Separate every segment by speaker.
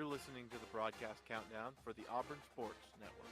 Speaker 1: You're listening to the broadcast countdown for the Auburn Sports Network.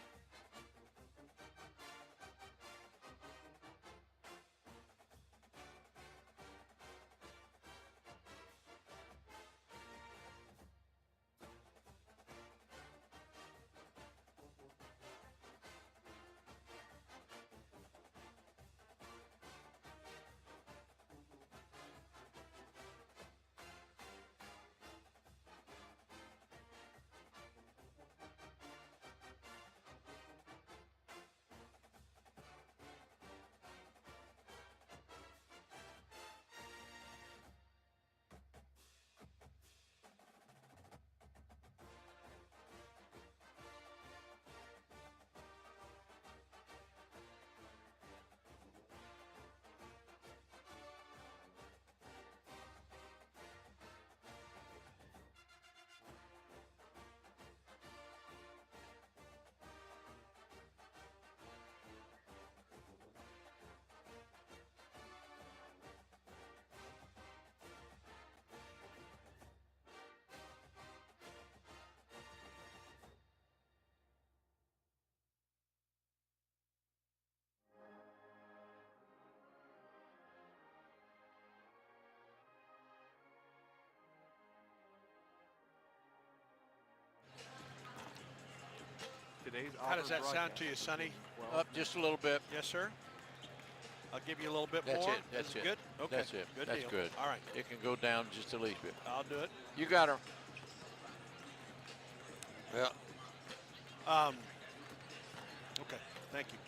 Speaker 1: Today's
Speaker 2: How does that sound to you, Sonny?
Speaker 3: Up just a little bit.
Speaker 2: Yes, sir. I'll give you a little bit
Speaker 3: That's
Speaker 2: more.
Speaker 3: it. That's it.
Speaker 2: Good? Okay.
Speaker 3: That's it.
Speaker 2: Good
Speaker 3: That's
Speaker 2: deal.
Speaker 3: good.
Speaker 2: All right.
Speaker 3: It can go down just a little bit.
Speaker 2: I'll do it.
Speaker 3: You got her.
Speaker 4: Yeah.
Speaker 2: Okay. Thank you.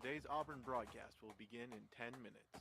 Speaker 1: Today's Auburn broadcast will begin in 10 minutes.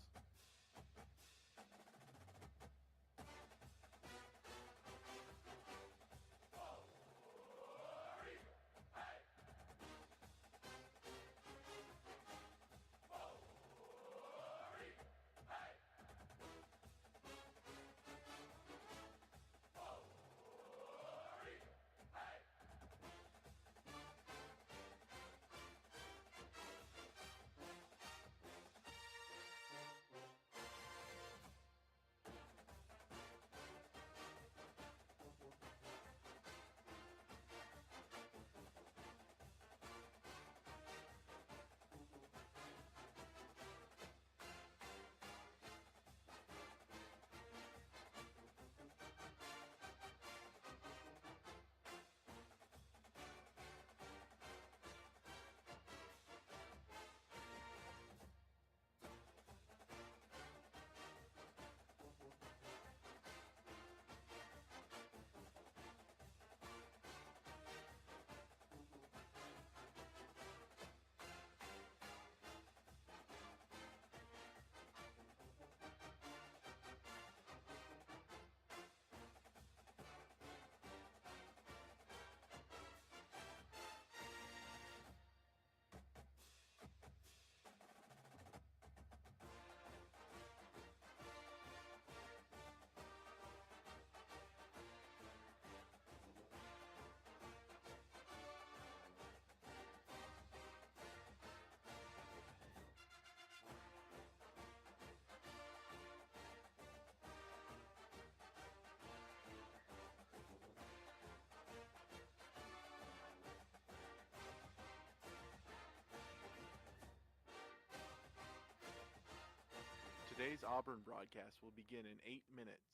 Speaker 1: Today's Auburn broadcast will begin in 8 minutes.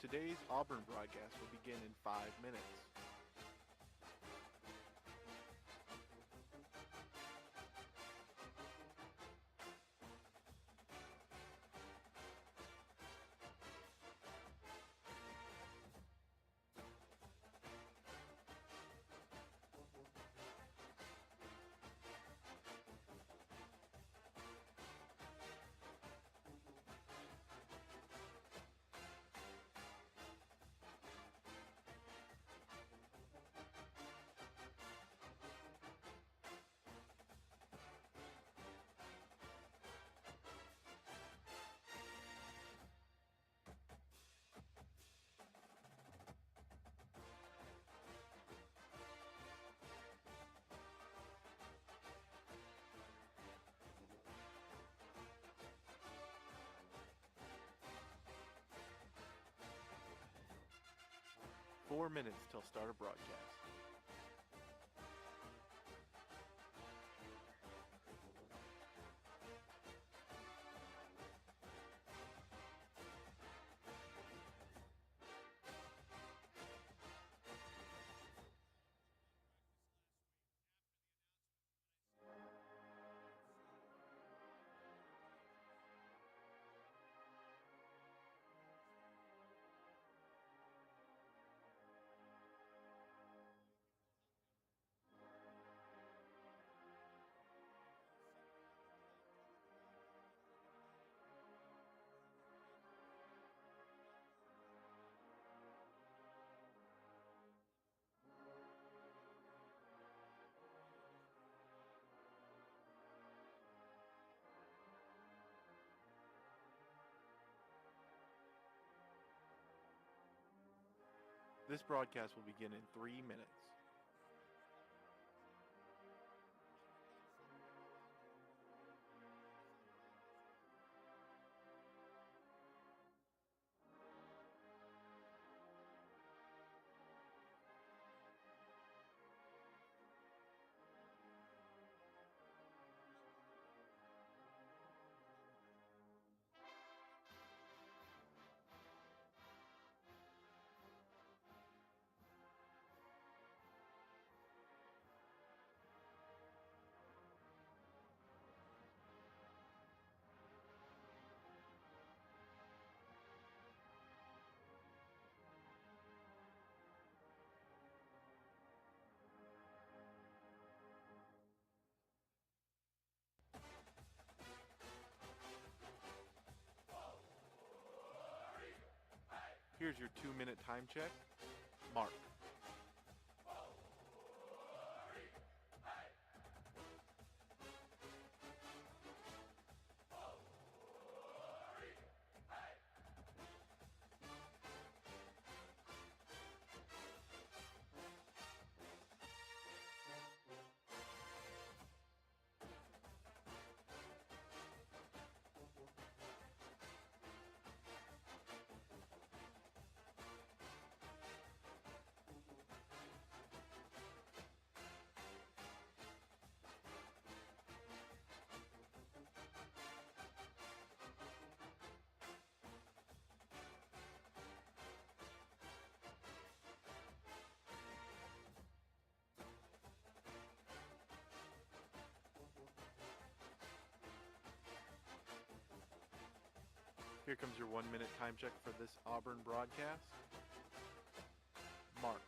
Speaker 1: Today's Auburn broadcast will begin in 5 minutes. Four minutes till start of broadcast. This broadcast will begin in 3 minutes. Here's your 2-minute time check. Mark. Here comes your 1-minute time check for this Auburn broadcast. Mark.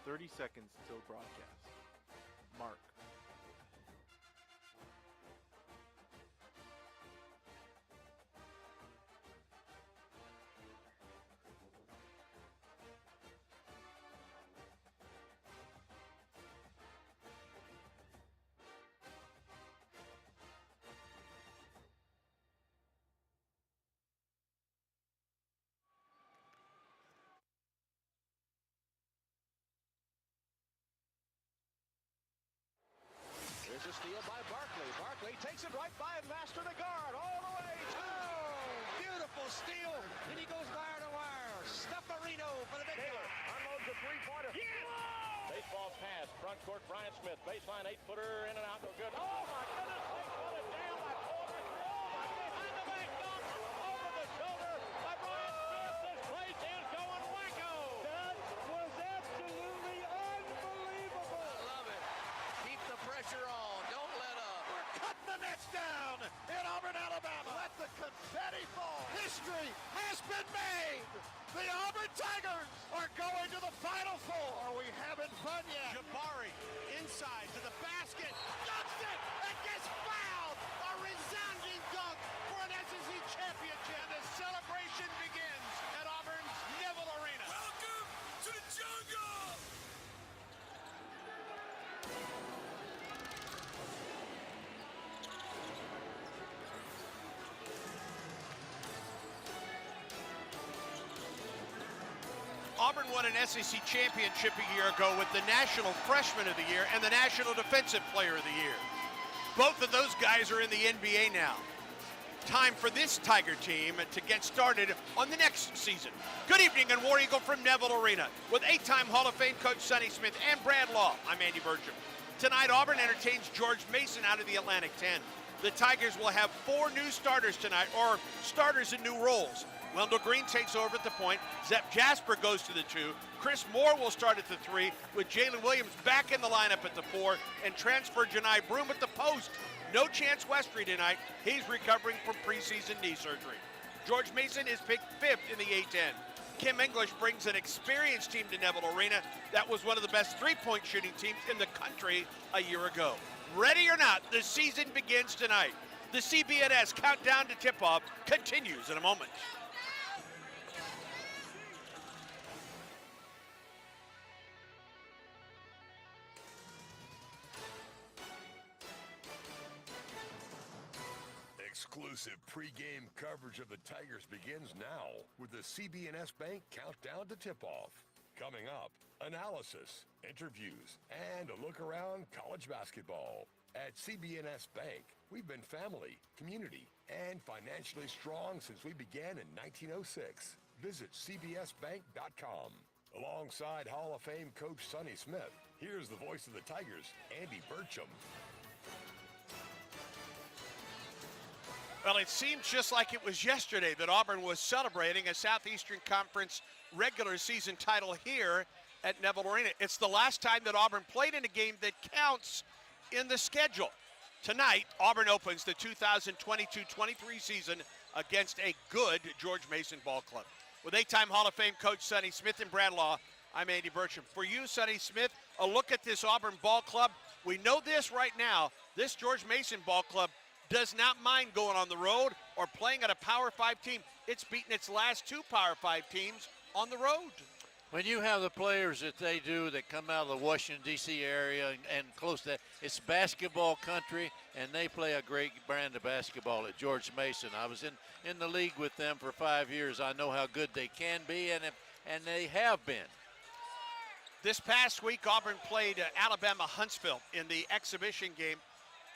Speaker 1: "30 seconds till broadcast. Mark.
Speaker 4: There's a steal by Barkley. Barkley takes it right by Master the guard all the way. Oh, beautiful steal. And he goes wire to wire. Steffarino for the big
Speaker 5: Taylor
Speaker 4: one.
Speaker 5: unloads a three-pointer.
Speaker 4: Yeah!
Speaker 5: Baseball pass, front court, Brian Smith. Baseline, 8-footer, in and out, no good. Oh, my goodness, they put it down by Porter. Oh, my, behind the back dunk, over the shoulder by Brian Smith. This place is going wacko. That was absolutely unbelievable.
Speaker 4: I love it. Keep the pressure on. Don't let up.
Speaker 2: We're cutting the nets down in Auburn, Alabama.
Speaker 4: Let the confetti fall.
Speaker 2: History has been made. The Auburn Tigers are going to the Final Four.
Speaker 4: Are we having fun yet?
Speaker 2: Jabari inside to the basket, dunks it, and gets fouled. A resounding dunk for an SEC championship. And the celebration begins at Auburn's Neville Arena. Welcome to the jungle. Auburn won an SEC championship a year ago with the National Freshman of the Year and the National Defensive Player of the Year. Both of those guys are in the NBA now. Time for this Tiger team to get started on the next season. Good evening and War Eagle from Neville Arena with 8-time Hall of Fame coach Sonny Smith and Brad Law. I'm Andy Bertram. Tonight, Auburn entertains George Mason out of the Atlantic 10. The Tigers will have 4 new starters tonight, or starters in new roles. Wendell Green takes over at the point. Zep Jasper goes to the 2. Chris Moore will start at the 3, with Jalen Williams back in the lineup at the 4, and transfer Janai Broom at the post. No Chance Westry tonight. He's recovering from preseason knee surgery. George Mason is picked 5th in the A-10. Kim English brings an experienced team to Neville Arena that was one of the best three-point shooting teams in the country a year ago. Ready or not, the season begins tonight. The CBNS countdown to tip-off continues in a moment.
Speaker 6: Exclusive pregame coverage of the Tigers begins now with the CBNS Bank countdown to tip-off. Coming up, analysis, interviews, and a look around college basketball. At CBNS Bank, we've been family, community, and financially strong since we began in 1906. Visit cbsbank.com. Alongside Hall of Fame coach Sonny Smith, here's the voice of the Tigers, Andy Burcham.
Speaker 2: Well, it seems just like it was yesterday that Auburn was celebrating a Southeastern Conference regular season title here at Neville Arena. It's the last time that Auburn played in a game that counts in the schedule. Tonight, Auburn opens the 2022-23 season against a good George Mason ball club. With eight-time Hall of Fame coach Sonny Smith and Bradlaugh, I'm Andy Burcham. For you, Sonny Smith, a look at this Auburn ball club. We know this right now. This George Mason ball club does not mind going on the road or playing at a Power 5 team. It's beaten its last two Power 5 teams on the road.
Speaker 3: When you have the players that they do that come out of the Washington, D.C. area and close to that, it's basketball country, and they play a great brand of basketball at George Mason. I was in the league with them for 5 years. I know how good they can be, and they have been.
Speaker 2: This past week, Auburn played Alabama Huntsville in the exhibition game.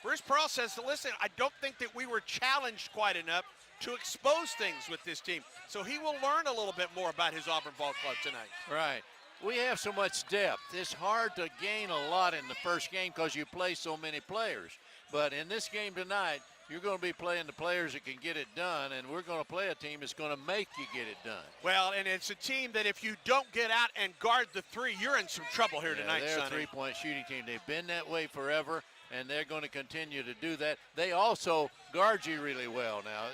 Speaker 2: Bruce Pearl says, listen, I don't think that we were challenged quite enough to expose things with this team. So he will learn a little bit more about his Auburn ball club tonight.
Speaker 3: Right. We have so much depth. It's hard to gain a lot in the first game because you play so many players. But in this game tonight, you're going to be playing the players that can get it done, and we're going to play a team that's going to make you get it done.
Speaker 2: Well, and it's a team that if you don't get out and guard the three, you're in some trouble here tonight,
Speaker 3: they're
Speaker 2: Sonny.
Speaker 3: a three-point shooting team. They've been that way forever, and they're going to continue to do that. They also guard you really well now.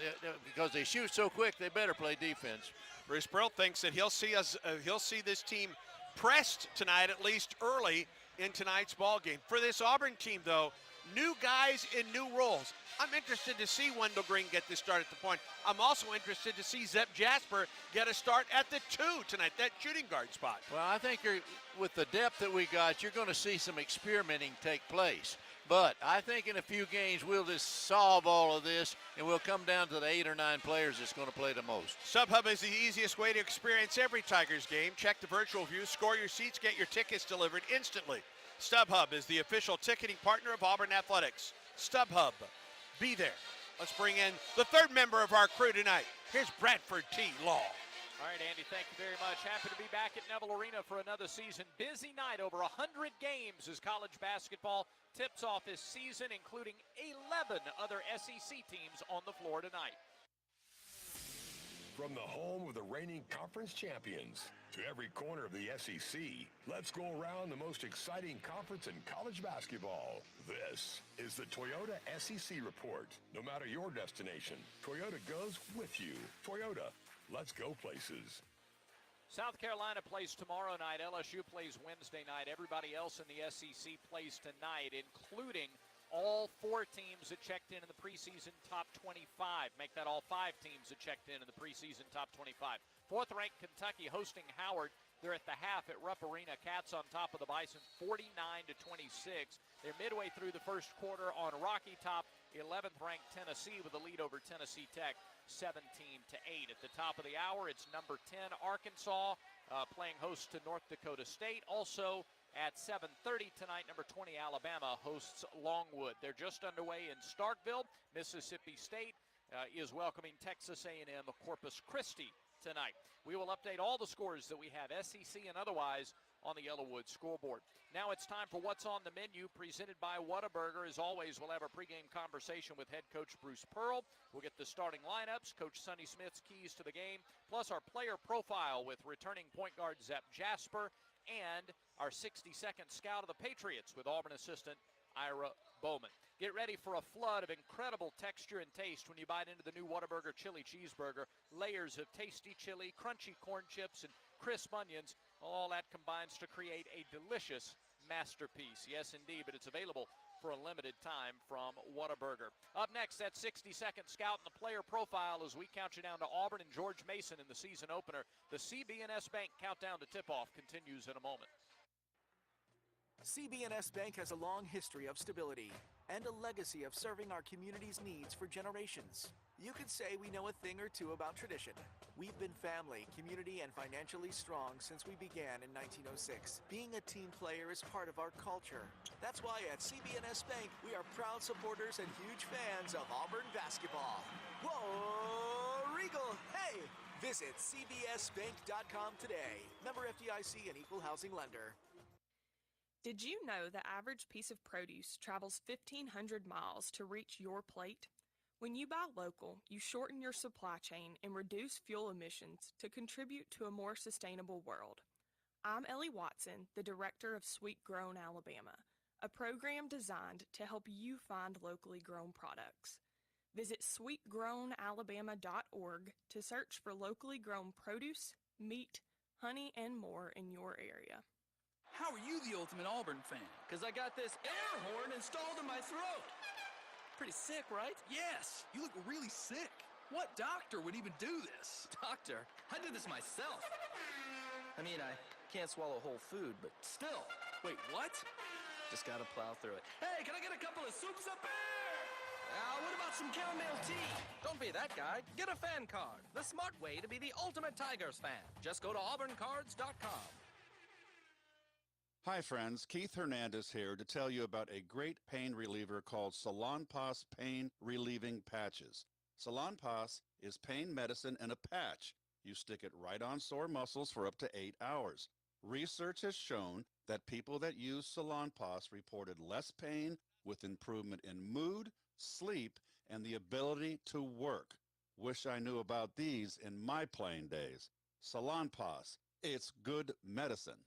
Speaker 3: Because they shoot so quick, they better play defense.
Speaker 2: Bruce Pearl thinks that he'll see this team pressed tonight, at least early in tonight's ball game. For this Auburn team, though, new guys in new roles. I'm interested to see Wendell Green get this start at the point. I'm also interested to see Zep Jasper get a start at the two tonight, that shooting guard spot.
Speaker 3: Well, I think with the depth that we got, you're going to see some experimenting take place. But I think in a few games, we'll just solve all of this, and we'll come down to the 8 or 9 players that's going to play the most.
Speaker 2: StubHub is the easiest way to experience every Tigers game. Check the virtual view, score your seats, get your tickets delivered instantly. StubHub is the official ticketing partner of Auburn Athletics. StubHub, be there. Let's bring in the third member of our crew tonight. Here's Bradford T. Law.
Speaker 7: All right, Andy, thank you very much. Happy to be back at Neville Arena for another season. Busy night, over 100 games as college basketball tips off this season, including 11 other SEC teams on the floor tonight.
Speaker 6: From the home of the reigning conference champions to every corner of the SEC, let's go around the most exciting conference in college basketball. This is the Toyota SEC Report. No matter your destination, Toyota goes with you. Toyota, let's go places.
Speaker 7: South Carolina plays tomorrow night. LSU plays Wednesday night. Everybody else in the SEC plays tonight, including all 4 teams that checked in the preseason top 25. Make that all 5 teams that checked in the preseason top 25. 4th-ranked Kentucky hosting Howard. They're at the half at Rupp Arena. Cats on top of the Bison, 49-26. They're midway through the first quarter on Rocky Top. 11th-ranked Tennessee with a lead over Tennessee Tech, 17-8. At the top of the hour, it's number 10 Arkansas playing host to North Dakota State. Also at 7:30 tonight, number 20 Alabama hosts Longwood. They're just underway in Starkville. Mississippi State is welcoming Texas A&M Corpus Christi tonight. We will update all the scores that we have, SEC and otherwise, on the Yellowwood scoreboard. Now it's time for What's on the Menu, presented by Whataburger. As always, we'll have a pregame conversation with head coach Bruce Pearl. We'll get the starting lineups, Coach Sonny Smith's keys to the game, plus our player profile with returning point guard Zep Jasper, and our 60-second scout of the Patriots with Auburn assistant Ira Bowman. Get ready for a flood of incredible texture and taste when you bite into the new Whataburger Chili Cheeseburger. Layers of tasty chili, crunchy corn chips, and crisp onions. All that combines to create a delicious masterpiece. Yes, indeed, but it's available for a limited time from Whataburger. Up next, that 60-second scout and the player profile as we count you down to Auburn and George Mason in the season opener. The CB&S Bank countdown to tip-off continues in a moment.
Speaker 8: CB&S Bank has a long history of stability and a legacy of serving our community's needs for generations. You could say we know a thing or two about tradition. We've been family, community, and financially strong since we began in 1906. Being a team player is part of our culture. That's why at CB&S Bank, we are proud supporters and huge fans of Auburn basketball. Whoa, Regal, hey! Visit cbsbank.com today. Member FDIC and equal housing lender.
Speaker 9: Did you know the average piece of produce travels 1,500 miles to reach your plate? When you buy local, you shorten your supply chain and reduce fuel emissions to contribute to a more sustainable world. I'm Ellie Watson, the director of Sweet Grown Alabama, a program designed to help you find locally grown products. Visit sweetgrownalabama.org to search for locally grown produce, meat, honey, and more in your area.
Speaker 10: How are you the ultimate Auburn fan? Because I got this air horn installed in my throat. Pretty sick, right? Yes, you look really sick. What doctor would even do this? Doctor? I did this myself. I mean, I can't swallow whole food, but still. Wait, what? Just gotta plow through it. Hey, can I get a couple of soups up here? What about some chamomile tea?
Speaker 11: Don't be that guy. Get a fan card. The smart way to be the ultimate Tigers fan. Just go to auburncards.com.
Speaker 12: Hi friends, Keith Hernandez here to tell you about a great pain reliever called Salonpas Pain Relieving Patches. Salonpas is pain medicine in a patch. You stick it right on sore muscles for up to 8 hours. Research has shown that people that use Salonpas reported less pain with improvement in mood, sleep, and the ability to work. Wish I knew about these in my playing days. Salonpas, it's good medicine.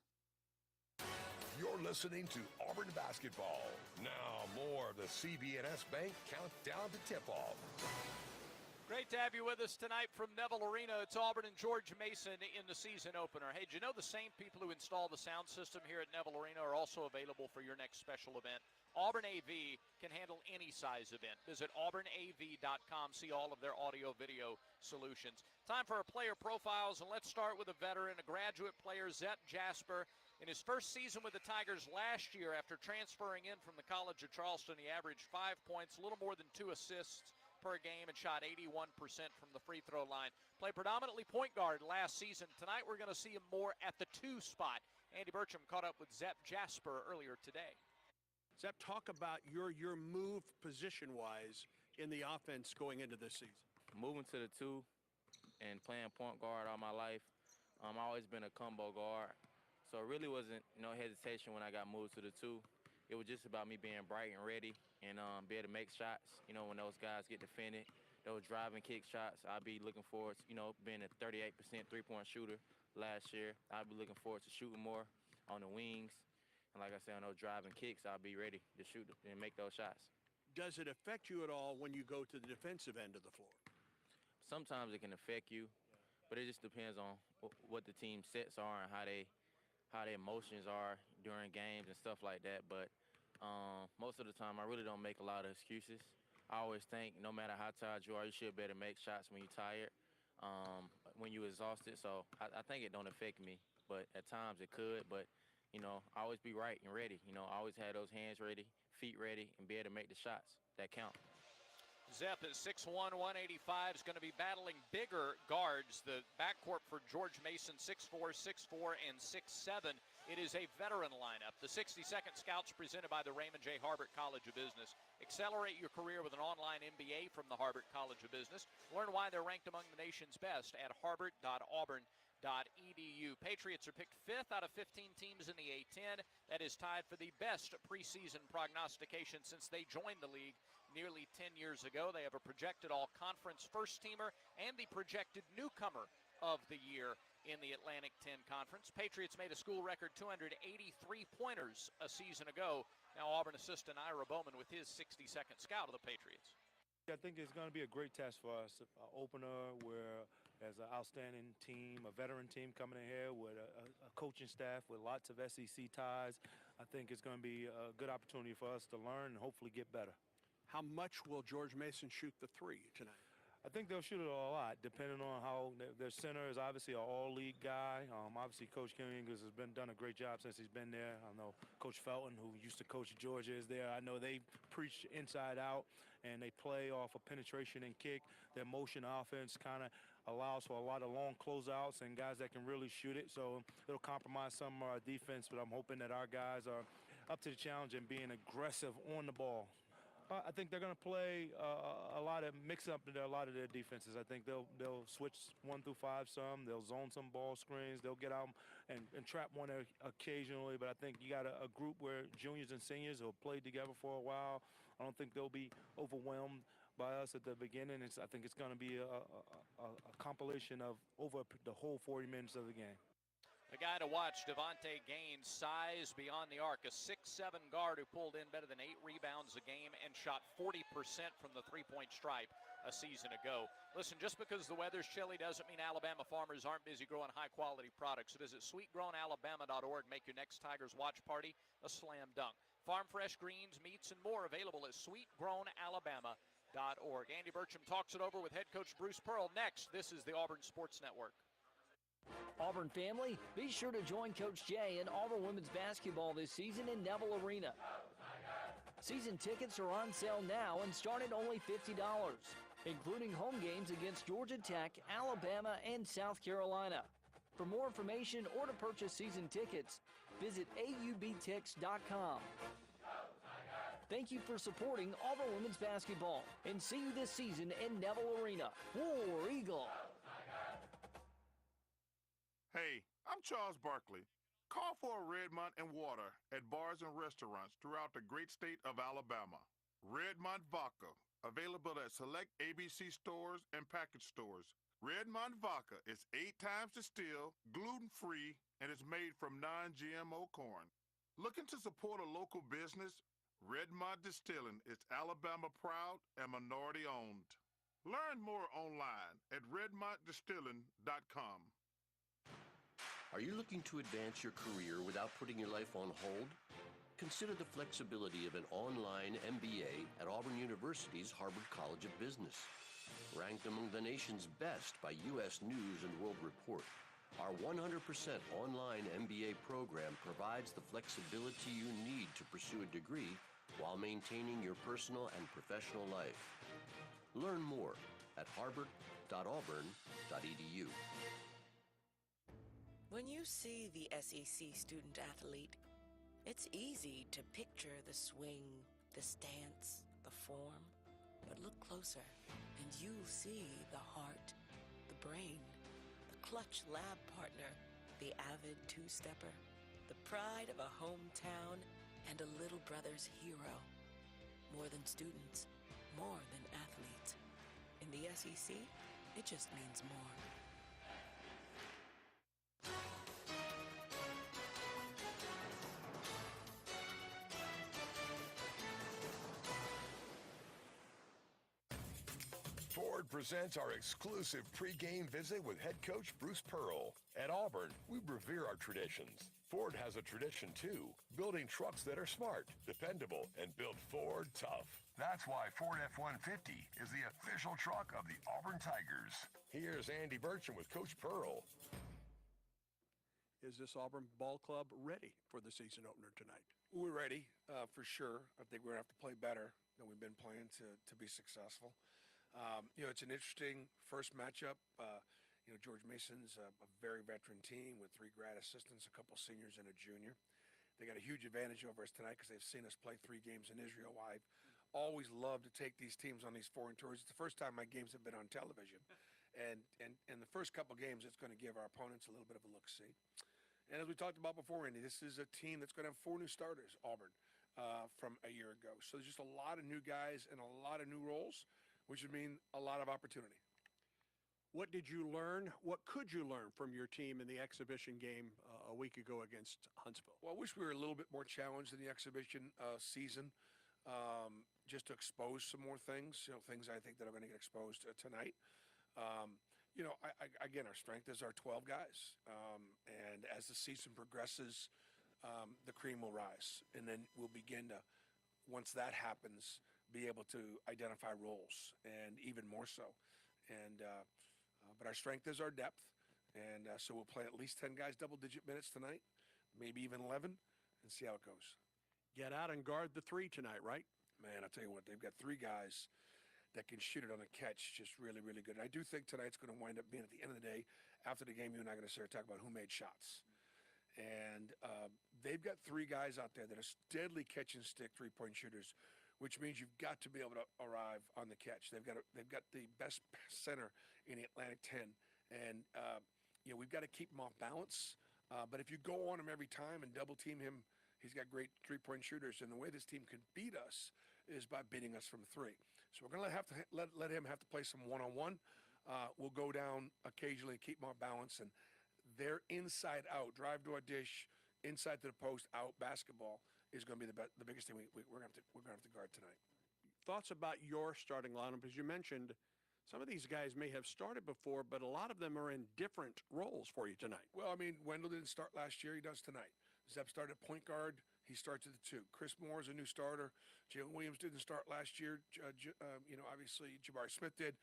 Speaker 6: You're listening to Auburn basketball. Now more of the CB&S Bank countdown to tip-off.
Speaker 7: Great to have you with us tonight from Neville Arena. It's Auburn and George Mason in the season opener. Hey, do you know the same people who install the sound system here at Neville Arena are also available for your next special event? Auburn AV can handle any size event. Visit auburnav.com. See all of their audio-video solutions. Time for our player profiles, and let's start with a veteran, a graduate player, Zep Jasper. In his first season with the Tigers last year, after transferring in from the College of Charleston, he averaged 5 points, a little more than 2 assists per game, and shot 81% from the free throw line. Played predominantly point guard last season. Tonight we're going to see him more at the 2 spot. Andy Burcham caught up with Zep Jasper earlier today.
Speaker 13: Zep, talk about your move position-wise in the offense going into this season.
Speaker 14: Moving to the 2 and playing point guard all my life. I've always been a combo guard. So it really wasn't no hesitation when I got moved to the 2. It was just about me being bright and ready and be able to make shots. You know, when those guys get defended, those driving kick shots, I'll be looking forward to, being a 38% three-point shooter last year. I'll be looking forward to shooting more on the wings. And like I said, on those driving kicks, I'll be ready to shoot and make those shots.
Speaker 13: Does it affect you at all when you go to the defensive end of the floor?
Speaker 14: Sometimes it can affect you, but it just depends on what the team sets are and how their emotions are during games and stuff like that. But most of the time, I really don't make a lot of excuses. I always think no matter how tired you are, you should better make shots when you're tired, when you're exhausted. So I think it don't affect me, but at times it could. But, I always be right and ready. I always have those hands ready, feet ready, and be able to make the shots that count.
Speaker 7: Zep is 6'1", 185, is going to be battling bigger guards. The backcourt for George Mason, 6'4", 6'4", and 6'7". It is a veteran lineup. The 60-second scouts presented by the Raymond J. Harbert College of Business. Accelerate your career with an online MBA from the Harbert College of Business. Learn why they're ranked among the nation's best at harbert.auburn.edu. Patriots are picked 5th out of 15 teams in the A-10. That is tied for the best preseason prognostication since they joined the league nearly 10 years ago. They have a projected all-conference first-teamer and the projected newcomer of the year in the Atlantic 10 Conference. Patriots made a school record 283 pointers a season ago. Now Auburn assistant Ira Bowman with his 60-second scout of the Patriots.
Speaker 15: I think it's going to be a great test for us. An opener where as an outstanding team, a veteran team coming in here with a coaching staff with lots of SEC ties. I think it's going to be a good opportunity for us to learn and hopefully get better.
Speaker 13: How much will George Mason shoot the three tonight?
Speaker 15: I think they'll shoot it a lot, depending on how their center is obviously an all-league guy. Obviously, Coach King has done a great job since he's been there. I know Coach Felton, who used to coach Georgia, is there. I know they preach inside out, and they play off of penetration and kick. Their motion offense kind of allows for a lot of long closeouts and guys that can really shoot it. So it'll compromise some of our defense, but I'm hoping that our guys are up to the challenge and being aggressive on the ball. I think they're going to play a lot of mix up a lot of their defenses. I think they'll switch 1 through 5 some. They'll zone some ball screens. They'll get out and trap one occasionally. But I think you got a group where juniors and seniors who have played together for a while. I don't think they'll be overwhelmed by us at the beginning. I think it's going to be a compilation of over the whole 40 minutes of the game.
Speaker 7: The guy to watch, Devontae Gaines, size beyond the arc, a 6'7" guard who pulled in better than 8 rebounds a game and shot 40% from the three-point stripe a season ago. Listen, just because the weather's chilly doesn't mean Alabama farmers aren't busy growing high-quality products. So visit sweetgrownalabama.org. Make your next Tigers watch party a slam dunk. Farm fresh greens, meats, and more available at sweetgrownalabama.org. Andy Burcham talks it over with head coach Bruce Pearl. Next, this is the Auburn Sports Network.
Speaker 16: Auburn family, be sure to join Coach Jay in Auburn women's basketball this season in Neville Arena. Season tickets are on sale now and start at only $50, including home games against Georgia Tech, Alabama, and South Carolina. For more information or to purchase season tickets, visit aubtix.com. Thank you for supporting Auburn women's basketball, and see you this season in Neville Arena. War Eagle!
Speaker 17: Hey, I'm Charles Barkley. Call for a Redmont and water at bars and restaurants throughout the great state of Alabama. Redmont Vodka, available at select ABC stores and package stores. Redmont Vodka is 8 times distilled, gluten-free, and is made from non-GMO corn. Looking to support a local business? Redmont Distilling is Alabama proud and minority owned. Learn more online at redmontdistilling.com.
Speaker 18: Are you looking to advance your career without putting your life on hold? Consider the flexibility of an online MBA at Auburn University's Harvard College of Business. Ranked among the nation's best by U.S. News and World Report, our 100% online MBA program provides the flexibility you need to pursue a degree while maintaining your personal and professional life. Learn more at harvard.auburn.edu.
Speaker 19: When you see the SEC student athlete, it's easy to picture the swing, the stance, the form. But look closer, and you'll see the heart, the brain, the clutch lab partner, the avid two-stepper, the pride of a hometown, and a little brother's hero. More than students, more than athletes. In the SEC, it just means more.
Speaker 6: Ford presents our exclusive pregame visit with head coach Bruce Pearl. At Auburn, we revere our traditions. Ford has a tradition, too, building trucks that are smart, dependable, and built Ford tough. That's why Ford F-150 is the official truck of the Auburn Tigers. Here's Andy Burcham with Coach Pearl.
Speaker 13: Is this Auburn ball club ready for the season opener tonight?
Speaker 20: We're ready, for sure. I think we're going to have to play better than we've been playing to be successful. It's an interesting first matchup. George Mason's a very veteran team with 3 grad assistants, a couple seniors, and a junior. They got a huge advantage over us tonight because they've seen us play 3 games in Israel. I've always loved to take these teams on these foreign tours. It's the first time my games have been on television. And the first couple games, it's going to give our opponents a little bit of a look-see. And as we talked about before, Andy, this is a team that's going to have 4 new starters, Auburn, from a year ago. So there's just a lot of new guys and a lot of new roles, which would mean a lot of opportunity.
Speaker 13: What did you learn? What could you learn from your team in the exhibition game a week ago against Huntsville?
Speaker 20: Well, I wish we were a little bit more challenged in the exhibition season, just to expose some more things, things I think that are going to get exposed tonight. Again, our strength is our 12 guys. And as the season progresses, the cream will rise. And then we'll begin to, once that happens, be able to identify roles, and even more so. But our strength is our depth. And so we'll play at least 10 guys double-digit minutes tonight, maybe even 11, and see how it goes.
Speaker 13: Get out and guard the 3 tonight, right?
Speaker 20: Man, I'll tell you what, they've got 3 guys that can shoot it on a catch just really, really good. And I do think tonight's going to wind up being, at the end of the day, after the game, you and I are going to start talking about who made shots. And they've got 3 guys out there that are deadly catch-and-stick three-point shooters, which means you've got to be able to arrive on the catch. They've got the best center in the Atlantic 10. And, we've got to keep him off balance. But if you go on him every time and double-team him, he's got great three-point shooters. And the way this team can beat us is by beating us from 3. So we're going to let him have to play some one-on-one. We'll go down occasionally, keep him off balance. And their inside-out, drive to a dish, inside to the post, out basketball is going to be the biggest thing we're going to have to guard tonight.
Speaker 13: Thoughts about your starting lineup? As you mentioned, some of these guys may have started before, but a lot of them are in different roles for you tonight.
Speaker 20: Well, I mean, Wendell didn't start last year. He does tonight. Zeb started at point guard. He starts at the 2. Chris Moore is a new starter. Jalen Williams didn't start last year. Obviously, Jabari Smith did.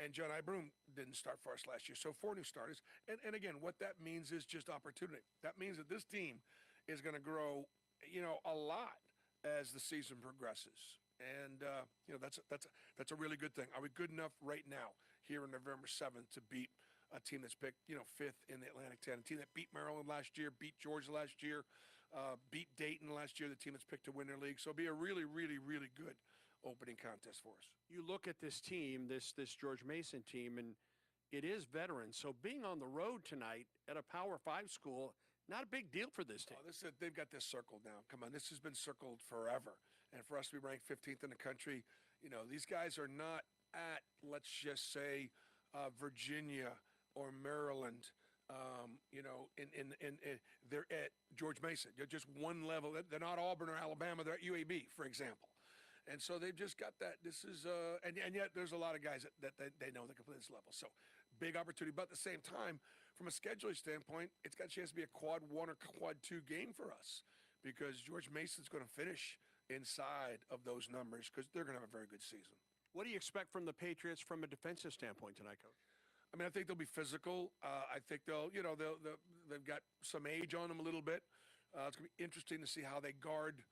Speaker 20: And John Ibroom didn't start for us last year. So 4 new starters. And again, what that means is just opportunity. That means that this team is going to grow, a lot as the season progresses. And, that's a really good thing. Are we good enough right now here on November 7th to beat a team that's picked, 5th in the Atlantic 10, a team that beat Maryland last year, beat Georgia last year, beat Dayton last year, the team that's picked to win their league. So it'll be a really, really, really good opening contest for us.
Speaker 13: You look at this team, this George Mason team, and it is veterans. So being on the road tonight at a Power 5 school, not a big deal for this team.
Speaker 20: They've got this circled now. Come on, this has been circled forever. And for us to be ranked 15th in the country, these guys are not at, let's just say, Virginia or Maryland. They're at George Mason. They're just one level. They're not Auburn or Alabama. They're at UAB, for example. And so they've just got that. This is, and yet there's a lot of guys that they know that can play this level. So big opportunity. But at the same time, from a scheduling standpoint, it's got a chance to be a quad 1 or quad 2 game for us, because George Mason's going to finish inside of those numbers because they're going to have a very good season.
Speaker 13: What do you expect from the Patriots from a defensive standpoint tonight, Coach?
Speaker 20: I mean, I think they'll be physical. I think they've got some age on them a little bit. It's going to be interesting to see how they guard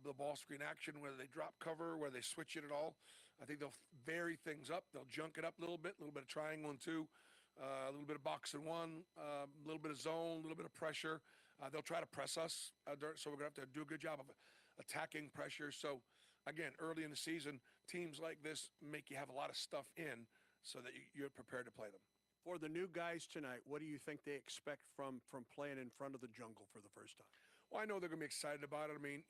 Speaker 20: the ball screen action, whether they drop cover, whether they switch it at all. I think they'll vary things up. They'll junk it up a little bit of triangle and 2, a little bit of box and 1, a little bit of zone, a little bit of pressure. They'll try to press us, so we're going to have to do a good job of attacking pressure. So, again, early in the season, teams like this make you have a lot of stuff in so that you're prepared to play them.
Speaker 13: For the new guys tonight, what do you think they expect from playing in front of the jungle for the first time?
Speaker 20: Well, I know they're going to be excited about it. I mean,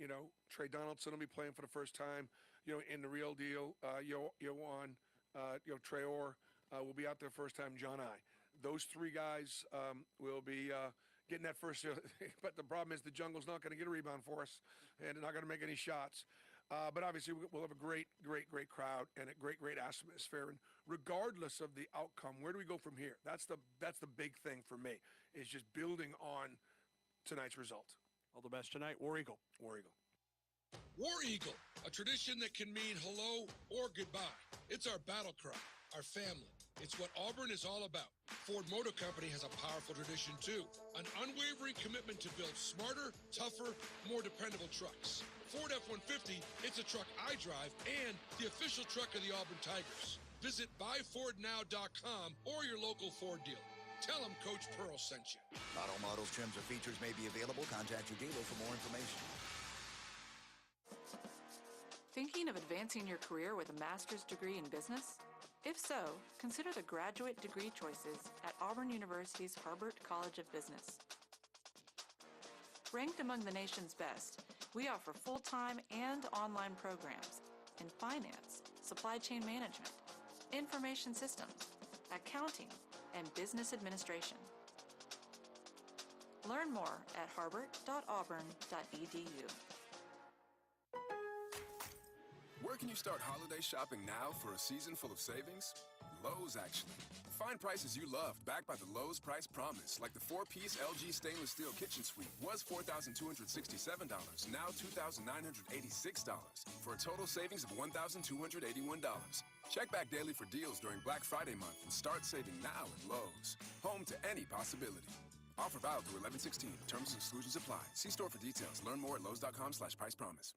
Speaker 20: Trey Donaldson will be playing for the first time, in the real deal. Yohan, Traore will be out there first time, John I. Those 3 guys will be getting that first. But the problem is the jungle's not going to get a rebound for us, and they're not going to make any shots. But obviously, we'll have a great crowd and a great atmosphere. And regardless of the outcome, where do we go from here? That's the big thing for me, is just building on tonight's result.
Speaker 13: All the best tonight. War Eagle.
Speaker 20: War Eagle.
Speaker 21: War Eagle, a tradition that can mean hello or goodbye. It's our battle cry, our family. It's what Auburn is all about. Ford Motor Company has a powerful tradition, too. An unwavering commitment to build smarter, tougher, more dependable trucks. Ford F-150, it's a truck I drive and the official truck of the Auburn Tigers. Visit buyfordnow.com or your local Ford dealer. Tell them Coach Pearl sent you.
Speaker 22: Not all models, trims, or features may be available. Contact your dealer for more information.
Speaker 23: Thinking of advancing your career with a master's degree in business? If so, consider the graduate degree choices at Auburn University's Harbert College of Business. Ranked among the nation's best, we offer full-time and online programs in finance, supply chain management, information systems, accounting, and business administration. Learn more at harbert.auburn.edu.
Speaker 1: Where can you start holiday shopping now for a season full of savings? Lowe's, actually. Find prices you loved, backed by the Lowe's Price Promise, like the 4-piece LG stainless steel kitchen suite was $4,267, now $2,986, for a total savings of $1,281. Check back daily for deals during Black Friday month and start saving now at Lowe's. Home to any possibility. Offer valid through 11/16. Terms and exclusions apply. See store for details. Learn more at lowes.com/price promise.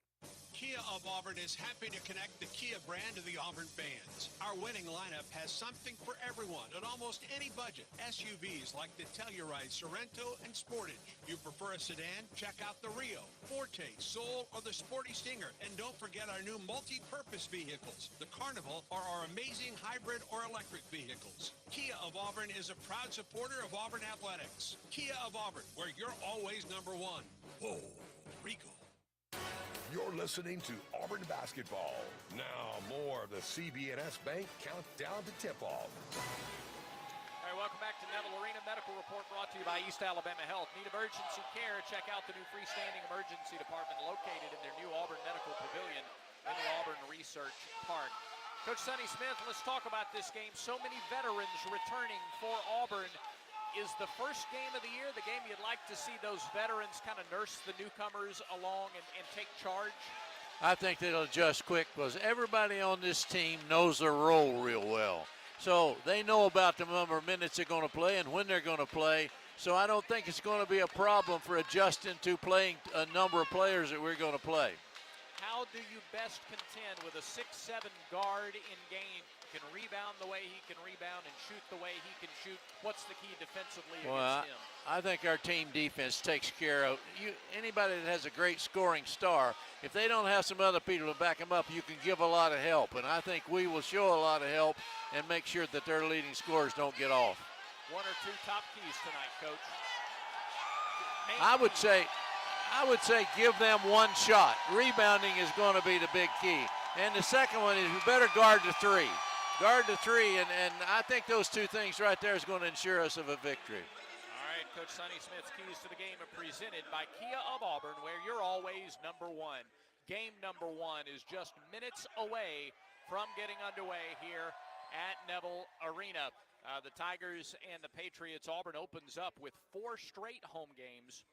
Speaker 2: Kia of Auburn is happy to connect the Kia brand to the Auburn fans. Our winning lineup has something for everyone at almost any budget. SUVs like the Telluride, Sorrento, and Sportage. You prefer a sedan? Check out the Rio, Forte, Soul, or the Sporty Stinger. And don't forget our new multi-purpose vehicles, the Carnival, or our amazing hybrid or electric vehicles. Kia of Auburn is a proud supporter of Auburn Athletics. Kia of Auburn, where you're always number one. Whoa, Rico.
Speaker 6: You're listening to Auburn basketball. Now more of the CB&S Bank countdown to tip-off.
Speaker 7: All right, welcome back to Neville Arena. Medical report brought to you by East Alabama Health. Need emergency care? Check out the new freestanding emergency department located in their new Auburn Medical Pavilion in the Auburn Research Park. Coach Sonny Smith, let's talk about this game. So many veterans returning for Auburn. Is the first game of the year the game you'd like to see those veterans kind of nurse the newcomers along and take charge?
Speaker 3: I think they'll adjust quick because everybody on this team knows their role real well. So they know about the number of minutes they're going to play and when they're going to play. So I don't think it's going to be a problem for adjusting to playing a number of players that we're going to play.
Speaker 7: How do you best contend with a 6'7" guard in game? Can rebound the way he can rebound and shoot the way he can shoot. What's the key defensively against him?
Speaker 3: I think our team defense takes care of anybody that has a great scoring star. If they don't have some other people to back them up, you can give a lot of help. And I think we will show a lot of help and make sure that their leading scorers don't get off.
Speaker 7: One or two top keys tonight, Coach.
Speaker 3: I would say give them one shot. Rebounding is going to be the big key. And the second one is we better guard the three. Guard the three, and I think those two things right there is going to ensure us of a victory.
Speaker 7: All right, Coach Sonny Smith's keys to the game are presented by Kia of Auburn, where you're always number one. Game number one is just minutes away from getting underway here at Neville Arena. The Tigers and the Patriots. Auburn opens up with 4 straight home games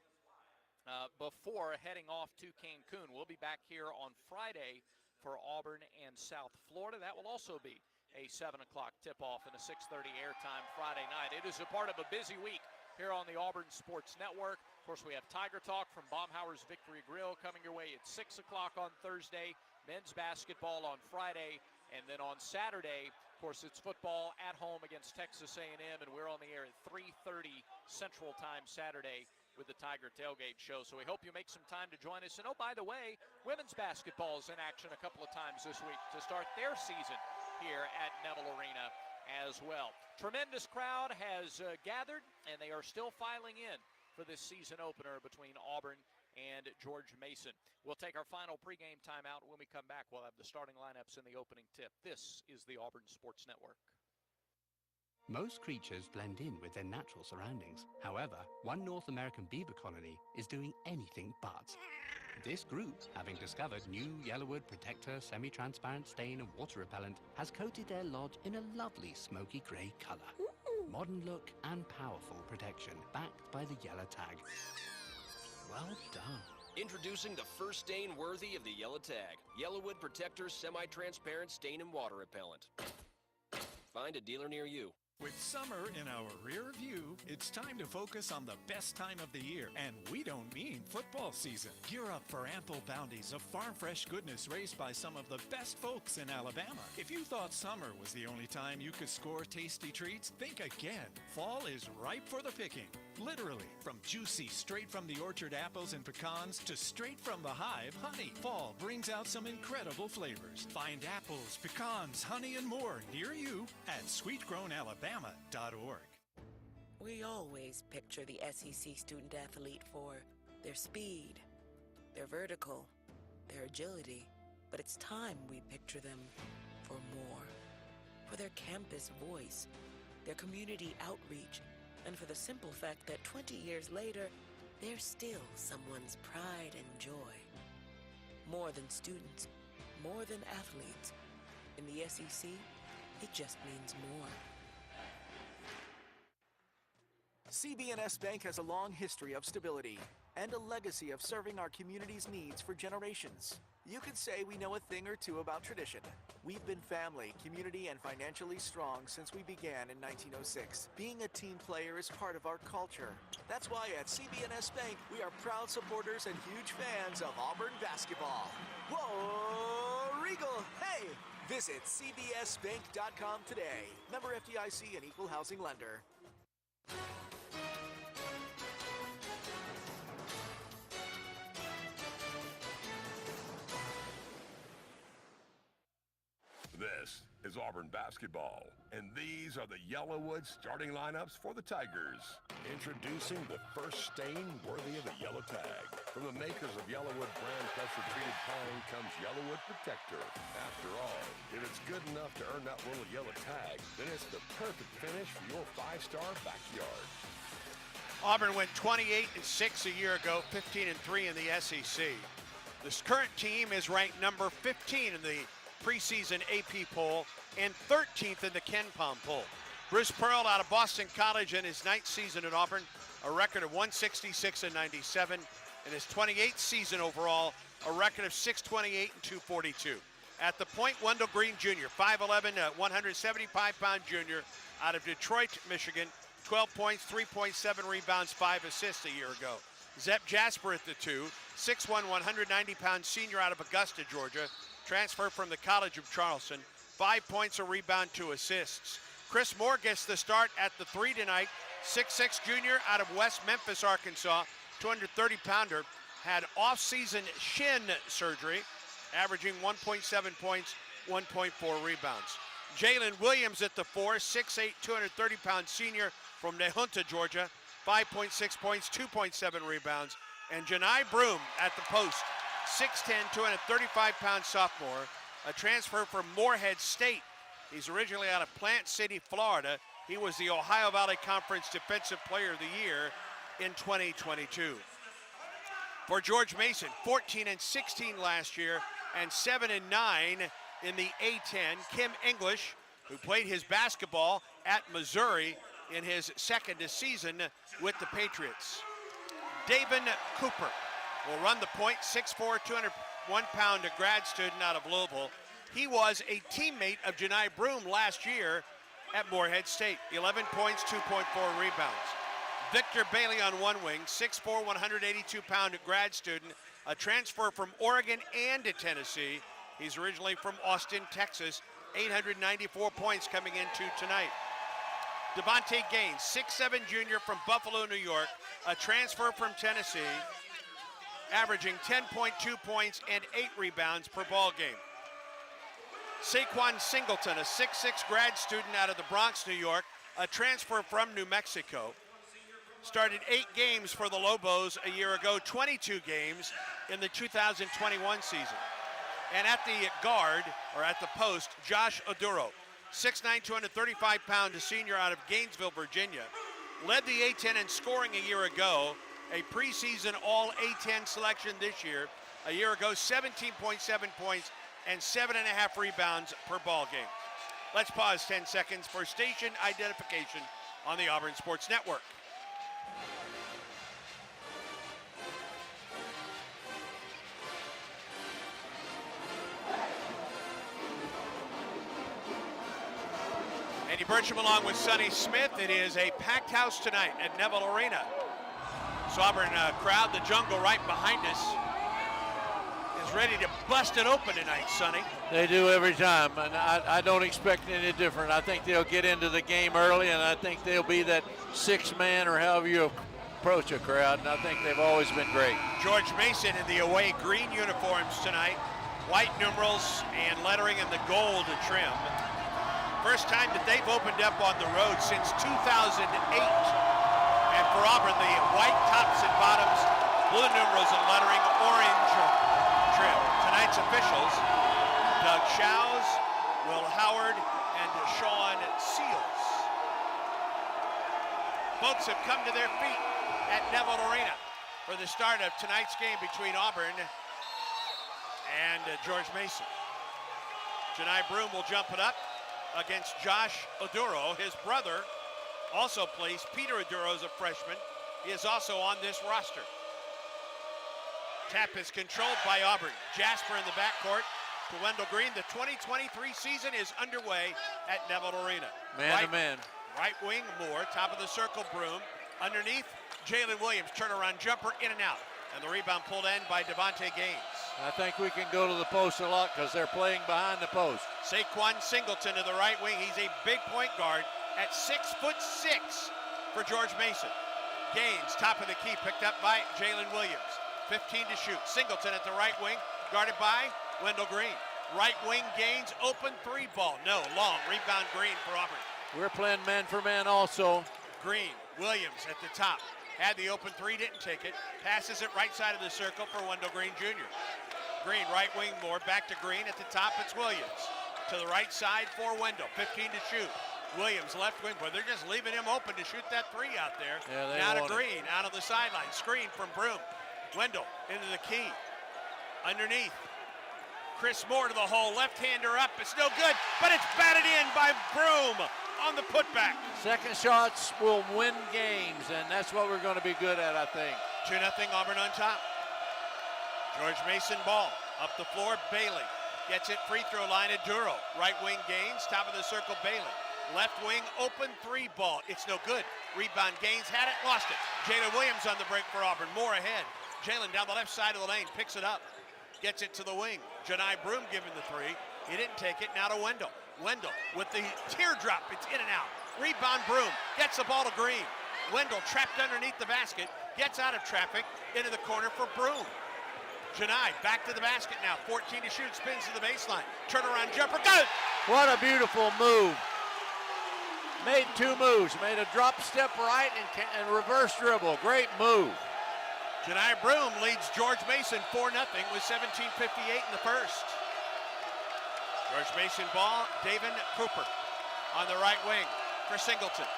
Speaker 7: before heading off to Cancun. We'll be back here on Friday for Auburn and South Florida. That will also be a 7 o'clock tip-off and a 6:30 airtime Friday night. It is a part of a busy week here on the Auburn Sports Network. Of course, we have Tiger Talk from Baumhauer's Victory Grill coming your way at 6 o'clock on Thursday, men's basketball on Friday, and then on Saturday, of course, it's football at home against Texas A&M, and we're on the air at 3:30 Central Time Saturday with the Tiger Tailgate Show. So we hope you make some time to join us. And oh, by the way, women's basketball is in action a couple of times this week to start their season here at Neville Arena as well. Tremendous crowd has gathered, and they are still filing in for this season opener between Auburn and George Mason. We'll take our final pregame timeout. When we come back, we'll have the starting lineups in the opening tip. This is the Auburn Sports Network.
Speaker 4: Most creatures blend in with their natural surroundings. However, one North American beaver colony is doing anything but. This group, having discovered new Yellowwood Protector semi-transparent stain and water repellent, has coated their lodge in a lovely smoky grey colour. Modern look and powerful protection, backed by the yellow tag. Well done.
Speaker 5: Introducing the first stain worthy of the yellow tag. Yellowwood Protector semi-transparent stain and water repellent. Find a dealer near you.
Speaker 24: With summer in our rear view, it's time to focus on the best time of the year, and we don't mean football season. Gear up for ample bounties of farm fresh goodness raised by some of the best folks in Alabama. If you thought summer was the only time you could score tasty treats, think again. Fall is ripe for the picking. Literally, from juicy straight from the orchard apples and pecans to straight from the hive honey. Fall brings out some incredible flavors. Find apples, pecans, honey, and more near you at sweetgrownalabama.org.
Speaker 19: We always picture the SEC student athlete for their speed, their vertical, their agility. But it's time we picture them for more. For their campus voice, their community outreach, and for the simple fact that 20 years later, they're still someone's pride and joy. More than students, more than athletes. In the SEC, it just means more.
Speaker 8: CB&S Bank has a long history of stability and a legacy of serving our community's needs for generations. You could say we know a thing or two about tradition. We've been family, community, and financially strong since we began in 1906. Being a team player is part of our culture. That's why at CB&S Bank, we are proud supporters and huge fans of Auburn basketball. Whoa, Regal, hey! Visit cbsbank.com today. Member FDIC and equal housing lender.
Speaker 6: This is Auburn basketball, and these are the Yellowwood starting lineups for the Tigers. Introducing the first stain worthy of the yellow tag. From the makers of Yellowwood brand pressure-treated pine comes Yellowwood Protector. After all, if it's good enough to earn that little yellow tag, then it's the perfect finish for your five-star backyard.
Speaker 2: Auburn went 28-6 a year ago, 15-3 in the SEC. This current team is ranked number 15 in the preseason AP poll and 13th in the Ken Palm poll. Bruce Pearl out of Boston College in his 9th season at Auburn, a record of 166-97. In his 28th season overall, a record of 628-242. At the point, Wendell Green Jr., 5'11", 175-pound junior out of Detroit, Michigan, 12 points, 3.7 rebounds, 5 assists a year ago. Zep Jasper at the 2, 6'1", 190-pound senior out of Augusta, Georgia, transferred from the College of Charleston, 5 points, a rebound, 2 assists. Chris Moore gets the start at the 3 tonight, 6'6" junior out of West Memphis, Arkansas, 230-pounder, had off-season shin surgery, averaging 1.7 points, 1.4 rebounds. Jalen Williams at the 4, 6'8", 230-pound senior from Nehunta, Georgia, 5.6 points, 2.7 rebounds. And Janai Broom at the post, 6'10", 235-pound sophomore, a transfer from Morehead State. He's originally out of Plant City, Florida. He was the Ohio Valley Conference Defensive Player of the Year in 2022. For George Mason, 14-16 last year and 7-9 in the A-10. Kim English, who played his basketball at Missouri in his second season with the Patriots. Davin Cooper will run the point, 6'4", 201-pound grad student out of Louisville. He was a teammate of Janai Broom last year at Morehead State. 11 points, 2.4 rebounds. Victor Bailey on one wing, 6'4", 182-pound grad student, a transfer from Oregon and Tennessee. He's originally from Austin, Texas. 894 points coming into tonight. Devontae Gaines, 6'7" junior from Buffalo, New York, a transfer from Tennessee, averaging 10.2 points and 8 rebounds per ball game. Saquon Singleton, a 6'6" grad student out of the Bronx, New York, a transfer from New Mexico. Started 8 games for the Lobos a year ago, 22 games in the 2021 season. And at the guard, or at the post, Josh Oduro, 6'9", 235-pound senior out of Gainesville, Virginia. Led the A-10 in scoring a year ago, a preseason All-A-10 selection this year. A year ago, 17.7 points and 7.5 rebounds per ball game. Let's pause 10 seconds for station identification on the Auburn Sports Network. Andy Burcham along with Sonny Smith. It is a packed house tonight at Neville Arena. So Auburn crowd, the jungle right behind us, is ready to bust it open tonight, Sonny.
Speaker 3: They do every time, and I don't expect any different. I think they'll get into the game early, and I think they'll be that 6-man or however you approach a crowd, and I think they've always been great.
Speaker 2: George Mason in the away green uniforms tonight. White numerals and lettering in the gold trim. First time that they've opened up on the road since 2008. And for Auburn, the white tops and bottoms, blue numerals and lettering, orange trim. Tonight's officials, Doug Shows, Will Howard, and Sean Seals. Folks have come to their feet at Neville Arena for the start of tonight's game between Auburn and George Mason. Janai Broom will jump it up against Josh Oduro. His brother also plays. Peter Oduro is a freshman. He is also on this roster. Tap is controlled by Auburn. Jasper in the backcourt to Wendell Green. The 2023 season is underway at Neville Arena.
Speaker 3: Man to man.
Speaker 2: Right wing, Moore. Top of the circle, Broom. Underneath, Jalen Williams. Turnaround jumper, in and out. And the rebound pulled in by Devontae Gaines.
Speaker 3: I think we can go to the post a lot because they're playing behind the post.
Speaker 2: Saquon Singleton to the right wing. He's a big point guard at 6'6" for George Mason. Gaines, top of the key, picked up by Jalen Williams. 15 to shoot. Singleton at the right wing, guarded by Wendell Green. Right wing, Gaines, open three ball. No, long. Rebound Green for Auburn.
Speaker 3: We're playing man for man also.
Speaker 2: Green, Williams at the top. Had the open three, didn't take it. Passes it right side of the circle for Wendell Green Jr. Green, right wing, Moore, back to Green. At the top, it's Williams. To the right side for Wendell, 15 to shoot. Williams, left wing, but they're just leaving him open to shoot that three out there.
Speaker 3: Yeah,
Speaker 2: now to Green, out of the sideline. Screen from Broom. Wendell into the key. Underneath. Chris Moore to the hole, left-hander up. It's no good, but it's batted in by Broom on the putback.
Speaker 3: Second shots will win games, and that's what we're going to be good at, I think.
Speaker 2: 2-0 Auburn on top. George Mason ball. Up the floor, Bailey. Gets it free throw line at Duro. Right wing Gaines, top of the circle, Bailey. Left wing, open three ball. It's no good. Rebound, Gaines had it, lost it. Jalen Williams on the break for Auburn. Moore ahead. Jalen down the left side of the lane, picks it up. Gets it to the wing. Janai Broom giving the three. He didn't take it, now to Wendell. Wendell with the teardrop, it's in and out. Rebound Broom, gets the ball to Green. Wendell trapped underneath the basket, gets out of traffic, into the corner for Broom. Janai back to the basket now, 14 to shoot, spins to the baseline. Turnaround jumper, good!
Speaker 3: What a beautiful move. Made two moves, made a drop step right and reverse dribble. Great move.
Speaker 2: Janai Broom leads George Mason 4-0 with 17:58 in the first. George Mason ball, David Cooper on the right wing for Singleton.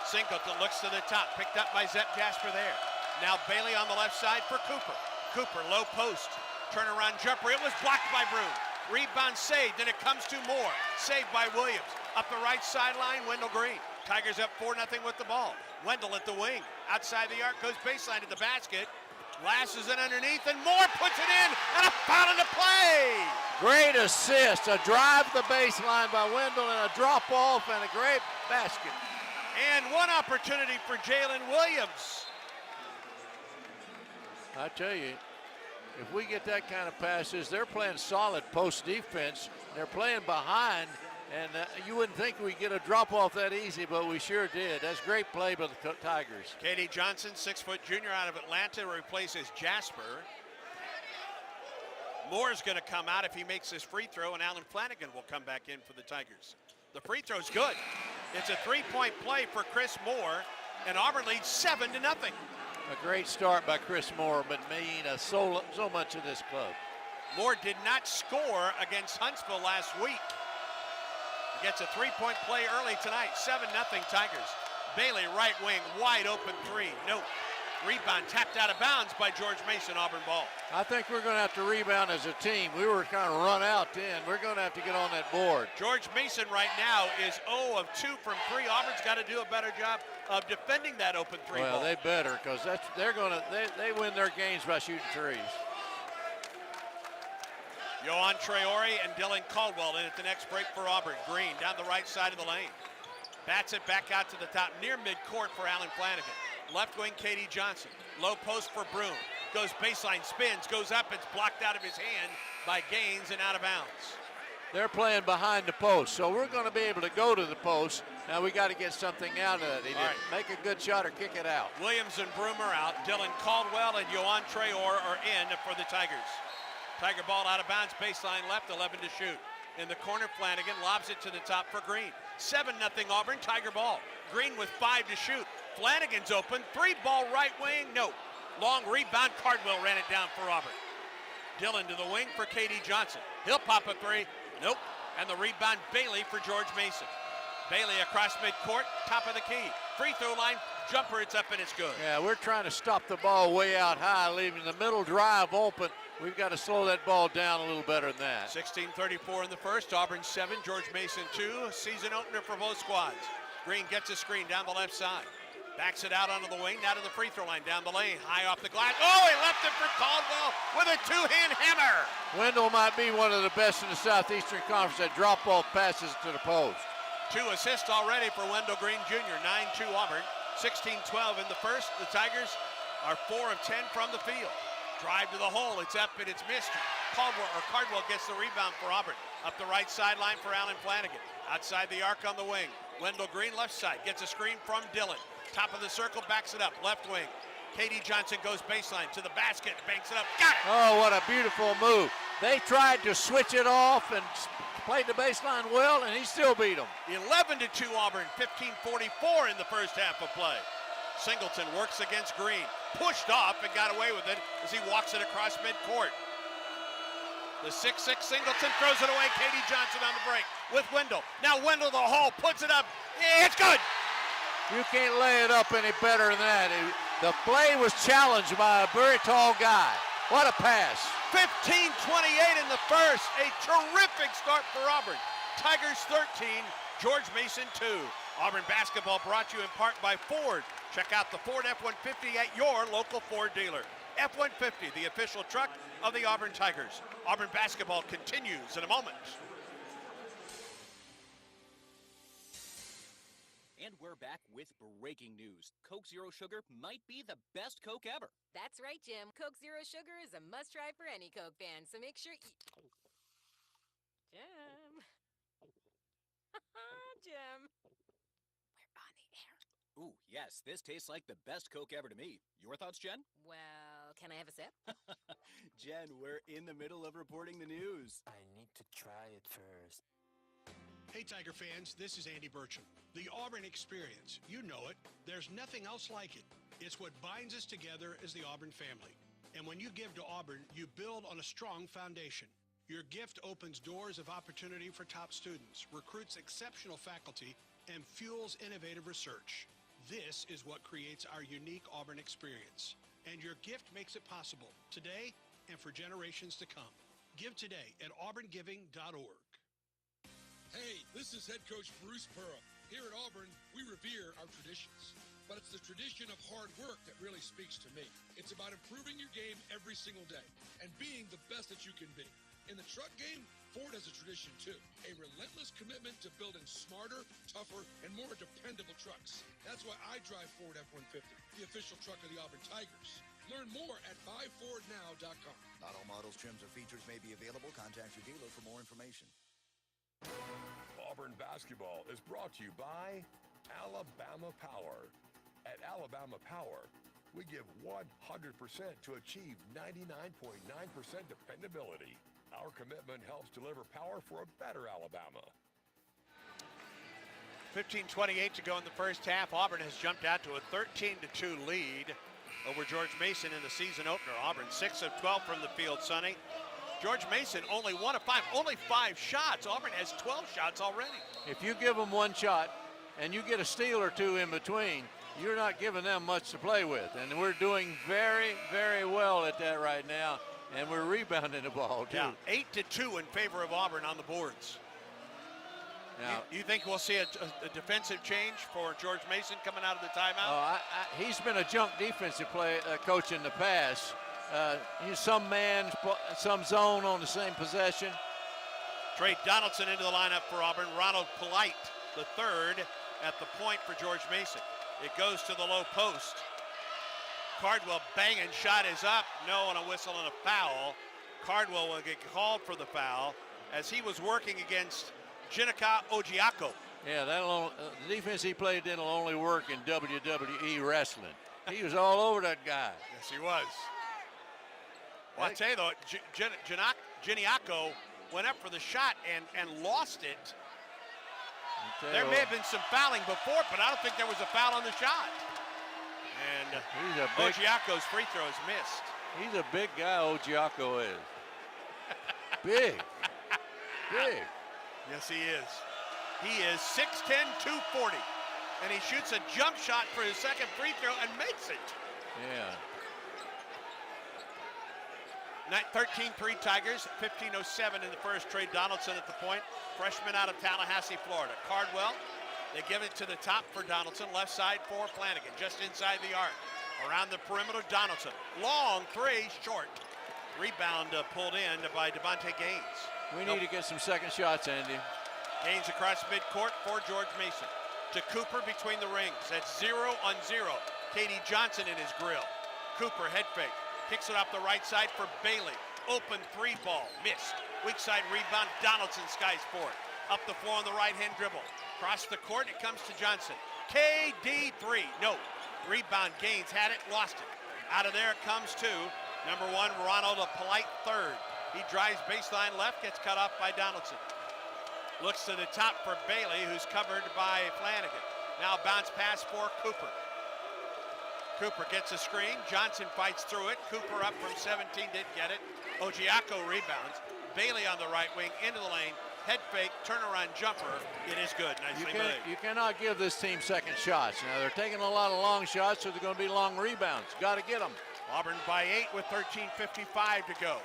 Speaker 2: Singleton looks to the top, picked up by Zep Jasper there. Now Bailey on the left side for Cooper. Cooper, low post, turnaround jumper. It was blocked by Broom. Rebound saved, then it comes to Moore. Saved by Williams. Up the right sideline, Wendell Green. Tigers up 4-0 with the ball. Wendell at the wing. Outside the arc, goes baseline to the basket. Lasses it underneath, and Moore puts it in, and a foul into play!
Speaker 3: Great assist, a drive to the baseline by Wendell, and a drop-off, and a great basket.
Speaker 2: And one opportunity for Jalen Williams.
Speaker 3: I tell you, if we get that kind of passes, they're playing solid post defense. They're playing behind, and you wouldn't think we'd get a drop-off that easy, but we sure did. That's great play by the Tigers.
Speaker 2: K.D. Johnson, 6-foot junior out of Atlanta, replaces Jasper. Moore's going to come out if he makes his free throw, and Alan Flanagan will come back in for the Tigers. The free throw's good. It's a three-point play for Chris Moore, and Auburn leads 7-0.
Speaker 3: A great start by Chris Moore, but mean so much of this club.
Speaker 2: Moore did not score against Huntsville last week. He gets a three-point play early tonight. 7-0 Tigers. Bailey, right wing, wide open three. Nope. Rebound tapped out of bounds by George Mason, Auburn ball.
Speaker 3: I think we're going to have to rebound as a team. We were kind of run out then. We're going to have to get on that board.
Speaker 2: George Mason right now is 0 of 2 from 3. Auburn's got to do a better job of defending that open three ball.
Speaker 3: Well, they better, because they win their games by shooting threes.
Speaker 2: Yohan Traore and Dylan Caldwell in at the next break for Auburn. Green down the right side of the lane. Bats it back out to the top, near midcourt for Alan Flanagan. Left wing, K.D. Johnson. Low post for Broom. Goes baseline, spins, goes up. It's blocked out of his hand by Gaines and out of bounds.
Speaker 3: They're playing behind the post, so we're going to be able to go to the post. Now we got to get something out of it. Either make a good shot or kick it out.
Speaker 2: Williams and Broom are out. Dylan Caldwell and Yohan Traore are in for the Tigers. Tiger ball out of bounds, baseline left, 11 to shoot. In the corner, Flanagan lobs it to the top for Green. 7-0 Auburn, Tiger ball. Green with 5 to shoot. Flanagan's open, 3-ball right wing, no. Long rebound, Cardwell ran it down for Auburn. Dillon to the wing for K.D. Johnson. He'll pop a three, nope. And the rebound, Bailey for George Mason. Bailey across midcourt, top of the key. Free throw line, jumper, it's up and it's good.
Speaker 3: Yeah, we're trying to stop the ball way out high, leaving the middle drive open. We've got to slow that ball down a little better than that.
Speaker 2: 16:34 in the first. Auburn 7, George Mason 2. Season opener for both squads. Green gets a screen down the left side. Backs it out onto the wing, now to the free throw line, down the lane, high off the glass. Oh, he left it for Caldwell with a two-hand hammer.
Speaker 3: Wendell might be one of the best in the Southeastern Conference at drop-off passes to the post.
Speaker 2: 2 assists already for Wendell Green Jr., 9-2 Auburn. 16-12 in the first. The Tigers are 4 of 10 from the field. Drive to the hole, it's up and it's missed. Cardwell gets the rebound for Auburn. Up the right sideline for Allen Flanagan. Outside the arc on the wing. Wendell Green left side, gets a screen from Dillon. Top of the circle, backs it up, left wing. K.D. Johnson goes baseline to the basket, banks it up, got it!
Speaker 3: Oh, what a beautiful move. They tried to switch it off and played the baseline well, and he still beat them.
Speaker 2: 11-2 Auburn, 15:44 in the first half of play. Singleton works against Green, pushed off and got away with it as he walks it across midcourt. The 6'6 Singleton throws it away, K.D. Johnson on the break with Wendell. Now Wendell the hole, puts it up, it's good!
Speaker 3: You can't lay it up any better than that. The play was challenged by a very tall guy. What a pass.
Speaker 2: 15:28 in the first. A terrific start for Auburn. Tigers 13, George Mason 2. Auburn basketball brought to you in part by Ford. Check out the Ford F-150 at your local Ford dealer. F-150, the official truck of the Auburn Tigers. Auburn basketball continues in a moment.
Speaker 9: And we're back with breaking news. Coke Zero Sugar might be the best Coke ever.
Speaker 10: That's right, Jim. Coke Zero Sugar is a must-try for any Coke fan, so make sure you... Jim. Jim. We're on the air.
Speaker 9: Ooh, yes, this tastes like the best Coke ever to me. Your thoughts, Jen?
Speaker 10: Well, can I have a sip?
Speaker 9: Jen, we're in the middle of reporting the news.
Speaker 11: I need to try it first.
Speaker 12: Hey Tiger fans, this is Andy Burcham. The Auburn experience, you know it. There's nothing else like it. It's what binds us together as the Auburn family. And when you give to Auburn, you build on a strong foundation. Your gift opens doors of opportunity for top students, recruits exceptional faculty, and fuels innovative research. This is what creates our unique Auburn experience. And your gift makes it possible, today and for generations to come. Give today at auburnGiving.org.
Speaker 21: Hey, this is head coach Bruce Pearl. Here at Auburn, we revere our traditions. But it's the tradition of hard work that really speaks to me. It's about improving your game every single day and being the best that you can be. In the truck game, Ford has a tradition too. A relentless commitment to building smarter, tougher, and more dependable trucks. That's why I drive Ford F-150, the official truck of the Auburn Tigers. Learn more at buyfordnow.com.
Speaker 22: Not all models, trims, or features may be available. Contact your dealer for more information.
Speaker 6: Auburn basketball is brought to you by Alabama Power. At Alabama Power, we give 100% to achieve 99.9% dependability. Our commitment helps deliver power for a better Alabama.
Speaker 2: 15:28 to go in the first half. Auburn has jumped out to a 13-2 lead over George Mason in the season opener. Auburn 6 of 12 from the field, Sonny. George Mason only 1 of 5, only 5 shots. Auburn has 12 shots already.
Speaker 3: If you give them one shot and you get a steal or two in between, you're not giving them much to play with. And we're doing very, very well at that right now. And we're rebounding the ball, too.
Speaker 2: Yeah, 8-2 in favor of Auburn on the boards. Now, you think we'll see a defensive change for George Mason coming out of the timeout?
Speaker 3: He's been a junk defensive coach in the past. He's some man, some zone on the same possession.
Speaker 2: Trey Donaldson into the lineup for Auburn. Ronald Polite, the third, at the point for George Mason. It goes to the low post. Cardwell banging, shot is up. No, and a whistle and a foul. Cardwell will get called for the foul as he was working against Jinika Ojiako.
Speaker 3: Yeah, the defense he played in will only work in WWE wrestling. He was all over that guy.
Speaker 2: Yes, he was. Well, I tell you though, Giniaco went up for the shot and lost it. There may have been some fouling before, but I don't think there was a foul on the shot. And Ojiako's free throw is missed.
Speaker 3: He's a big guy, Ojiako is. Big.
Speaker 2: Yes, he is. He is 6'10", 240. And he shoots a jump shot for his second free throw and makes it.
Speaker 3: Yeah.
Speaker 2: 13-3 Tigers, 15:07 in the first. Trey Donaldson at the point, freshman out of Tallahassee, Florida. Cardwell, they give it to the top for Donaldson, left side for Flanagan, just inside the arc. Around the perimeter, Donaldson. Long three, short. Rebound pulled in by Devontae Gaines.
Speaker 3: We need to get some second shots, Andy.
Speaker 2: Gaines across midcourt for George Mason. To Cooper between the rings. That's 0-0. Katie Johnson in his grill. Cooper head fake. Kicks it off the right side for Bailey. Open three ball. Missed. Weak side rebound. Donaldson skies for it. Up the floor on the right-hand dribble. Across the court, it comes to Johnson. KD 3. No. Rebound. Gaines had it, lost it. Out of there it comes to number 1, Ronald Polite, third. He drives baseline left, gets cut off by Donaldson. Looks to the top for Bailey, who's covered by Flanagan. Now bounce pass for Cooper. Cooper gets a screen. Johnson fights through it. Cooper up from 17, didn't get it. Ogiaco rebounds. Bailey on the right wing, into the lane. Head fake, turnaround jumper. It is good. Nicely made.
Speaker 3: You cannot give this team second shots. Now, they're taking a lot of long shots, so they're going to be long rebounds. Got to get them.
Speaker 2: Auburn by 8 with 13:55 to go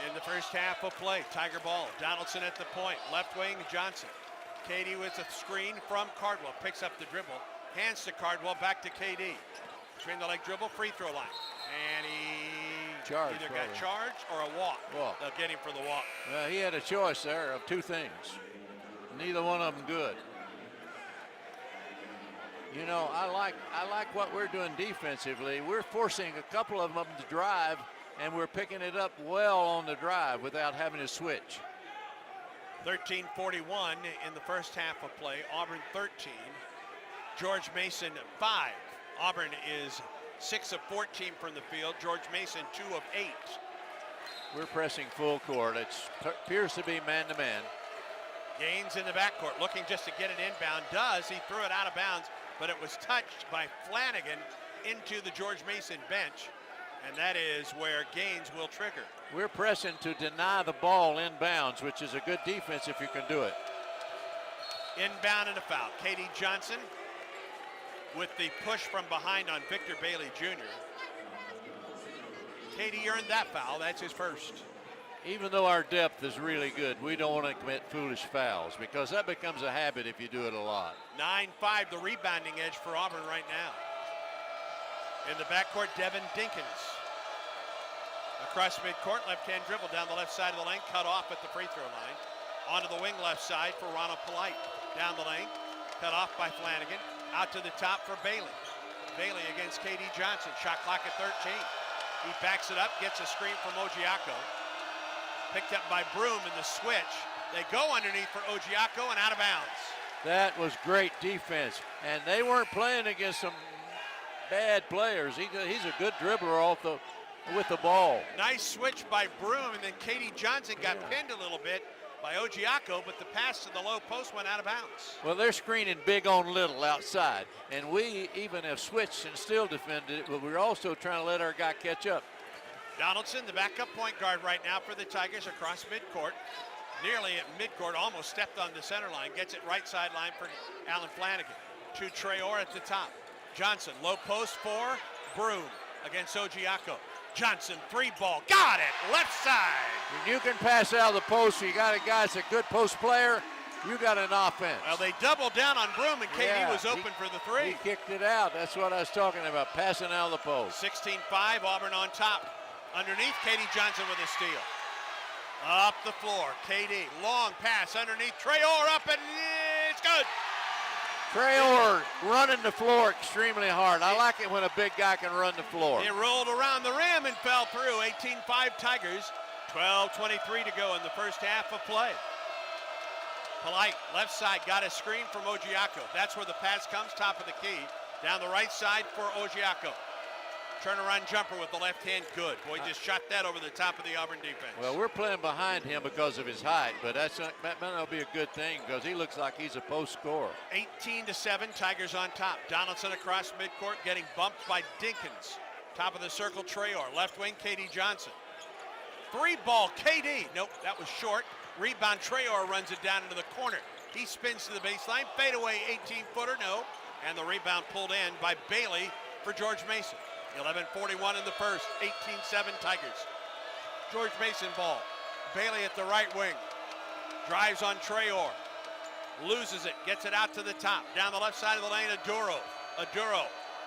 Speaker 2: in the first half of play. Tiger ball. Donaldson at the point. Left wing, Johnson. KD with a screen from Cardwell. Picks up the dribble. Hands to Cardwell. Back to KD. Between the leg dribble, free throw line. And he either got charged or a walk. They'll get him for the walk.
Speaker 3: Well, he had a choice there of two things. Neither one of them good. You know, I like what we're doing defensively. We're forcing a couple of them to drive, and we're picking it up well on the drive without having to switch.
Speaker 2: 13:41 in the first half of play. Auburn 13. George Mason 5. Auburn is 6 of 14 from the field. George Mason 2 of 8.
Speaker 3: We're pressing full court. It appears to be man-to-man.
Speaker 2: Gaines in the backcourt, looking just to get it inbound. He threw it out of bounds, but it was touched by Flanagan into the George Mason bench, and that is where Gaines will trigger.
Speaker 3: We're pressing to deny the ball inbounds, which is a good defense if you can do it.
Speaker 2: Inbound and a foul. Katie Johnson with the push from behind on Victor Bailey Jr. Katie earned that foul. That's his first.
Speaker 3: Even though our depth is really good, we don't want to commit foolish fouls because that becomes a habit if you do it a lot.
Speaker 2: 9-5, the rebounding edge for Auburn right now. In the backcourt, Devin Dinkins. Across midcourt, left-hand dribble down the left side of the lane, cut off at the free throw line. Onto the wing left side for Ronald Polite. Down the lane, cut off by Flanagan. Out to the top for Bailey. Bailey against KD Johnson. Shot clock at 13. He backs it up, gets a screen from Ogiaco. Picked up by Broom in the switch. They go underneath for Ogiaco and out of bounds.
Speaker 3: That was great defense. And they weren't playing against some bad players. He's a good dribbler with the ball.
Speaker 2: Nice switch by Broom, and then KD Johnson got pinned a little bit by Ogiaco, but the pass to the low post went out of bounds.
Speaker 3: Well, they're screening big on little outside, and we even have switched and still defended it, but we're also trying to let our guy catch up.
Speaker 2: Donaldson, the backup point guard right now for the Tigers across midcourt. Nearly at midcourt, almost stepped on the center line, gets it right sideline for Alan Flanagan. To Traore at the top. Johnson, low post for Broom against Ogiaco. Johnson, three ball, got it, left side.
Speaker 3: When you can pass out of the post, you got a guy that's a good post player, you got an offense.
Speaker 2: Well, they doubled down on Broom, and KD was open for the three.
Speaker 3: He kicked it out. That's what I was talking about, passing out of the post.
Speaker 2: 16-5, Auburn on top. Underneath, KD Johnson with a steal. Up the floor, KD, long pass underneath, Traore up, and it's good.
Speaker 3: Traore running the floor extremely hard. I like it when a big guy can run the floor.
Speaker 2: It rolled around the rim and fell through. 18-5 Tigers. 12:23 to go in the first half of play. Polite, left side, got a screen from Ogiaco. That's where the pass comes, top of the key. Down the right side for Ogiaco. Turnaround jumper with the left hand, good. Boy, just shot that over the top of the Auburn defense.
Speaker 3: Well, we're playing behind him because of his height, but that might not be a good thing because he looks like he's a post scorer.
Speaker 2: 18-7, Tigers on top. Donaldson across midcourt, getting bumped by Dinkins. Top of the circle, Traore. Left wing, KD Johnson. Three ball, KD. Nope, that was short. Rebound, Traore runs it down into the corner. He spins to the baseline, fadeaway 18-footer, no. And the rebound pulled in by Bailey for George Mason. 11:41 in the first, 18-7 Tigers. George Mason ball. Bailey at the right wing. Drives on Traore. Loses it, gets it out to the top. Down the left side of the lane, Aduro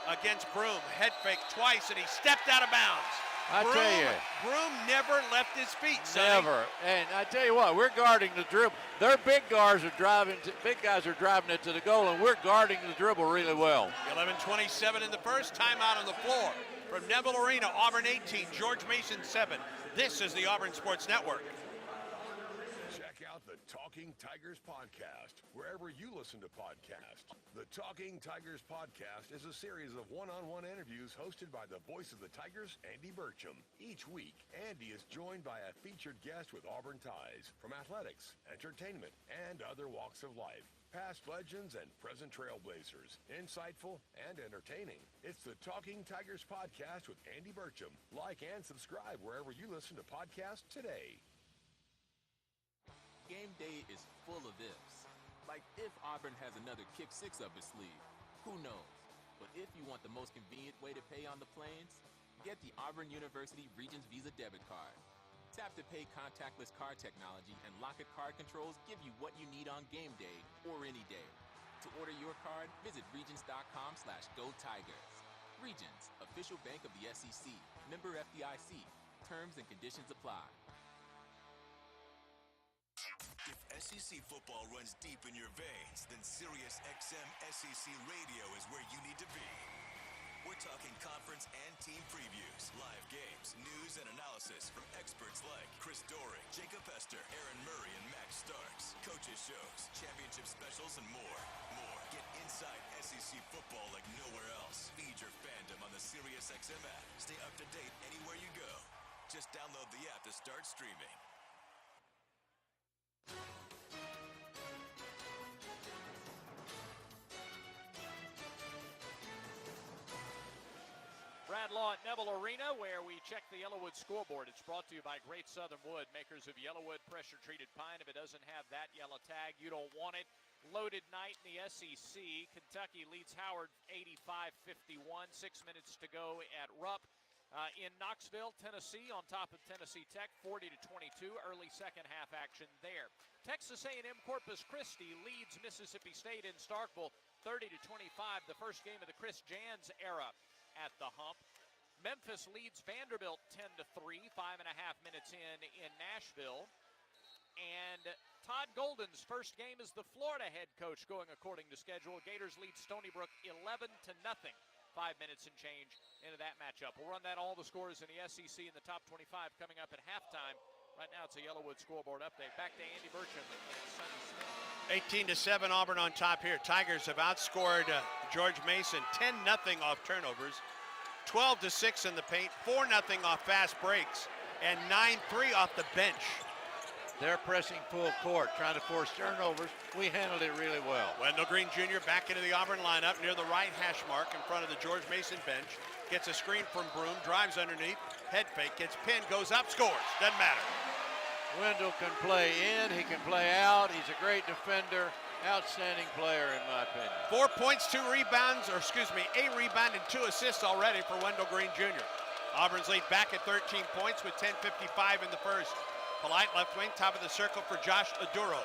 Speaker 2: against Broom. Head fake twice, and he stepped out of bounds.
Speaker 3: I tell you.
Speaker 2: Broom never left his feet, Sonny.
Speaker 3: Never. And I tell you what, we're guarding the dribble. Their big guys are driving it to the goal, and we're guarding the dribble really well.
Speaker 2: 11:27 in the first. Timeout on the floor from Neville Arena. Auburn 18, George Mason 7. This is the Auburn Sports Network.
Speaker 6: Check out the Talking Tigers podcast wherever you listen to podcasts. The Talking Tigers podcast is a series of one-on-one interviews hosted by the voice of the Tigers, Andy Burcham. Each week, Andy is joined by a featured guest with Auburn ties from athletics, entertainment, and other walks of life. Past legends and present trailblazers, insightful and entertaining. It's the Talking Tigers podcast with Andy Burcham. Like and subscribe wherever you listen to podcasts today.
Speaker 14: Game day is full of ifs. Like if Auburn has another kick six up its sleeve. Who knows? But if you want the most convenient way to pay on the planes, get the Auburn University Regions Visa debit card. Tap to pay contactless card technology and Lock-It card controls give you what you need on game day or any day. To order your card, visit regions.com/GoTigers. Regions, official bank of the SEC. Member FDIC. Terms and conditions apply.
Speaker 15: If SEC football runs deep in your veins, then Sirius XM SEC Radio is where you need to be. We're talking conference and team previews, live games, news, and analysis from experts like Chris Doering, Jacob Hester, Aaron Murray, and Max Starks, coaches shows, championship specials, and more. Get inside SEC football like nowhere else. Feed your fandom on the Sirius XM app. Stay up to date anywhere you go. Just download the app to start streaming.
Speaker 7: Brad Law at Neville Arena, where we check the Yellowwood scoreboard. It's brought to you by Great Southern Wood, makers of Yellowwood pressure-treated pine. If it doesn't have that yellow tag, you don't want it. Loaded night in the SEC. Kentucky leads Howard 85-51. 6 minutes to go at Rupp. In Knoxville, Tennessee, on top of Tennessee Tech, 40-22. Early second half action there. Texas A&M Corpus Christi leads Mississippi State in Starkville, 30-25. The first game of the Chris Jans era at the hump. Memphis leads Vanderbilt 10-3, 5.5 minutes in Nashville. And Todd Golden's first game as the Florida head coach going according to schedule. Gators lead Stony Brook 11-0. 5 minutes and change into that matchup. We'll run that all the scores in the SEC in the top 25 coming up at halftime. Right now it's a Yellowwood scoreboard update. Back to Andy Burcham and Sonny Smith.
Speaker 2: 18-7 Auburn on top here. Tigers have outscored George Mason 10-0 off turnovers, 12-6 in the paint, 4-0 off fast breaks, and 9-3 off the bench.
Speaker 3: They're pressing full court, trying to force turnovers. We handled it really well.
Speaker 2: Wendell Green Jr. back into the Auburn lineup near the right hash mark in front of the George Mason bench. Gets a screen from Broom, drives underneath, head fake, gets pinned, goes up, scores. Doesn't matter.
Speaker 3: Wendell can play in, he can play out. He's a great defender, outstanding player in my opinion.
Speaker 2: 4 points, 2 rebounds, or excuse me, a rebound and 2 assists already for Wendell Green Jr. Auburn's lead back at 13 points with 10:55 in the first. Polite left wing, top of the circle for Josh Aduro.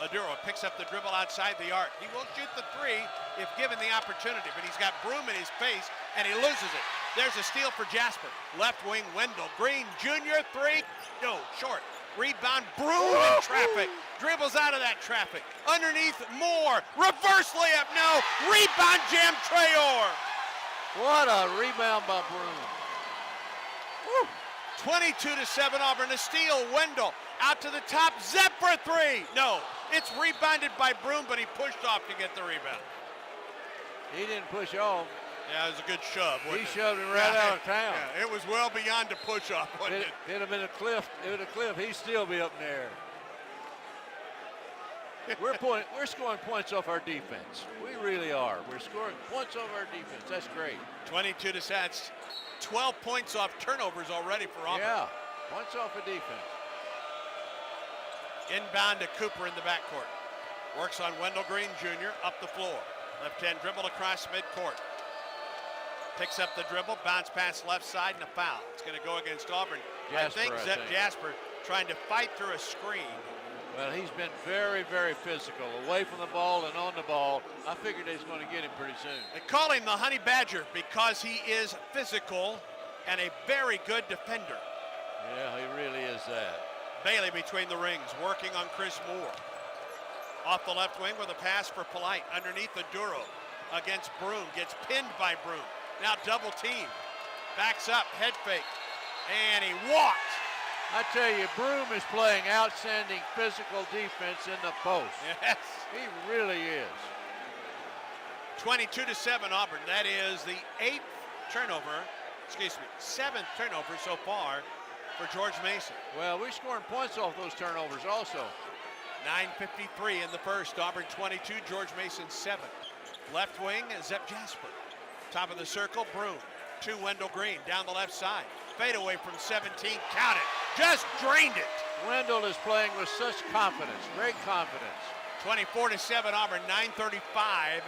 Speaker 2: Aduro picks up the dribble outside the arc. He will shoot the 3 if given the opportunity, but he's got Broom in his face, and he loses it. There's a steal for Jasper. Left wing, Wendell Green Jr. 3, no, short. Rebound, Broom in traffic. Dribbles out of that traffic. Underneath, Moore. Reverse layup, no. Rebound, jam, Traore.
Speaker 3: What a rebound by Broom.
Speaker 2: 22-7 Auburn. A steal, Wendell out to the top. Zep for 3. No, it's rebounded by Broom, but he pushed off to get the rebound.
Speaker 3: He didn't push off.
Speaker 2: Yeah, it was a good shove.
Speaker 3: He shoved him right out of town.
Speaker 2: Yeah, it was well beyond a push off, wasn't it?
Speaker 3: It'd have been a cliff. He'd still be up in the air. We're scoring points off our defense. We really are. We're scoring points off our defense. That's great.
Speaker 2: 22-7. 12 points off turnovers already for Auburn.
Speaker 3: Yeah, points off of defense.
Speaker 2: Inbound to Cooper in the backcourt. Works on Wendell Green Jr. up the floor. Left-hand dribble across midcourt. Picks up the dribble, bounce pass left side, and a foul. It's going to go against Auburn.
Speaker 3: Jasper,
Speaker 2: I think Zep Jasper trying to fight through a screen.
Speaker 3: Well, he's been very, very physical, away from the ball and on the ball. I figured they was going to get him pretty soon.
Speaker 2: They call him the Honey Badger because he is physical and a very good defender.
Speaker 3: Yeah, he really is that.
Speaker 2: Bailey between the rings, working on Chris Moore. Off the left wing with a pass for Polite. Underneath the Duro against Broom. Gets pinned by Broom. Now double team. Backs up, head fake. And he walked.
Speaker 3: I tell you, Broom is playing outstanding physical defense in the post.
Speaker 2: Yes.
Speaker 3: He really is.
Speaker 2: 22-7 Auburn. That is the 7th turnover so far for George Mason.
Speaker 3: Well, we're scoring points off those turnovers also.
Speaker 2: 9:53 in the first. Auburn 22, George Mason 7. Left wing, Zep Jasper. Top of the circle, Broom. To Wendell Green, down the left side. Fade away from 17, count it. Just drained it.
Speaker 3: Wendell is playing with such confidence, great confidence.
Speaker 2: 24-7 Auburn, 9:35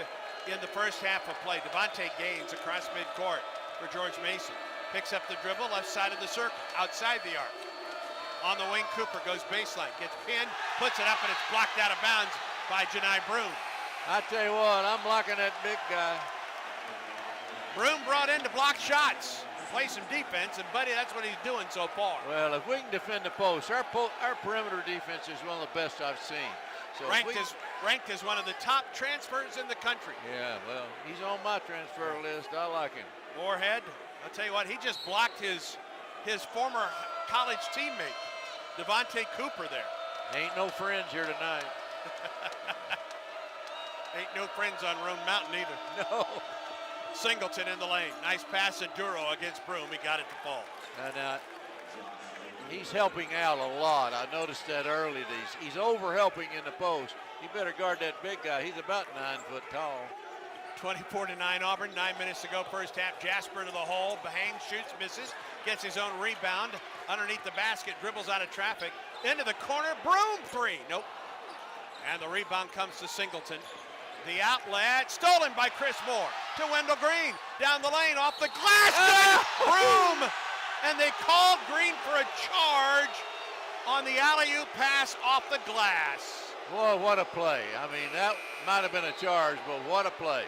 Speaker 2: in the first half of play. Devontae Gaines across midcourt for George Mason. Picks up the dribble, left side of the circle, outside the arc. On the wing, Cooper goes baseline, gets pinned, puts it up, and it's blocked out of bounds by Janai Broom.
Speaker 3: I tell you what, I'm blocking that big guy.
Speaker 2: Broom brought in to block shots and play some defense, and buddy, that's what he's doing so far.
Speaker 3: Well, if we can defend the post, our perimeter defense is one of the best I've seen. So
Speaker 2: ranked as one of the top transfers in the country.
Speaker 3: Yeah, well, he's on my transfer list. I like him.
Speaker 2: Moorhead, I'll tell you what, he just blocked his former college teammate, Devontae Cooper there.
Speaker 3: Ain't no friends here tonight.
Speaker 2: Ain't no friends on Rome Mountain either.
Speaker 3: No.
Speaker 2: Singleton in the lane. Nice pass to Duro against Broom. He got it to fall.
Speaker 3: And he's helping out a lot. I noticed that early. He's over-helping in the post. You better guard that big guy. He's about 9 foot tall.
Speaker 2: 24-9 Auburn. 9 minutes to go first half. Jasper to the hole. Bahang shoots, misses. Gets his own rebound. Underneath the basket. Dribbles out of traffic. Into the corner. Broom three. Nope. And the rebound comes to Singleton. The outlet stolen by Chris Moore to Wendell Green. Down the lane off the glass. Broom. And they called Green for a charge on the alley-oop pass off the glass.
Speaker 3: Boy, what a play. I mean, that might have been a charge, but what a play.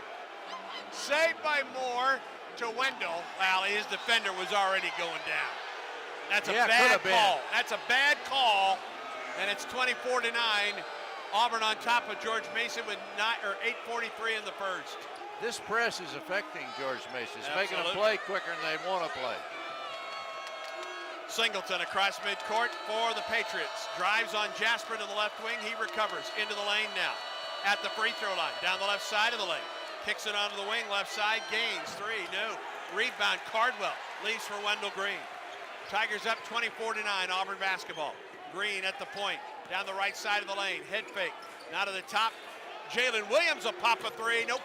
Speaker 2: Saved by Moore to Wendell. Well, his defender was already going down. That's a bad call. That's a bad call. And it's 24-9. Auburn on top of George Mason with 8:43 in the first.
Speaker 3: This press is affecting George Mason. It's
Speaker 2: Absolutely.
Speaker 3: making them play quicker than they want to play.
Speaker 2: Singleton across midcourt for the Patriots. Drives on Jasper to the left wing. He recovers into the lane now. At the free throw line. Down the left side of the lane. Kicks it onto the wing. Left side. Gaines. Three. No. Rebound. Cardwell. Leaves for Wendell Green. Tigers up 24-9. Auburn basketball. Green at the point. Down the right side of the lane. Head fake. Now to the top. Jalen Williams will pop a three. Nope.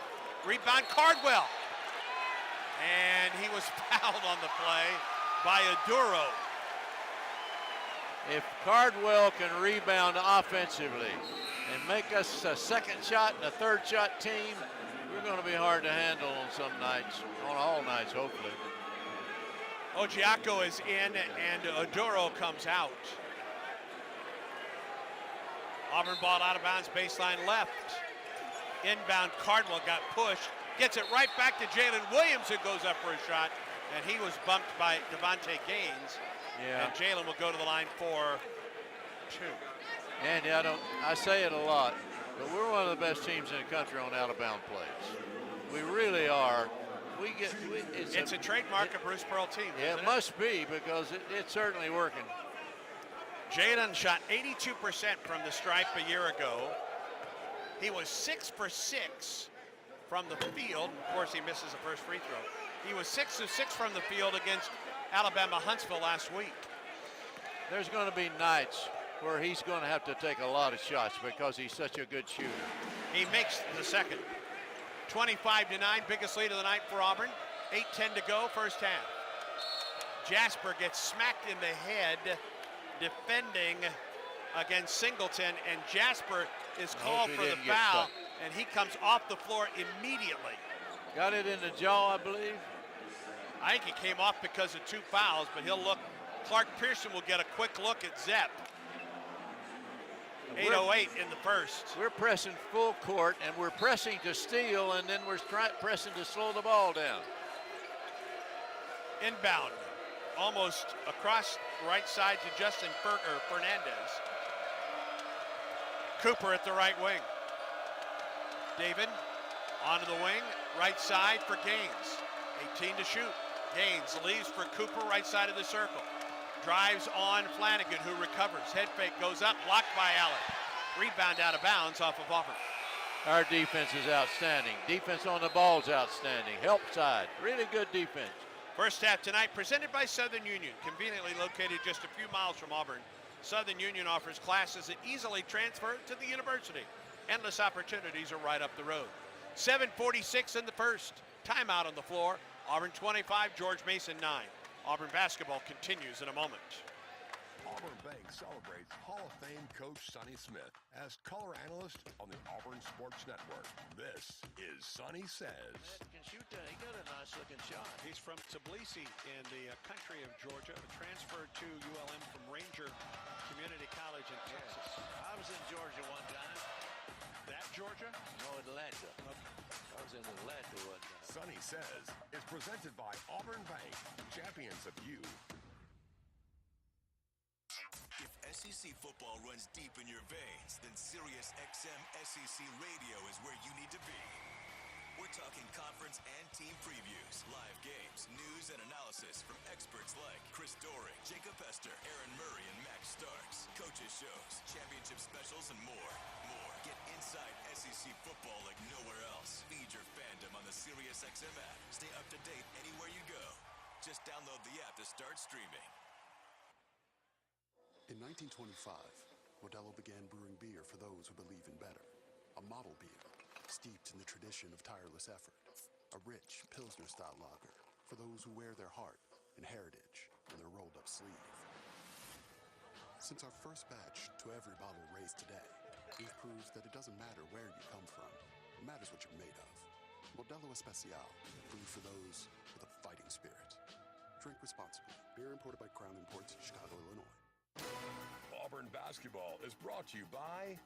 Speaker 2: Rebound Cardwell. And he was fouled on the play by Aduro.
Speaker 3: If Cardwell can rebound offensively and make us a second shot and a third shot team, we're going to be hard to handle on some nights, on all nights, hopefully.
Speaker 2: Ojiako is in and Aduro comes out. Auburn ball out of bounds, baseline left. Inbound, Cardwell got pushed. Gets it right back to Jalen Williams, who goes up for a shot. And he was bumped by Devontae Gaines.
Speaker 3: Yeah.
Speaker 2: And Jalen will go to the line for two.
Speaker 3: Andy, I say it a lot, but we're one of the best teams in the country on out-of-bound plays. We really are. It's
Speaker 2: a trademark of Bruce Pearl team.
Speaker 3: Yeah, it must be, because it's certainly working.
Speaker 2: Jalen shot 82% from the stripe a year ago. He was 6 for 6 from the field. Of course, he misses the first free throw. He was 6 of 6 from the field against Alabama Huntsville last week.
Speaker 3: There's going to be nights where he's going to have to take a lot of shots because he's such a good shooter.
Speaker 2: He makes the second. 25-9, biggest lead of the night for Auburn. 8:10 to go, first half. Jasper gets smacked in the head defending against Singleton, and Jasper is called for the foul, and he comes off the floor immediately.
Speaker 3: Got it in the jaw, I believe.
Speaker 2: I think he came off because of 2 fouls, but he'll look. Clark Pearson will get a quick look at Zepp. 8:08 in the first.
Speaker 3: We're pressing full court, and we're pressing to steal, and then we're pressing to slow the ball down.
Speaker 2: Inbound, almost across right side to Justin Fernandez. Cooper at the right wing. David onto the wing, right side for Gaines. 18 to shoot. Gaines leaves for Cooper, right side of the circle. Drives on Flanagan, who recovers. Head fake goes up, blocked by Allen. Rebound out of bounds off of Auburn.
Speaker 3: Our defense is outstanding. Defense on the ball is outstanding. Help side, really good defense.
Speaker 2: First half tonight presented by Southern Union. Conveniently located just a few miles from Auburn, Southern Union offers classes that easily transfer to the university. Endless opportunities are right up the road. 7:46 in the first. Timeout on the floor. Auburn 25, George Mason 9. Auburn basketball continues in a moment.
Speaker 6: Auburn Bank celebrates Hall of Fame coach Sonny Smith as color analyst on the Auburn Sports Network. This is Sonny Says.
Speaker 3: Can shoot that. He got a nice looking shot.
Speaker 12: He's from Tbilisi in the country of Georgia, transferred to ULM from Ranger Community College in Texas.
Speaker 3: I was in Georgia one time.
Speaker 12: That Georgia?
Speaker 3: No, Atlanta. I was in Atlanta one time.
Speaker 6: Sonny Says is presented by Auburn Bank, champions of you.
Speaker 15: If SEC football runs deep in your veins, then Sirius XM SEC Radio is where you need to be. We're talking conference and team previews, live games, news, and analysis from experts like Chris Doering, Jacob Hester, Aaron Murray, and Max Starks, coaches shows, championship specials, and more. Get inside SEC football like nowhere else. Feed your fandom on the Sirius XM app. Stay up to date anywhere you go. Just download the app to start streaming.
Speaker 13: In 1925, Modelo began brewing beer for those who believe in better. A model beer, steeped in the tradition of tireless effort. A rich Pilsner-style lager for those who wear their heart and heritage on their rolled-up sleeve. Since our first batch to every bottle raised today, we've proved that it doesn't matter where you come from. It matters what you're made of. Modelo Especial, brewed for those with a fighting spirit. Drink responsibly. Beer imported by Crown Imports, Chicago, Illinois.
Speaker 6: Auburn basketball is brought to you by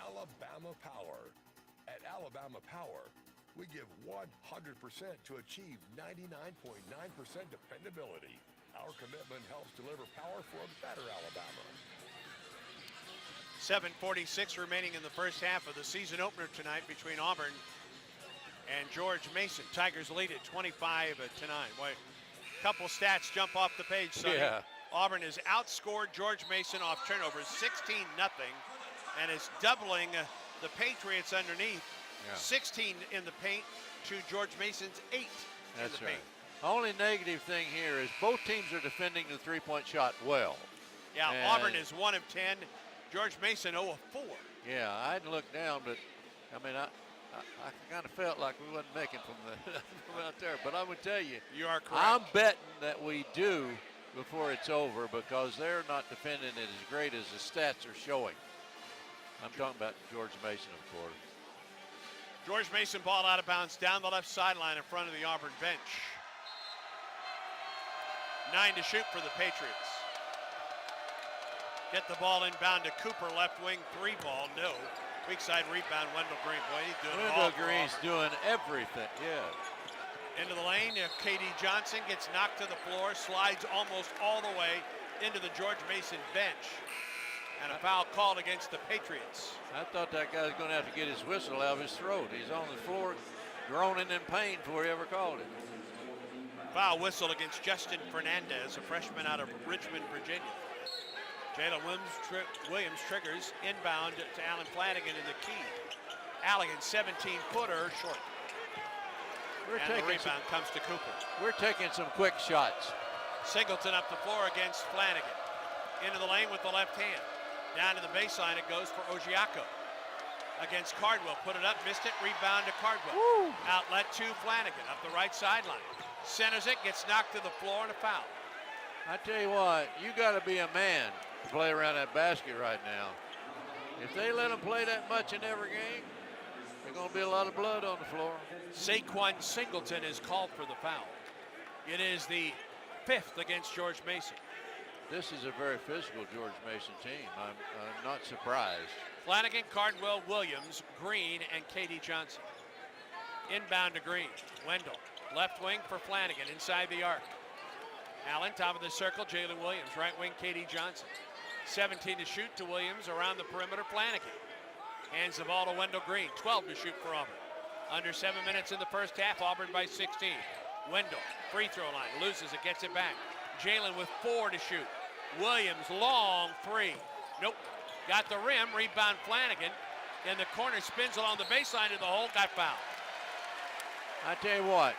Speaker 6: Alabama Power. At Alabama Power, we give 100% to achieve 99.9% dependability. Our commitment helps deliver power for a better Alabama.
Speaker 2: 7:46 remaining in the first half of the season opener tonight between Auburn and George Mason. Tigers lead at 25-9. Boy, a couple stats jump off the page, Sonny.
Speaker 3: Yeah.
Speaker 2: Auburn has outscored George Mason off turnovers 16-0 and is doubling the Patriots underneath.
Speaker 3: Yeah.
Speaker 2: 16 in the paint to George Mason's 8 in
Speaker 3: That's
Speaker 2: the
Speaker 3: right.
Speaker 2: paint.
Speaker 3: Only negative thing here is both teams are defending the three-point shot well.
Speaker 2: Yeah,
Speaker 3: And
Speaker 2: Auburn is 1 of 10. George Mason 0 of 4.
Speaker 3: Yeah, I hadn't looked down, but I mean, I kind of felt like we wasn't making from from out there. But I would tell you,
Speaker 2: you are correct.
Speaker 3: I'm betting that we do before it's over because they're not defending it as great as the stats are showing. I'm talking about George Mason, of course.
Speaker 2: George Mason ball out of bounds down the left sideline in front of the Auburn bench. 9 to shoot for the Patriots. Get the ball inbound to Cooper, left wing 3 ball, no. Weak side rebound, Wendell Green. Boy, he's doing it all.
Speaker 3: Wendell Green's doing everything, yeah.
Speaker 2: Into the lane, K.D. Johnson gets knocked to the floor, slides almost all the way into the George Mason bench. And a foul called against the Patriots.
Speaker 3: I thought that guy was going to have to get his whistle out of his throat. He's on the floor groaning in pain before he ever called it.
Speaker 2: Foul whistle against Justin Fernandez, a freshman out of Richmond, Virginia. Jalen Williams triggers inbound to Allen Flanagan in the key. Allen, 17-footer, short. And the rebound comes to Cooper.
Speaker 3: We're taking some quick shots.
Speaker 2: Singleton up the floor against Flanagan. Into the lane with the left hand. Down to the baseline it goes for Ogiaco. Against Cardwell, put it up, missed it, rebound to Cardwell.
Speaker 3: Woo.
Speaker 2: Outlet to Flanagan up the right sideline. Centers it, gets knocked to the floor and a foul.
Speaker 3: I tell you what, you got to be a man to play around that basket right now. If they let them play that much in every game, there's going to be a lot of blood on the floor.
Speaker 2: Saquon Singleton is called for the foul. It is the 5th against George Mason.
Speaker 3: This is a very physical George Mason team. I'm not surprised.
Speaker 2: Flanagan, Cardwell, Williams, Green, and Katie Johnson. Inbound to Green. Wendell, left wing for Flanagan, inside the arc. Allen, top of the circle, Jalen Williams. Right wing, Katie Johnson. 17 to shoot to Williams, around the perimeter, Flanagan. Hands the ball to Wendell Green, 12 to shoot for Auburn. Under 7 minutes in the first half, Auburn by 16. Wendell, free throw line, loses it, gets it back. Jalen with 4 to shoot. Williams, long 3. Nope. Got the rim, rebound Flanagan. In the corner, spins along the baseline to the hole, got fouled.
Speaker 3: I tell you what,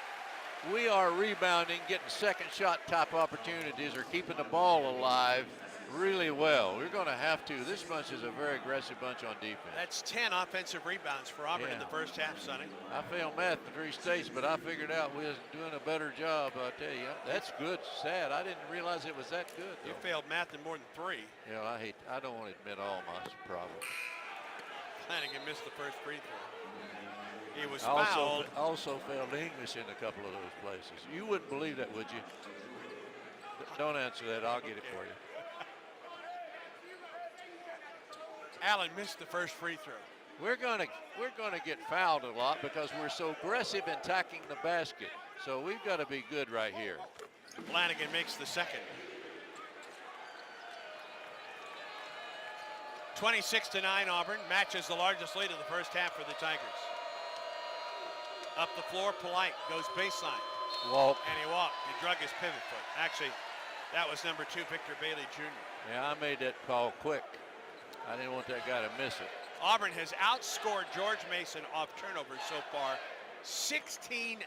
Speaker 3: we are rebounding, getting second shot type opportunities, or keeping the ball alive really well. We're going to have to. This bunch is a very aggressive bunch on defense.
Speaker 2: That's 10 offensive rebounds for Auburn in the first half, Sonny.
Speaker 3: I failed math in 3 states, but I figured out we was doing a better job. I tell you, that's good. Sad. I didn't realize it was that good, though.
Speaker 2: You failed math in more than 3.
Speaker 3: Yeah, I don't want to admit all my problems.
Speaker 2: Flanagan missed the first free throw. He was
Speaker 3: fouled.
Speaker 2: fouled.
Speaker 3: Also failed English in a couple of those places. You wouldn't believe that, would you? Don't answer that. I'll get it for you.
Speaker 2: Allen missed the first free throw.
Speaker 3: We're gonna get fouled a lot because we're so aggressive in attacking the basket. So we've got to be good right here.
Speaker 2: Flanagan makes the second. 26-9 Auburn matches the largest lead of the first half for the Tigers. Up the floor, Polite goes baseline.
Speaker 3: Walk.
Speaker 2: And he walked. He drug his pivot foot. Actually, that was number 2, Victor Bailey Jr.
Speaker 3: Yeah, I made that call quick. I didn't want that guy to miss it.
Speaker 2: Auburn has outscored George Mason off turnovers so far, 16-0.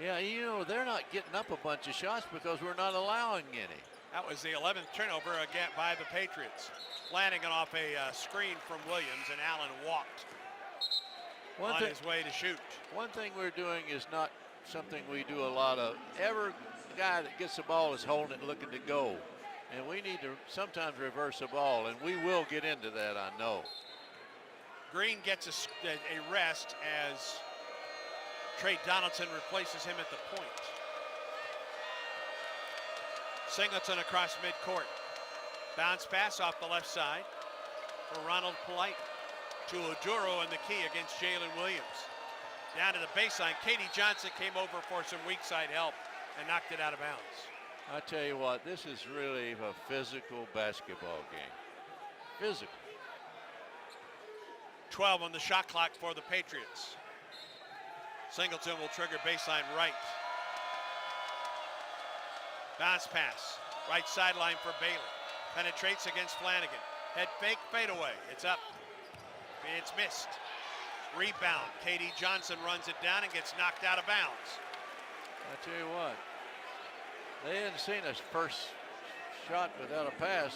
Speaker 3: Yeah, you know, they're not getting up a bunch of shots because we're not allowing any.
Speaker 2: That was the 11th turnover again by the Patriots. Flanagan off a screen from Williams, and Allen walked on his way to shoot.
Speaker 3: One thing we're doing is not something we do a lot of. Every guy that gets the ball is holding it looking to go. And we need to sometimes reverse the ball, and we will get into that, I know.
Speaker 2: Green gets a rest as Trey Donaldson replaces him at the point. Singleton across midcourt. Bounce pass off the left side for Ronald Polite to Oduro in the key against Jalen Williams. Down to the baseline, Katie Johnson came over for some weak side help and knocked it out of bounds.
Speaker 3: I tell you what, this is really a physical basketball game. Physical.
Speaker 2: 12 on the shot clock for the Patriots. Singleton will trigger baseline right. Bounce pass, right sideline for Bailey. Penetrates against Flanagan. Head fake, fade away. It's up. It's missed. Rebound. Katie Johnson runs it down and gets knocked out of bounds.
Speaker 3: I tell you what, they hadn't seen us first shot without a pass.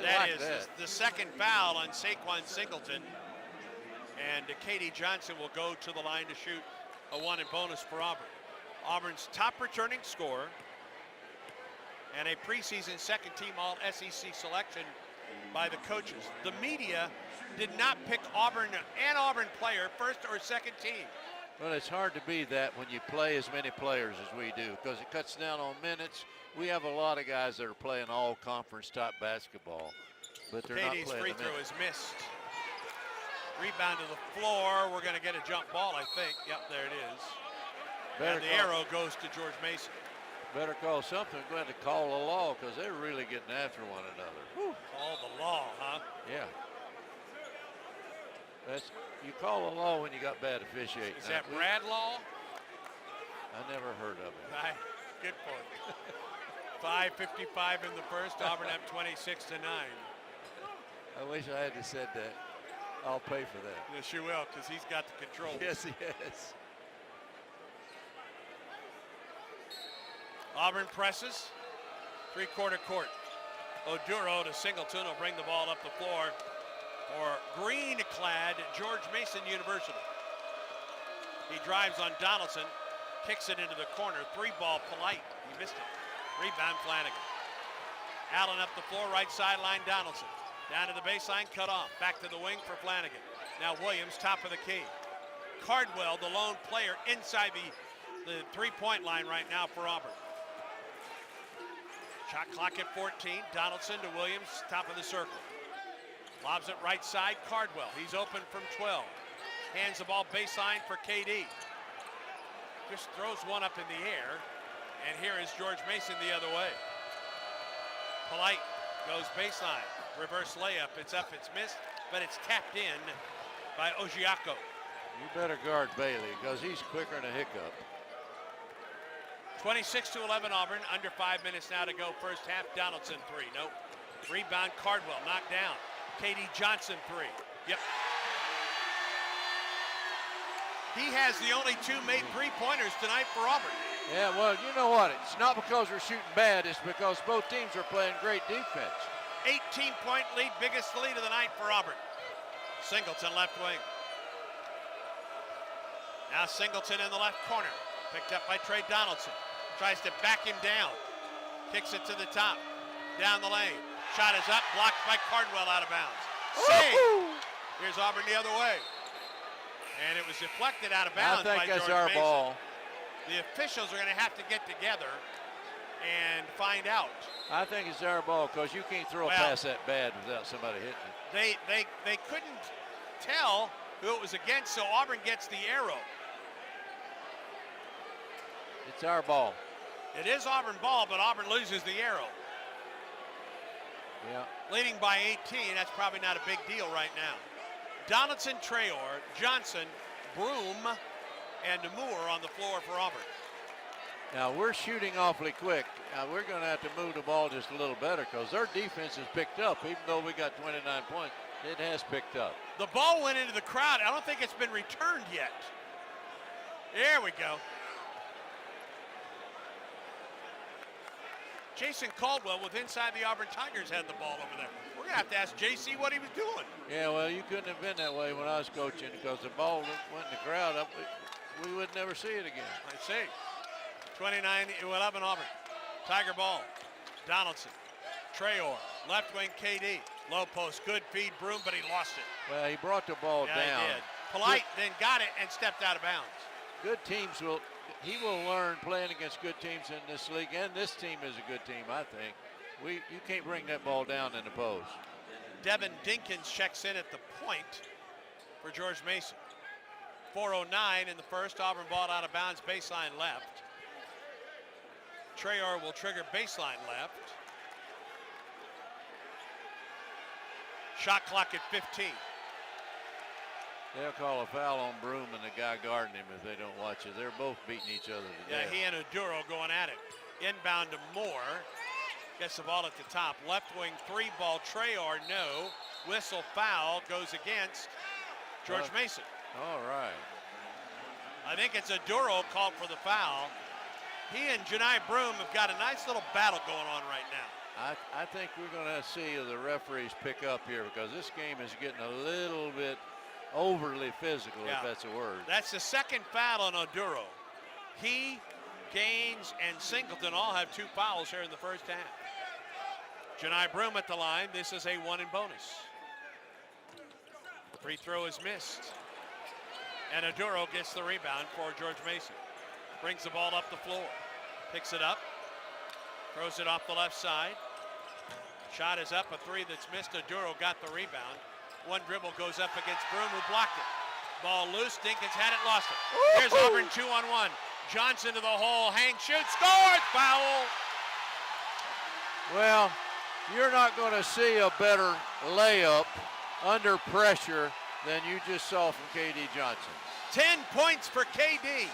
Speaker 2: That is the second foul on Saquon Singleton. And Katie Johnson will go to the line to shoot a 1 and bonus for Auburn. Auburn's top returning scorer and a preseason second-team All-SEC selection by the coaches. The media did not pick Auburn, an Auburn player, first or second team.
Speaker 3: Well, it's hard to be that when you play as many players as we do because it cuts down on minutes. We have a lot of guys that are playing all-conference type basketball, but they're
Speaker 2: Katie's
Speaker 3: not playing
Speaker 2: free throw is missed. Rebound to the floor. We're going to get a jump ball, I think. Yep, there it is. And the arrow goes to George Mason.
Speaker 3: Better call something. We're going to call a law because they're really getting after one another. Whew.
Speaker 2: Call the law, huh?
Speaker 3: Yeah. You call a law when you got bad officiating.
Speaker 2: Is that Brad Law?
Speaker 3: I never heard of it.
Speaker 2: Good point. 5:55 in the first. Auburn up 26-9.
Speaker 3: I wish I had said that. I'll pay for that.
Speaker 2: Yes, you will, because he's got the control.
Speaker 3: Yes, he has.
Speaker 2: Auburn presses. Three-quarter court. Oduro to Singleton will bring the ball up the floor for green-clad George Mason University. He drives on Donaldson, kicks it into the corner. 3-ball Polite. He missed it. Rebound Flanagan. Allen up the floor, right sideline, Donaldson. Down to the baseline, cut off. Back to the wing for Flanagan. Now Williams, top of the key. Cardwell, the lone player inside the three-point line right now for Auburn. Shot clock at 14. Donaldson to Williams, top of the circle. Lobs it right side, Cardwell. He's open from 12. Hands the ball baseline for KD. Just throws one up in the air. And here is George Mason the other way. Polite goes baseline. Reverse layup. It's up, it's missed, but it's tapped in by Ojiako.
Speaker 3: You better guard Bailey because he's quicker than a hiccup.
Speaker 2: 26-11 Auburn. Under 5 minutes now to go. First half. Donaldson three. Nope. Rebound Cardwell. Knocked down. KD Johnson three. Yep. He has the only two made three-pointers tonight for Auburn.
Speaker 3: Yeah, well, you know what? It's not because we're shooting bad. It's because both teams are playing great defense.
Speaker 2: 18-point lead. Biggest lead of the night for Auburn. Singleton left wing. Now Singleton in the left corner. Picked up by Trey Donaldson. Tries to back him down. Kicks it to the top. Down the lane. Shot is up. Blocked by Cardwell out of bounds. Save! Here's Auburn the other way. And it was deflected out of bounds by George Mason.
Speaker 3: I think that's our ball.
Speaker 2: The officials are going to have to get together and find out.
Speaker 3: I think it's our ball because you can't throw a pass that bad without somebody hitting it.
Speaker 2: They couldn't tell who it was against, so Auburn gets the arrow.
Speaker 3: It's our ball.
Speaker 2: It is Auburn ball, but Auburn loses the arrow.
Speaker 3: Yeah.
Speaker 2: Leading by 18, that's probably not a big deal right now. Donaldson, Traore, Johnson, Broom, and Moore on the floor for Auburn.
Speaker 3: Now we're shooting awfully quick. We're going to have to move the ball just a little better because their defense has picked up. Even though we got 29 points, it has picked up.
Speaker 2: The ball went into the crowd. I don't think it's been returned yet. There we go. Jason Caldwell with inside the Auburn Tigers had the ball over there. We're going to have to ask JC what he was doing.
Speaker 3: Yeah, well, you couldn't have been that way when I was coaching because the ball went in the crowd. We would never see it again.
Speaker 2: I see. 29-11 Auburn. Tiger ball. Donaldson. Traore. Left wing KD. Low post. Good feed Broom, but he lost it.
Speaker 3: Well, he brought the ball down.
Speaker 2: He did. Polite then got it and stepped out of bounds.
Speaker 3: Good teams he will learn playing against good teams in this league, and this team is a good team, I think. You can't bring that ball down in the post.
Speaker 2: Devin Dinkins checks in at the point for George Mason. 4:09 in the first. Auburn ball out of bounds, baseline left. Traore will trigger baseline left. Shot clock at 15.
Speaker 3: They'll call a foul on Broom and the guy guarding him if they don't watch it. They're both beating each other to death.
Speaker 2: Yeah, he and Oduro going at it. Inbound to Moore. Gets the ball at the top. Left wing three ball. Traore, no. Whistle foul goes against George Mason.
Speaker 3: All right.
Speaker 2: I think it's Oduro called for the foul. He and Janai Broom have got a nice little battle going on right now.
Speaker 3: I think we're going to see the referees pick up here because this game is getting a little bit overly physical, if that's a word.
Speaker 2: That's the second foul on Oduro. He, Gaines, and Singleton all have 2 fouls here in the first half. Janai Broom at the line. This is a 1 in bonus. Free throw is missed. And Oduro gets the rebound for George Mason. Brings the ball up the floor. Picks it up. Throws it off the left side. Shot is up, a 3 that's missed. Oduro got the rebound. One dribble goes up against Broom, who blocked it. Ball loose. Dinkins had it, lost it. Here's Auburn 2-on-1. Johnson to the hole. Hang, shoot, scores! Foul!
Speaker 3: Well, you're not going to see a better layup under pressure than you just saw from KD Johnson.
Speaker 2: 10 points for KD.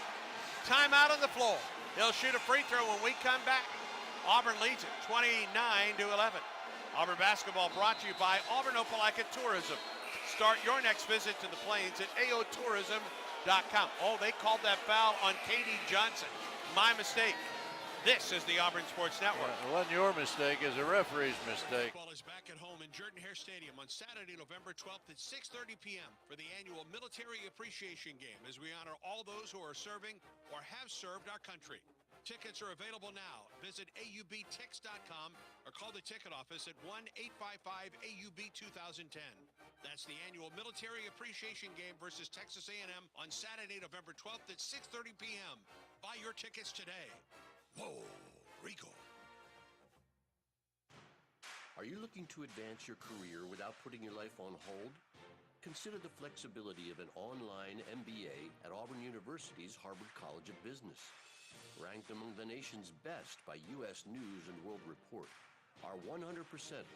Speaker 2: Timeout on the floor. He'll shoot a free throw when we come back. Auburn leads it 29-11. Auburn basketball brought to you by Auburn Opelika Tourism. Start your next visit to the Plains at aotourism.com. Oh, they called that foul on KD Johnson. My mistake. This is the Auburn Sports Network.
Speaker 3: It wasn't your mistake, it's a referee's mistake.
Speaker 12: Football is back at home in Jordan-Hare Stadium on Saturday, November 12th at 6:30 p.m. for the annual Military Appreciation Game as we honor all those who are serving or have served our country. Tickets are available now. Visit aubtix.com or call the ticket office at 1-855-AUB-2010. That's the annual Military Appreciation Game versus Texas A&M on Saturday, November 12th at 6:30 p.m. Buy your tickets today. Whoa, Rico.
Speaker 16: Are you looking to advance your career without putting your life on hold? Consider the flexibility of an online MBA at Auburn University's Harvard College of Business. Ranked among the nation's best by U.S. News and World Report, our 100%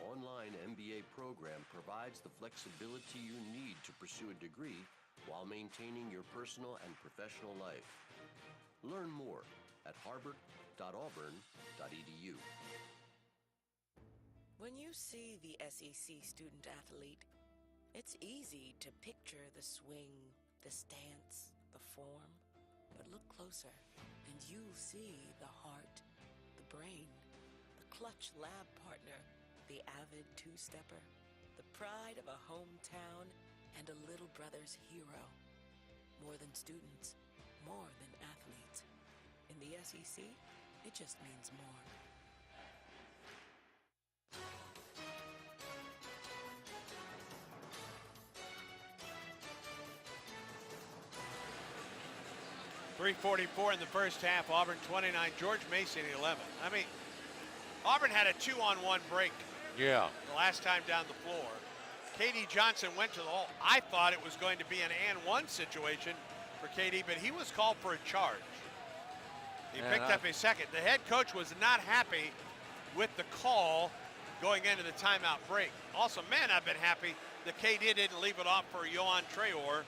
Speaker 16: online MBA program provides the flexibility you need to pursue a degree while maintaining your personal and professional life. Learn more at harvard.auburn.edu.
Speaker 19: When you see the SEC student athlete, it's easy to picture the swing, the stance, the form. But look closer, and you'll see the heart, the brain, the clutch lab partner, the avid two-stepper, the pride of a hometown, and a little brother's hero. More than students, more than athletes. In the SEC, it just means more.
Speaker 2: .344 in the first half. Auburn 29, George Mason 11. I mean, Auburn had a 2-on-1 break.
Speaker 3: Yeah.
Speaker 2: The last time down the floor. KD Johnson went to the hole. I thought it was going to be an and one situation for KD, but he was called for a charge. He picked up a second. The head coach was not happy with the call going into the timeout break. Also, man, I've been happy that KD didn't leave it off for Yohan Traore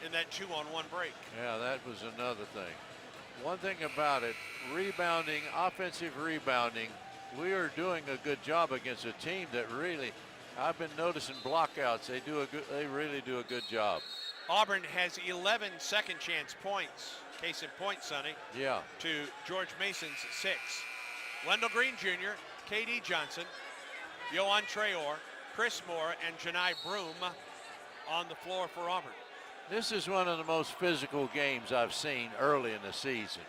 Speaker 2: in that 2-on-1 break.
Speaker 3: Yeah, that was another thing. One thing about it, rebounding, offensive rebounding, we are doing a good job against a team that really, I've been noticing blockouts. They really do a good job.
Speaker 2: Auburn has 11 second chance points. Case in point, Sonny.
Speaker 3: Yeah.
Speaker 2: To George Mason's 6. Wendell Green Jr., KD Johnson, Yohan Traore, Chris Moore, and Janai Broom on the floor for Auburn.
Speaker 3: This is one of the most physical games I've seen early in the season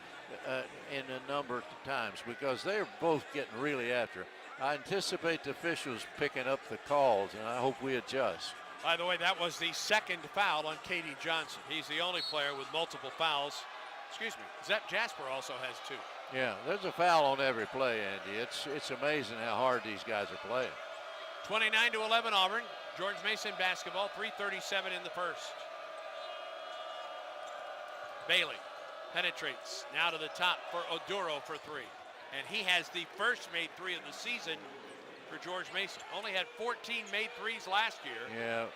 Speaker 3: in a number of times because they're both getting really after it. I anticipate the officials picking up the calls, and I hope we adjust.
Speaker 2: By the way, that was the second foul on KD Johnson. He's the only player with multiple fouls. Excuse me, Zep Jasper also has 2.
Speaker 3: Yeah, there's a foul on every play, Andy. It's amazing how hard these guys are playing.
Speaker 2: 29-11 Auburn. George Mason basketball, 3:37 in the first. Bailey penetrates now to the top for Oduro for 3. And he has the first made 3 of the season for George Mason. Only had 14 made 3s last year.
Speaker 3: Yeah.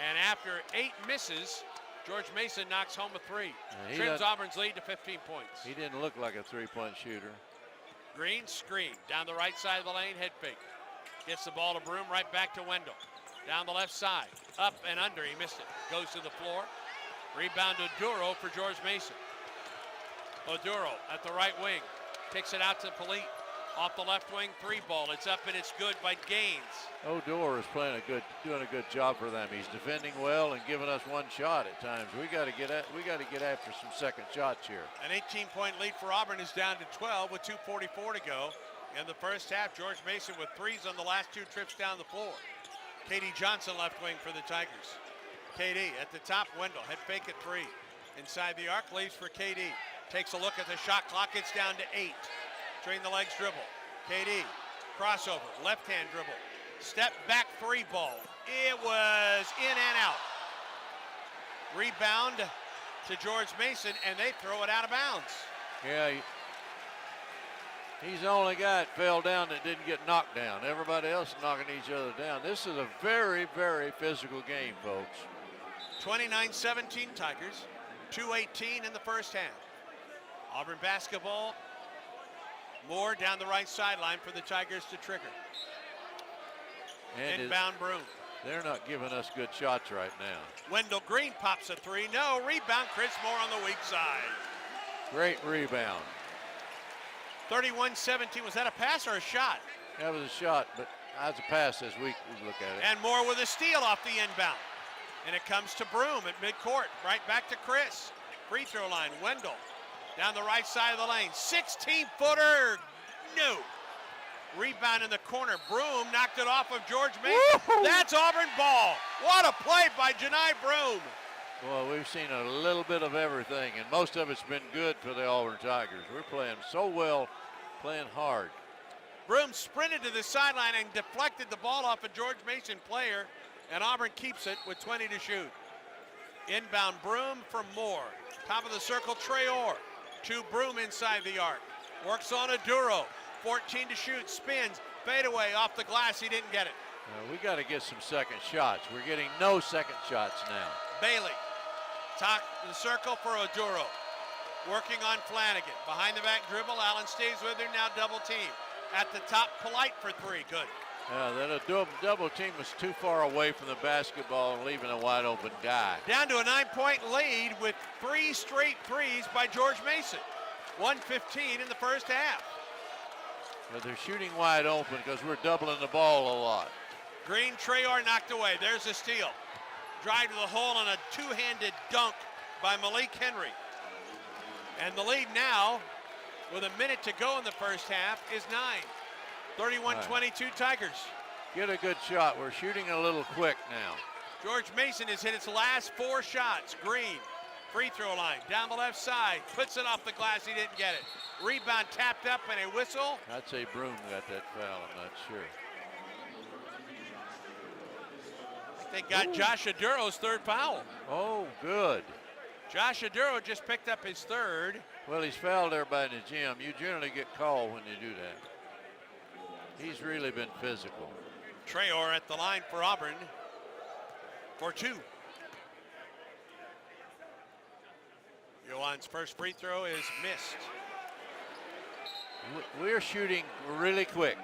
Speaker 2: And after 8 misses, George Mason knocks home a 3. Trims Auburn's lead to 15 points.
Speaker 3: He didn't look like a three-point shooter.
Speaker 2: Green screen down the right side of the lane, head fake. Gets the ball to Broom, right back to Wendell. Down the left side, up and under, he missed it. Goes to the floor. Rebound to Oduro for George Mason. Oduro at the right wing. Kicks it out to Polite. Off the left wing, 3 ball. It's up and it's good by Gaines.
Speaker 3: Odor is doing a good job for them. He's defending well and giving us one shot at times. We got to get after some second shots here.
Speaker 2: An 18-point lead for Auburn is down to 12 with 2:44 to go. In the first half, George Mason with 3s on the last 2 trips down the floor. KD Johnson left wing for the Tigers. KD at the top, Wendell, head fake at 3. Inside the arc, leaves for KD. Takes a look at the shot clock, it's down to 8. Between the legs dribble. KD, crossover, left-hand dribble. Step back 3 ball. It was in and out. Rebound to George Mason, and they throw it out of bounds.
Speaker 3: Yeah, he's the only guy that fell down that didn't get knocked down. Everybody else knocking each other down. This is a very, very physical game, folks.
Speaker 2: 29-17 Tigers, 2:18 in the first half. Auburn basketball. Moore down the right sideline for the Tigers to trigger.
Speaker 3: And
Speaker 2: inbound Broom.
Speaker 3: They're not giving us good shots right now.
Speaker 2: Wendell Green pops a 3. No, rebound Chris Moore on the weak side.
Speaker 3: Great rebound.
Speaker 2: 31-17. Was that a pass or a shot?
Speaker 3: That was a shot, but that's a pass as we look at it.
Speaker 2: And Moore with a steal off the inbound. And it comes to Broom at midcourt. Right back to Chris. Free throw line. Wendell Down the right side of the lane. 16-footer. No. Rebound in the corner. Broom knocked it off of George Mason. Woo-hoo! That's Auburn ball. What a play by Janai Broom.
Speaker 3: Well, we've seen a little bit of everything, and most of it's been good for the Auburn Tigers. We're playing so well, playing hard.
Speaker 2: Broom sprinted to the sideline and deflected the ball off a George Mason player, and Auburn keeps it with 20 to shoot. Inbound Broom for Moore. Top of the circle, Traore. To Broom inside the arc. Works on Aduro. 14 to shoot, spins, fadeaway off the glass. He didn't get it.
Speaker 3: We got to get some second shots. We're getting no second shots now.
Speaker 2: Bailey, top of the circle for Oduro. Working on Flanagan. Behind the back dribble, Allen stays with her, now double team. At the top, Polite for three, good.
Speaker 3: That double team was too far away from the basketball and leaving a wide open guy.
Speaker 2: Down to a 9-point lead with 3 straight threes by George Mason. 1:15 in the first half.
Speaker 3: But they're shooting wide open because we're doubling the ball a lot.
Speaker 2: Green, Traore knocked away. There's a steal. Drive to the hole on a two-handed dunk by Malik Henry. And the lead now, with a minute to go in the first half, is 9. 31-22 Tigers.
Speaker 3: Get a good shot. We're shooting a little quick now.
Speaker 2: George Mason has hit its last 4 shots. Green, free throw line, down the left side, puts it off the glass, he didn't get it. Rebound tapped up and a whistle.
Speaker 3: I'd say Broom got that foul, I'm not sure.
Speaker 2: They got Josh Aduro's 3rd foul.
Speaker 3: Oh, good.
Speaker 2: Josh Aduro just picked up his 3rd.
Speaker 3: Well, he's fouled everybody in the gym. You generally get called when you do that. He's really been physical.
Speaker 2: Traore at the line for Auburn for 2. Yohan's first free throw is missed.
Speaker 3: We're shooting really quick.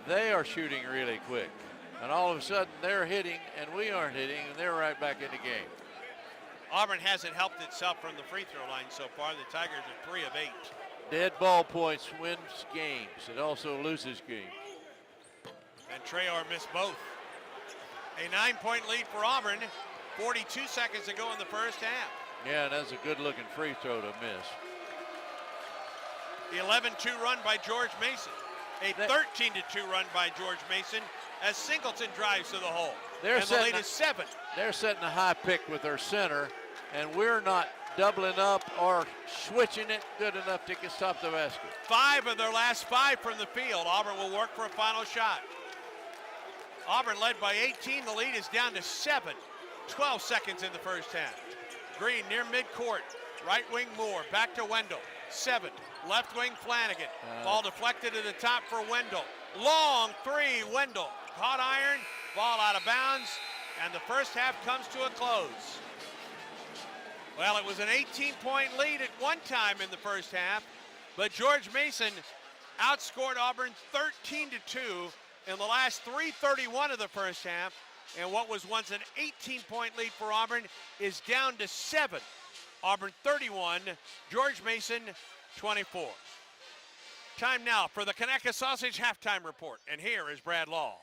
Speaker 3: They are shooting really quick. And all of a sudden, they're hitting, and we aren't hitting, and they're right back in the game.
Speaker 2: Auburn hasn't helped itself from the free throw line so far. The Tigers are 3 of 8.
Speaker 3: Dead ball points wins games. It also loses games.
Speaker 2: And Traore missed both. A 9-point lead for Auburn. 42 seconds to go in the first half.
Speaker 3: Yeah, and that's a good-looking free throw to miss.
Speaker 2: The 11-2 run by George Mason. A 13-2 run by George Mason as Singleton drives to the hole. And the lead is 7.
Speaker 3: They're setting a high pick with their center, and we're not doubling up or switching it good enough to stop the basket.
Speaker 2: 5 of their last 5 from the field. Auburn will work for a final shot. Auburn led by 18. The lead is down to 7. 12 seconds in the first half. Green near midcourt. Right wing Moore. Back to Wendell. 7. Left wing Flanagan. Ball deflected to the top for Wendell. Long 3. Wendell. Caught iron. Ball out of bounds. And the first half comes to a close. Well, it was an 18-point lead at one time in the first half, but George Mason outscored Auburn 13-2 in the last 3:31 of the first half, and what was once an 18-point lead for Auburn is down to 7. Auburn 31, George Mason 24. Time now for the Conecuh Sausage Halftime Report, and here is Brad Law.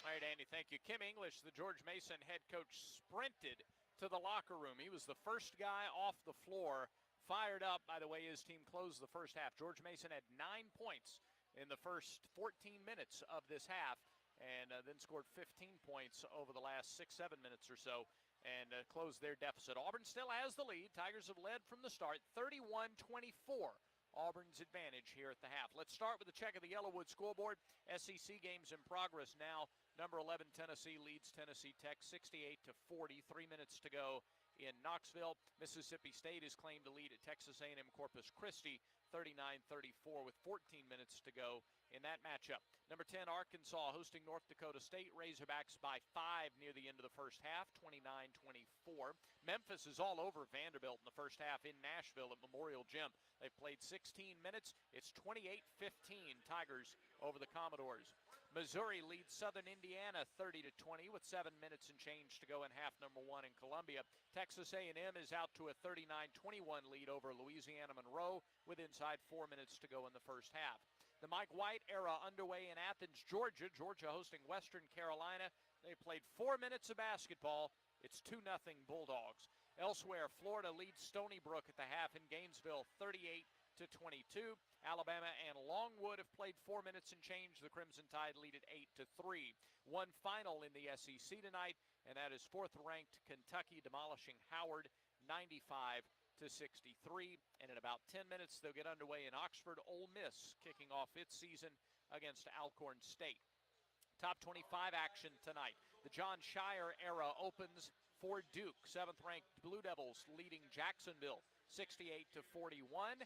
Speaker 7: All right, Andy, thank you. Kim English, the George Mason head coach, sprinted to the locker room. He was the first guy off the floor, fired up by the way his team closed the first half. George Mason had 9 points in the first 14 minutes of this half, and then scored 15 points over the last 6-7 minutes or so, and closed their deficit. Auburn still has the lead. Tigers have led from the start, 31-24. Auburn's advantage here at the half. Let's start with a check of the Yellowwood scoreboard. SEC games in progress now. Number 11, Tennessee leads Tennessee Tech 68-40. 3 minutes to go in Knoxville. Mississippi State is claimed to lead at Texas A&M Corpus Christi 39-34 with 14 minutes to go in that matchup. Number 10, Arkansas hosting North Dakota State. Razorbacks by 5 near the end of the first half, 29-24. Memphis is all over Vanderbilt in the first half in Nashville at Memorial Gym. They've played 16 minutes. It's 28-15 Tigers over the Commodores. Missouri leads Southern Indiana 30-20 with 7 minutes and change to go in half number 1 in Columbia. Texas A&M is out to a 39-21 lead over Louisiana Monroe with inside 4 minutes to go in the first half. The Mike White era underway in Athens, Georgia. Georgia hosting Western Carolina. They played 4 minutes of basketball. It's 2-0 Bulldogs. Elsewhere, Florida leads Stony Brook at the half in Gainesville 38-22. Alabama and Longwood have played 4 minutes and change. The Crimson Tide lead at 8-3. One final in the SEC tonight, and that is fourth-ranked Kentucky demolishing Howard 95-63. And in about 10 minutes, they'll get underway in Oxford. Ole Miss kicking off its season against Alcorn State. Top 25 action tonight. The John Shire era opens for Duke. Seventh-ranked Blue Devils leading Jacksonville 68-41.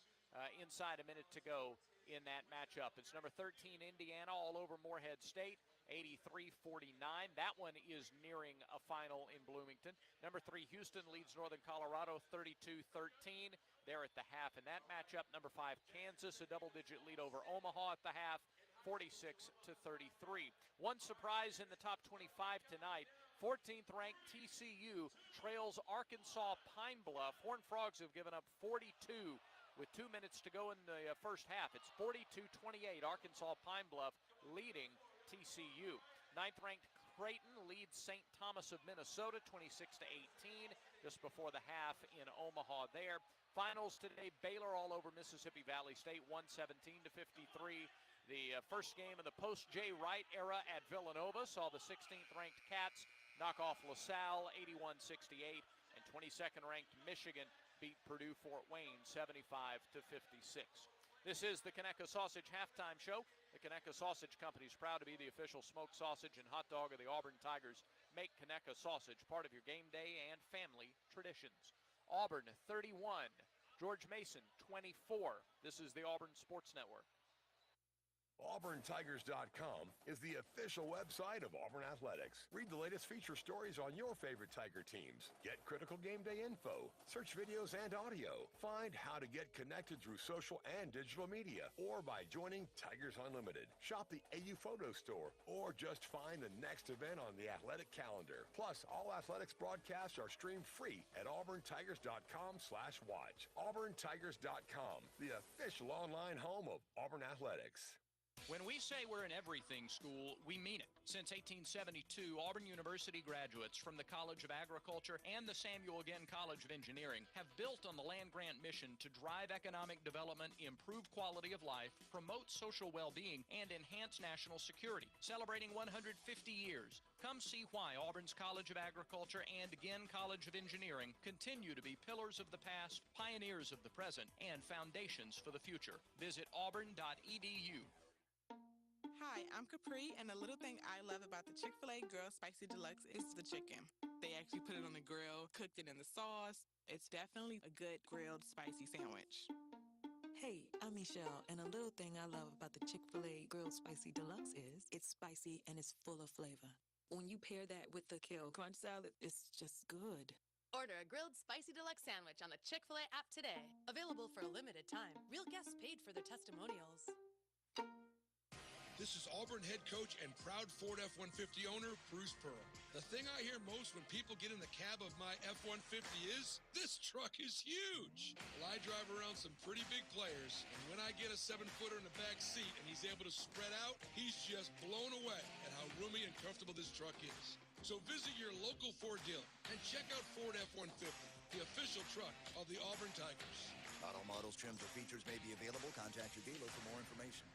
Speaker 7: Inside a minute to go in that matchup. It's number 13 Indiana all over Morehead State, 83-49. That one is nearing a final in Bloomington. Number 3 Houston leads Northern Colorado 32-13. They're at the half in that matchup. Number 5 Kansas, a double-digit lead over Omaha at the half, 46-33. One surprise in the top 25 tonight. 14th ranked TCU trails Arkansas Pine Bluff. Horned Frogs have given up 42 with 2 minutes to go in the first half. It's 42-28. Arkansas Pine Bluff leading TCU. 9th ranked Creighton leads St. Thomas of Minnesota 26-18 just before the half in Omaha there. Finals today, Baylor all over Mississippi Valley State 117-53. The first game of the post-Jay Wright era at Villanova saw the 16th ranked Cats knock off LaSalle 81-68, and 22nd ranked Michigan beat Purdue Fort Wayne 75-56. This is the Conecuh Sausage Halftime Show. The Conecuh Sausage Company is proud to be the official smoked sausage and hot dog of the Auburn Tigers. Make Conecuh Sausage part of your game day and family traditions. Auburn 31, George Mason 24. This is the Auburn Sports Network.
Speaker 6: AuburnTigers.com is the official website of Auburn Athletics. Read the latest feature stories on your favorite Tiger teams. Get critical game day info, search videos and audio. Find how to get connected through social and digital media or by joining Tigers Unlimited. Shop the AU Photo Store or just find the next event on the athletic calendar. Plus, all athletics broadcasts are streamed free at AuburnTigers.com/watch. AuburnTigers.com, the official online home of Auburn Athletics.
Speaker 17: When we say we're an everything school, we mean it. Since 1872, Auburn University graduates from the College of Agriculture and the Samuel Ginn College of Engineering have built on the land-grant mission to drive economic development, improve quality of life, promote social well-being, and enhance national security. Celebrating 150 years, come see why Auburn's College of Agriculture and Ginn College of Engineering continue to be pillars of the past, pioneers of the present, and foundations for the future. Visit auburn.edu.
Speaker 18: Hi, I'm Capri, and the little thing I love about the Chick-fil-A Grilled Spicy Deluxe is the chicken. They actually put it on the grill, cooked it in the sauce. It's definitely a good grilled spicy sandwich.
Speaker 20: Hey, I'm Michelle, and a little thing I love about the Chick-fil-A Grilled Spicy Deluxe is it's spicy and it's full of flavor. When you pair that with the kale crunch salad, it's just good.
Speaker 10: Order a grilled spicy deluxe sandwich on the Chick-fil-A app today. Available for a limited time. Real guests paid for their testimonials.
Speaker 21: This is Auburn head coach and proud Ford F-150 owner, Bruce Pearl. The thing I hear most when people get in the cab of my F-150 is, this truck is huge. Well, I drive around some pretty big players, and when I get a 7-footer in the back seat and he's able to spread out, he's just blown away at how roomy and comfortable this truck is. So visit your local Ford dealer and check out Ford F-150, the official truck of the Auburn Tigers.
Speaker 22: Not all models, trims, or features may be available. Contact your dealer for more information.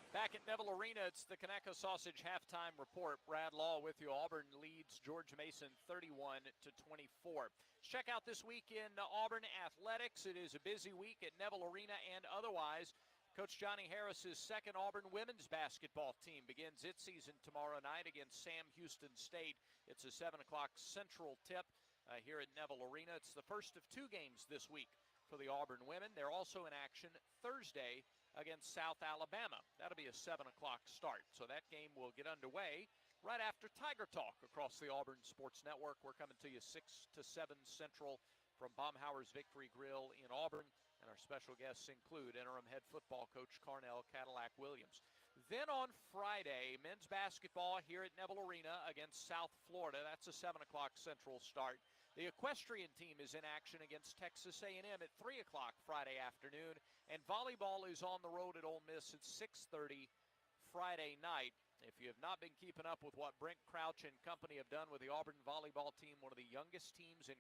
Speaker 7: Back at Neville Arena, it's the Conecuh Sausage Halftime Report. Brad Law with you. Auburn leads George Mason 31-24. Check out this week in Auburn athletics. It is a busy week at Neville Arena and otherwise. Coach Johnny Harris's second Auburn women's basketball team begins its season tomorrow night against Sam Houston State. It's a 7 o'clock Central tip here at Neville Arena. It's the first of 2 games this week for the Auburn women. They're also in action Thursday against South Alabama. That'll be a 7 o'clock start. So that game will get underway right after Tiger Talk across the Auburn Sports Network. We're coming to you 6 to 7 Central from Baumhauer's Victory Grill in Auburn. And our special guests include interim head football coach Carnell Cadillac Williams. Then on Friday, men's basketball here at Neville Arena against South Florida. That's a 7 o'clock Central start. The equestrian team is in action against Texas A&M at 3 o'clock Friday afternoon, and volleyball is on the road at Ole Miss at 6:30 Friday night. If you have not been keeping up with what Brent Crouch and company have done with the Auburn volleyball team, one of the youngest teams in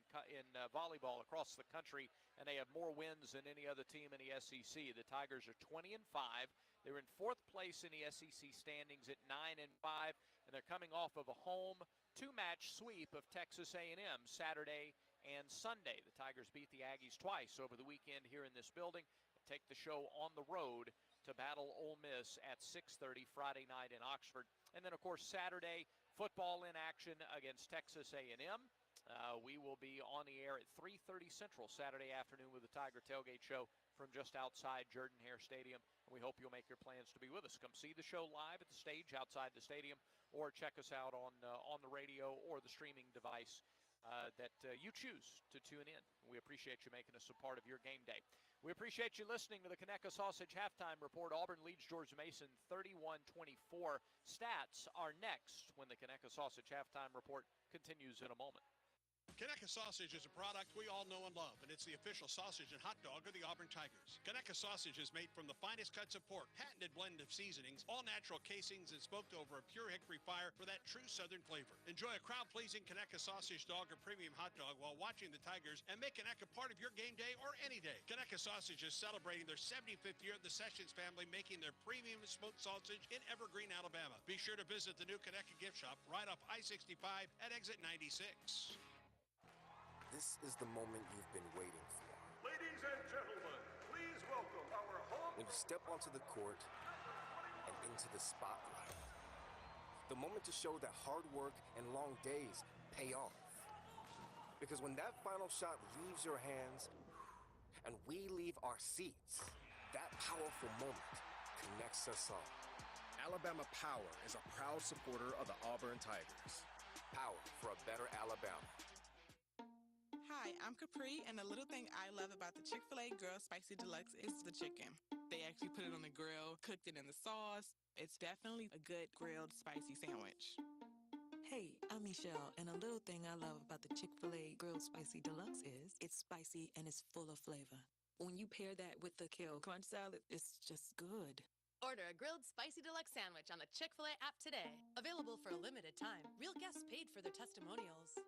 Speaker 7: volleyball across the country, and they have more wins than any other team in the SEC. The Tigers are 20-5. They're in 4th place in the SEC standings at 9-5, and they're coming off of a home 2-match sweep of Texas A&M Saturday and Sunday. The Tigers beat the Aggies twice over the weekend here in this building and take the show on the road to battle Ole Miss at 6:30 Friday night in Oxford. And then, of course, Saturday, football in action against Texas A&M. We will be on the air at 3:30 Central Saturday afternoon with the Tiger Tailgate Show from just outside Jordan-Hare Stadium. And we hope you'll make your plans to be with us. Come see the show live at the stage outside the stadium, or check us out on the radio or the streaming device that you choose to tune in. We appreciate you making us a part of your game day. We appreciate you listening to the Conecuh Sausage Halftime Report. Auburn leads George Mason 31-24. Stats are next when the Conecuh Sausage Halftime Report continues in a moment.
Speaker 12: Conecuh Sausage is a product we all know and love, and it's the official sausage and hot dog of the Auburn Tigers. Conecuh Sausage is made from the finest cuts of pork, patented blend of seasonings, all natural casings, and smoked over a pure hickory fire for that true southern flavor. Enjoy a crowd-pleasing Conecuh Sausage dog or premium hot dog while watching the Tigers, and make Conecuh part of your game day or any day. Conecuh Sausage is celebrating their 75th year of the Sessions family making their premium smoked sausage in Evergreen, Alabama. Be sure to visit the new Conecuh gift shop right off I-65 at exit 96.
Speaker 1: This is the moment you've been waiting for.
Speaker 6: Ladies and gentlemen, please welcome our home.
Speaker 1: When you step onto the court and into the spotlight. The moment to show that hard work and long days pay off. Because when that final shot leaves your hands and we leave our seats, that powerful moment connects us all.
Speaker 4: Alabama Power is a proud supporter of the Auburn Tigers.
Speaker 1: Power for a better Alabama.
Speaker 18: Hi, I'm Capri, and the little thing I love about the Chick-fil-A Grilled Spicy Deluxe is the chicken. They actually put it on the grill, cooked it in the sauce. It's definitely a good grilled spicy sandwich.
Speaker 20: Hey, I'm Michelle, and a little thing I love about the Chick-fil-A Grilled Spicy Deluxe is it's spicy and it's full of flavor. When you pair that with the kale crunch salad, it's just good.
Speaker 10: Order a grilled spicy deluxe sandwich on the Chick-fil-A app today. Available for a limited time. Real guests paid for their testimonials.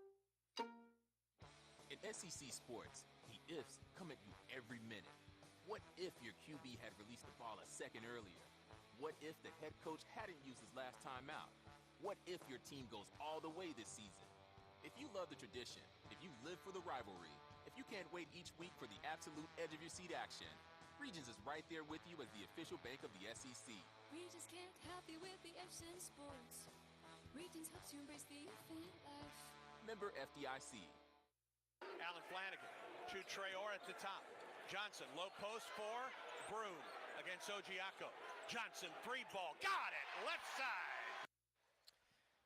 Speaker 14: In SEC sports, the ifs come at you every minute. What if your QB had released the ball a second earlier? What if the head coach hadn't used his last time out? What if your team goes all the way this season? If you love the tradition, if you live for the rivalry, if you can't wait each week for the absolute edge-of-your-seat action, Regions is right there with you as the official bank of the SEC.
Speaker 5: Regions can't help you with the F's in sports. Regions helps you embrace the fan life.
Speaker 14: Member FDIC.
Speaker 2: Allen Flanagan to Traore at the top. Johnson, low post for Broom against Ojiako. Johnson, 3-ball, got it, left side.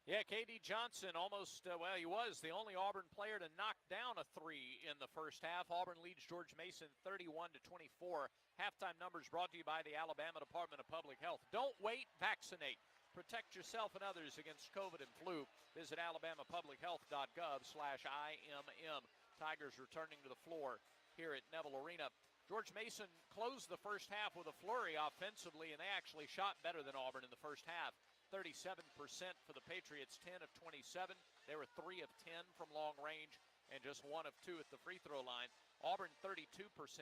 Speaker 7: Yeah, K.D. Johnson almost, he was the only Auburn player to knock down a 3 in the first half. Auburn leads George Mason 31-24. Halftime numbers brought to you by the Alabama Department of Public Health. Don't wait, vaccinate. Protect yourself and others against COVID and flu. Visit alabamapublichealth.gov/IMM. Tigers returning to the floor here at Neville Arena. George Mason closed the first half with a flurry offensively, and they actually shot better than Auburn in the first half. 37% for the Patriots, 10 of 27. They were 3 of 10 from long range and just 1 of 2 at the free throw line. Auburn 32%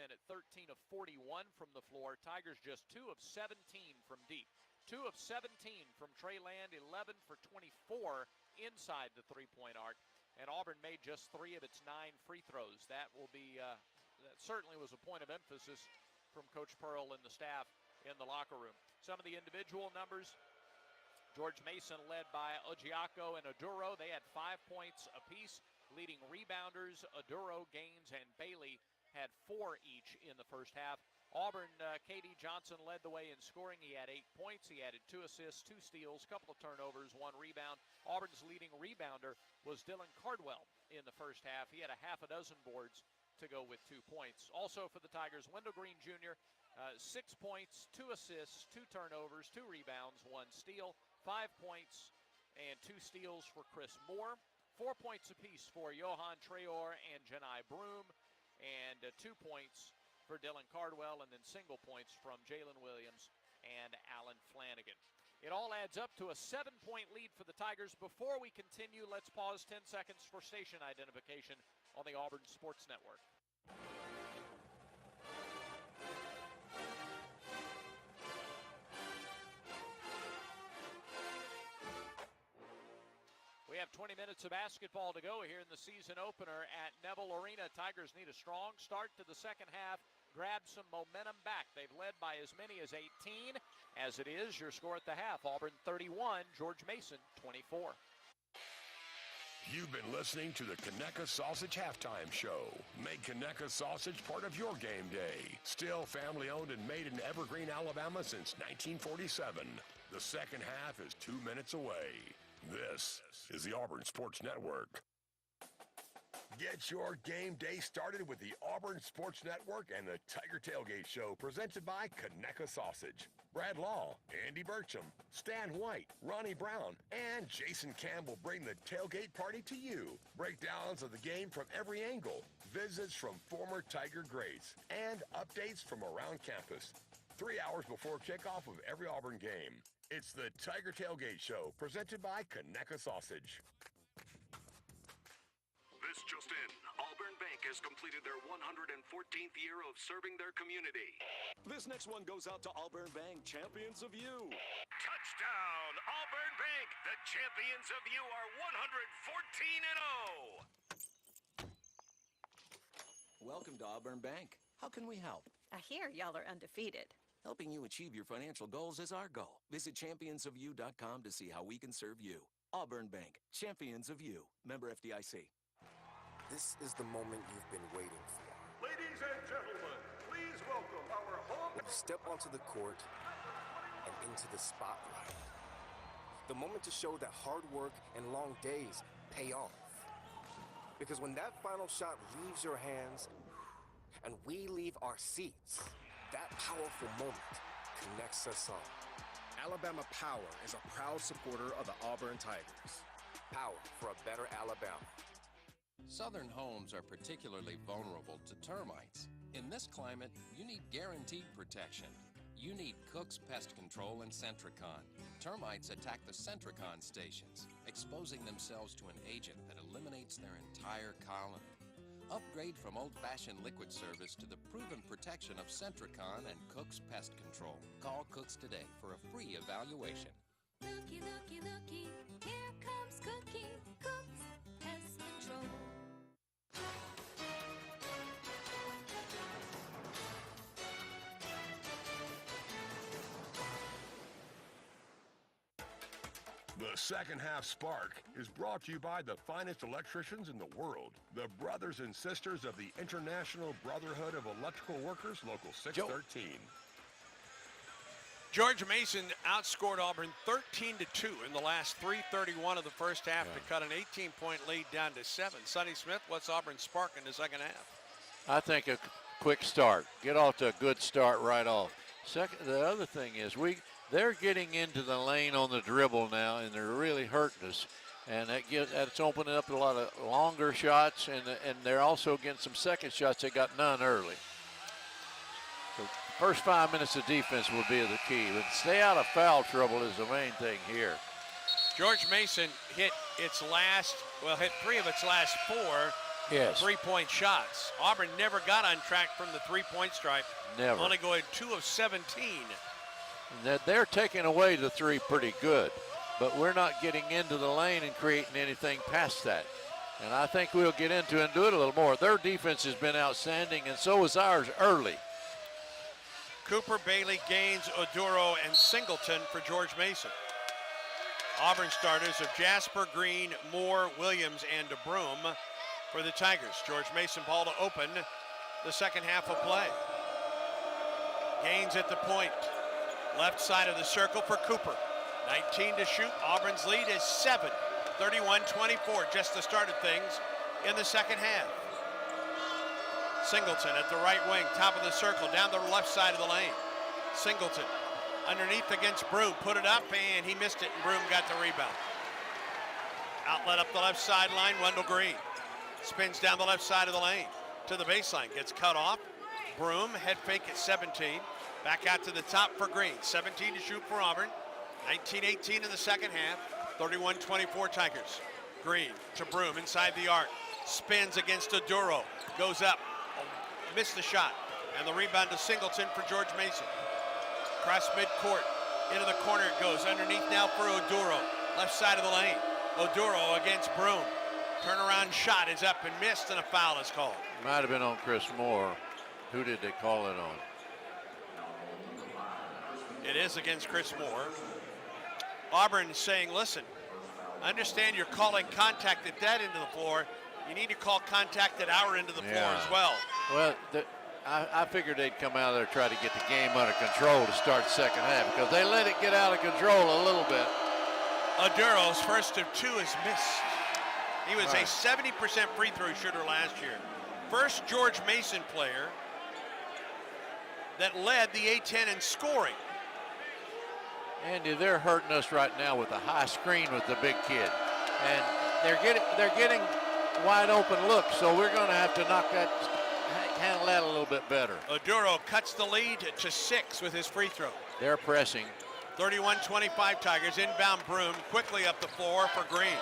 Speaker 7: at 13 of 41 from the floor. Tigers just 2 of 17 from deep. 2 of 17 from Trey Land, 11 for 24 inside the three-point arc. And Auburn made just 3 of its 9 free throws. That will be, that certainly was a point of emphasis from Coach Pearl and the staff in the locker room. Some of the individual numbers, George Mason led by Ojiako and Oduro. They had 5 points apiece. Leading rebounders, Oduro, Gaines, and Bailey had 4 each in the first half. Auburn, K.D. Johnson led the way in scoring. He had 8 points. He added 2 assists, 2 steals, a couple of turnovers, 1 rebound. Auburn's leading rebounder was Dylan Cardwell in the first half. He had a half a dozen boards to go with 2 points. Also for the Tigers, Wendell Green Jr., 6 points, 2 assists, 2 turnovers, 2 rebounds, 1 steal, 5 points, and 2 steals for Chris Moore. 4 points apiece for Johan Traor and Janai Broom, and 2 points for Dylan Cardwell, and then single points from Jalen Williams and Alan Flanagan. It all adds up to a 7-point lead for the Tigers. Before we continue, let's pause 10 seconds for station identification on the Auburn Sports Network. We have 20 minutes of basketball to go here in the season opener at Neville Arena. Tigers need a strong start to the second half, grab some momentum back. They've led by as many as 18. As it is, your score at the half, Auburn 31, George Mason 24.
Speaker 6: You've been listening to the Conecuh Sausage Halftime Show. Make Conecuh Sausage part of your game day. Still family owned and made in Evergreen, Alabama since 1947. The second half is 2 minutes away. This is the Auburn Sports Network. Get your game day started with the Auburn Sports Network and the Tiger Tailgate Show, presented by Conecuh Sausage. Brad Law, Andy Burcham, Stan White, Ronnie Brown, and Jason Campbell bring the tailgate party to you. Breakdowns of the game from every angle, visits from former Tiger greats, and updates from around campus. 3 hours before kickoff of every Auburn game. It's the Tiger Tailgate Show, presented by Conecuh Sausage.
Speaker 8: This just in, Auburn Bank has completed their 114th year of serving their community.
Speaker 9: This next one goes out to Auburn Bank, champions of you.
Speaker 8: Touchdown, Auburn Bank! The champions of you are 114-0!
Speaker 23: Welcome to Auburn Bank. How can we help?
Speaker 24: I hear y'all are undefeated.
Speaker 23: Helping you achieve your financial goals is our goal. Visit championsofyou.com to see how we can serve you. Auburn Bank, champions of you. Member FDIC.
Speaker 1: This is the moment you've been waiting for.
Speaker 21: Ladies and gentlemen, please welcome our home.
Speaker 1: When you step onto the court and into the spotlight. The moment to show that hard work and long days pay off. Because when that final shot leaves your hands and we leave our seats, that powerful moment connects us all.
Speaker 4: Alabama Power is a proud supporter of the Auburn Tigers.
Speaker 1: Power for a better Alabama.
Speaker 25: Southern homes are particularly vulnerable to termites. In this climate, you need guaranteed protection. You need Cook's Pest Control and Centricon. Termites attack the Centricon stations, exposing themselves to an agent that eliminates their entire colony. Upgrade from old-fashioned liquid service to the proven protection of Centricon and Cook's Pest Control. Call Cook's today for a free evaluation.
Speaker 5: Looky, looky, looky, here comes Cookie, Cook's Pest Control.
Speaker 6: The second half spark is brought to you by the finest electricians in the world, the brothers and sisters of the International Brotherhood of Electrical Workers, Local 613.
Speaker 2: George Mason outscored Auburn 13-2 in the last 3:31 of the first half to cut an 18-point lead down to 7. Sonny Smith, what's Auburn spark in the second half?
Speaker 3: I think a quick start. Get off to a good start right off. The other thing is they're getting into the lane on the dribble now, and they're really hurting us. And that's opening up a lot of longer shots, and they're also getting some second shots. They got none early. So first 5 minutes of defense will be the key. But stay out of foul trouble is the main thing here.
Speaker 2: George Mason hit 3 of its last 4 3-point shots. Auburn never got on track from the 3-point stripe.
Speaker 3: Never.
Speaker 2: Only going 2 of 17.
Speaker 3: They're taking away the 3 pretty good, but we're not getting into the lane and creating anything past that. And I think we'll get into it and do it a little more. Their defense has been outstanding, and so is ours early.
Speaker 2: Cooper, Bailey, Gaines, Oduro, and Singleton for George Mason. Auburn starters of Jasper, Green, Moore, Williams, and DeBroom for the Tigers. George Mason ball to open the second half of play. Gaines at the point. Left side of the circle for Cooper. 19 to shoot. Auburn's lead is 7. 31-24, just the start of things in the second half. Singleton at the right wing, top of the circle, down the left side of the lane. Singleton underneath against Broom, put it up, and he missed it, and Broom got the rebound. Outlet up the left sideline, Wendell Green. Spins down the left side of the lane to the baseline. Gets cut off. Broom, head fake at 17. Back out to the top for Green. 17 to shoot for Auburn. 19-18 in the second half. 31-24 Tigers. Green to Broom inside the arc. Spins against Oduro. Goes up. Missed the shot. And the rebound to Singleton for George Mason. Cross midcourt. Into the corner it goes. Underneath now for Oduro. Left side of the lane. Oduro against Broom. Turnaround shot is up and missed, and a foul is called.
Speaker 3: Might have been on Chris Moore. Who did they call it on?
Speaker 2: It is against Chris Moore. Auburn saying, listen, I understand you're calling contact at that end of the floor. You need to call contact at our end of the floor as well.
Speaker 3: Well, I figured they'd come out of there and try to get the game under control to start the second half because they let it get out of control a little bit.
Speaker 2: Oduro's first of two is missed. He was a 70% free throw shooter last year. First George Mason player that led the A-10 in scoring.
Speaker 3: Andy, they're hurting us right now with a high screen with the big kid. And they're getting wide open looks, so we're going to have to handle that a little bit better.
Speaker 2: Oduro cuts the lead to 6 with his free throw.
Speaker 3: They're pressing.
Speaker 2: 31-25 Tigers. Inbound Broom quickly up the floor for Green.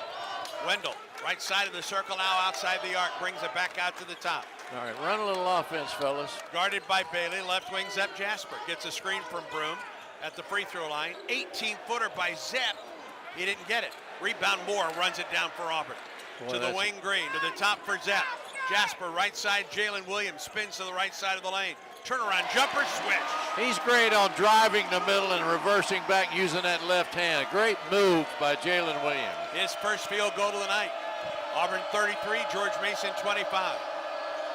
Speaker 2: Wendell, right side of the circle now outside the arc, brings it back out to the top.
Speaker 3: All right, run a little offense, fellas.
Speaker 2: Guarded by Bailey, left wing Zep Jasper. Gets a screen from Broom at the free throw line. 18-footer by Zep. He didn't get it. Rebound Moore runs it down for Auburn. To the wing Green, to the top for Zep. Jasper, right side, Jalen Williams spins to the right side of the lane. Turnaround jumper, switch.
Speaker 3: He's great on driving the middle and reversing back using that left hand. A great move by Jalen Williams.
Speaker 2: His first field goal of the night. Auburn 33, George Mason 25.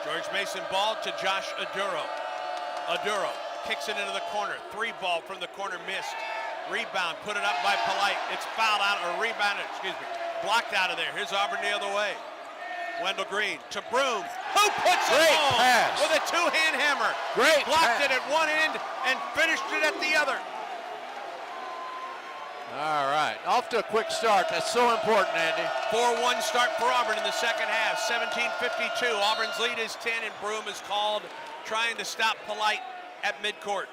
Speaker 2: George Mason ball to Josh Oduro. Oduro kicks it into the corner. 3 ball from the corner missed. Rebound, put it up by Polite. It's fouled out, or rebounded, blocked out of there. Here's Auburn the other way. Wendell Green to Broom, who puts it home
Speaker 3: pass
Speaker 2: with a 2-hand hammer.
Speaker 3: Great
Speaker 2: Blocked
Speaker 3: pass.
Speaker 2: it at one end and finished it at the other.
Speaker 3: All right, off to a quick start. That's so important, Andy.
Speaker 2: 4-1 start for Auburn in the second half. 17:52. Auburn's lead is 10, and Broom is called trying to stop Polite at midcourt.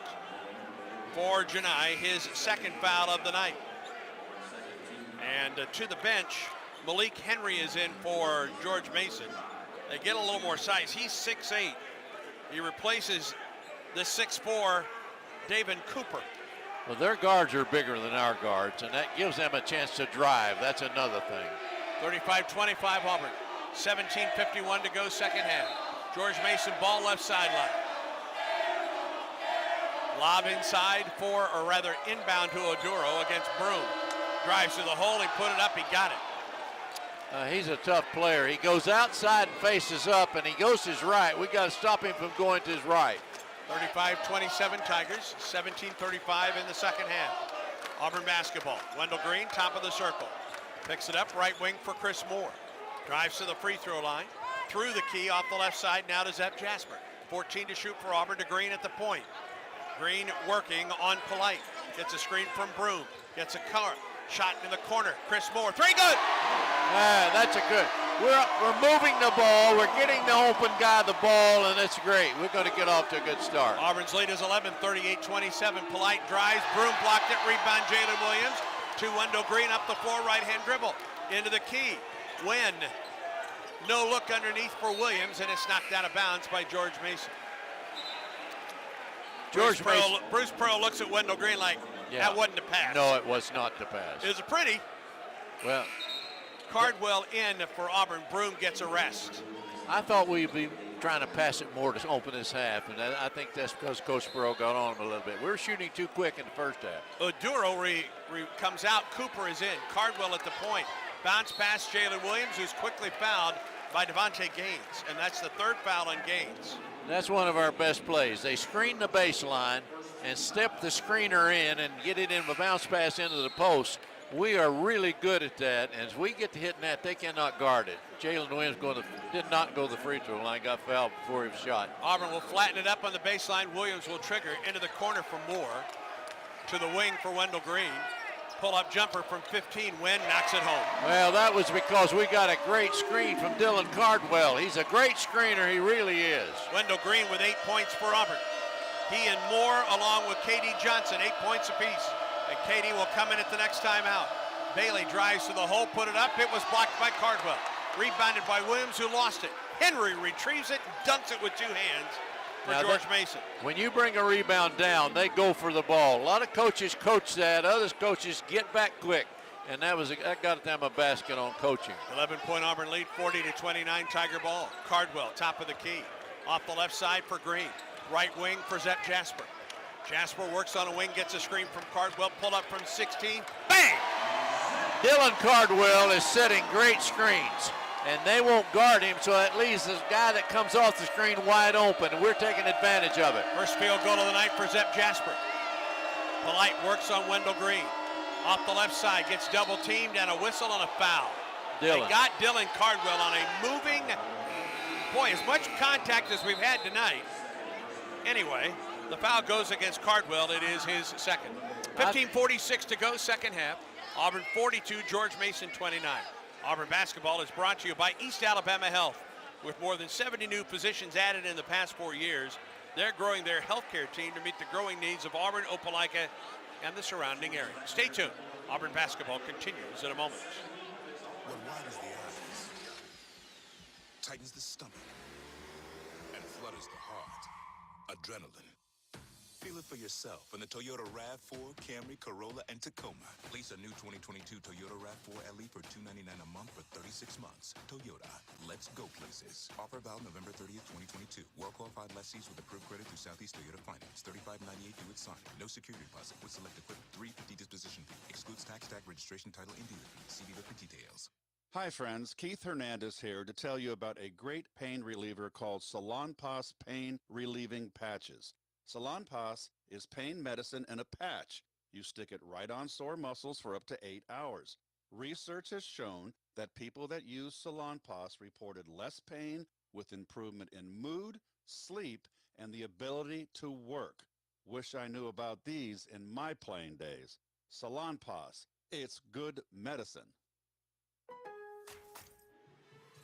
Speaker 2: For Janai, his second foul of the night. And to the bench, Malik Henry is in for George Mason. They get a little more size. He's 6'8". He replaces the 6'4", David Cooper.
Speaker 3: Well, their guards are bigger than our guards, and that gives them a chance to drive. That's another thing.
Speaker 2: 35-25 Auburn. 17:51 to go, second half. George Mason ball left sideline. Lob inside for, or rather inbound to Oduro against Broom. Drives to the hole, he put it up, he got it.
Speaker 3: He's a tough player. He goes outside and faces up, and he goes to his right. We got to stop him from going to his right.
Speaker 2: 35-27 Tigers, 17:35 in the second half. Auburn basketball. Wendell Green, top of the circle. Picks it up, right wing for Chris Moore. Drives to the free throw line. Through the key off the left side, now to Zep Jasper. 14 to shoot for Auburn, to Green at the point. Green working on Polite. Gets a screen from Broom. Gets a color. Shot in the corner. Chris Moore, 3 good!
Speaker 3: That's a good. We're moving the ball. We're getting the open guy the ball, and it's great. We're going to get off to a good start.
Speaker 2: Auburn's lead is 11, 38-27. Polite drives. Broom blocked it. Rebound Jalen Williams. To Wendell Green up the floor. Right-hand dribble. Into the key. Wynn. No look underneath for Williams, and it's knocked out of bounds by George Mason. Bruce Pearl looks at Wendell Green like, that wasn't a pass.
Speaker 3: No, it was not the pass.
Speaker 2: It was pretty.
Speaker 3: Well,
Speaker 2: Cardwell in for Auburn. Broom gets a rest.
Speaker 3: I thought we'd be trying to pass it more to open this half, and I think that's because Coach Pearl got on him a little bit. We were shooting too quick in the first half.
Speaker 2: Oduro comes out. Cooper is in. Cardwell at the point. Bounce pass Jalen Williams, who's quickly fouled by Devontae Gaines, and that's the third foul on Gaines.
Speaker 3: That's one of our best plays. They screen the baseline and step the screener in and get it in a bounce pass into the post. We are really good at that, and as we get to hitting that, they cannot guard it. Jalen Williams did not go to the free throw line, got fouled before he was shot.
Speaker 2: Auburn will flatten it up on the baseline. Williams will trigger into the corner for Moore. To the wing for Wendell Green. Pull-up jumper from 15. Wynn knocks it home.
Speaker 3: Well, that was because we got a great screen from Dylan Cardwell. He's a great screener. He really is.
Speaker 2: Wendell Green with 8 points for Auburn. He and Moore, along with K.D. Johnson, 8 points apiece. And K.D. will come in at the next timeout. Bailey drives to the hole, put it up. It was blocked by Cardwell. Rebounded by Williams, who lost it. Henry retrieves it and dunks it with 2 hands for George Mason.
Speaker 3: When you bring a rebound down, they go for the ball. A lot of coaches coach that. Other coaches get back quick. And that got them a basket on coaching.
Speaker 2: 11-point Auburn lead, 40-29 Tiger ball. Cardwell, top of the key. Off the left side for Green. Right wing for Zep Jasper. Jasper works on a wing, gets a screen from Cardwell. Pull up from 16. Bang!
Speaker 3: Dylan Cardwell is setting great screens. And they won't guard him, so at least the guy that comes off the screen wide open, and we're taking advantage of it.
Speaker 2: First field goal of the night for Zep Jasper. Polite works on Wendell Green. Off the left side, gets double teamed and a whistle and a foul. They got Dylan Cardwell on a moving, boy, as much contact as we've had tonight. Anyway, the foul goes against Cardwell. It is his second. 15:46 to go, second half. Auburn 42, George Mason 29. Auburn basketball is brought to you by East Alabama Health. With more than 70 new positions added in the past 4 years, they're growing their healthcare team to meet the growing needs of Auburn, Opelika, and the surrounding area. Stay tuned. Auburn basketball continues in a moment.
Speaker 11: What widens the eyes, tightens the stomach, and flutters the heart. Adrenaline. Feel it for yourself in the Toyota RAV4, Camry, Corolla, and Tacoma. Lease a new 2022 Toyota RAV4 LE for $299 a month for 36 months. Toyota, let's go places. Offer valid November 30th, 2022. Well-qualified lessees with approved credit through Southeast Toyota Finance. $35.98 due at signing. No security deposit with select equipment. $350 disposition fee. Excludes tax, tag, registration, title, and dealer fee. See dealer for details.
Speaker 13: Hi friends, Keith Hernandez here to tell you about a great pain reliever called Salonpas Pain Relieving Patches. Salonpas is pain medicine in a patch. You stick it right on sore muscles for up to 8 hours. Research has shown that people that use Salonpas reported less pain with improvement in mood, sleep, and the ability to work. Wish I knew about these in my playing days. Salonpas, it's good medicine.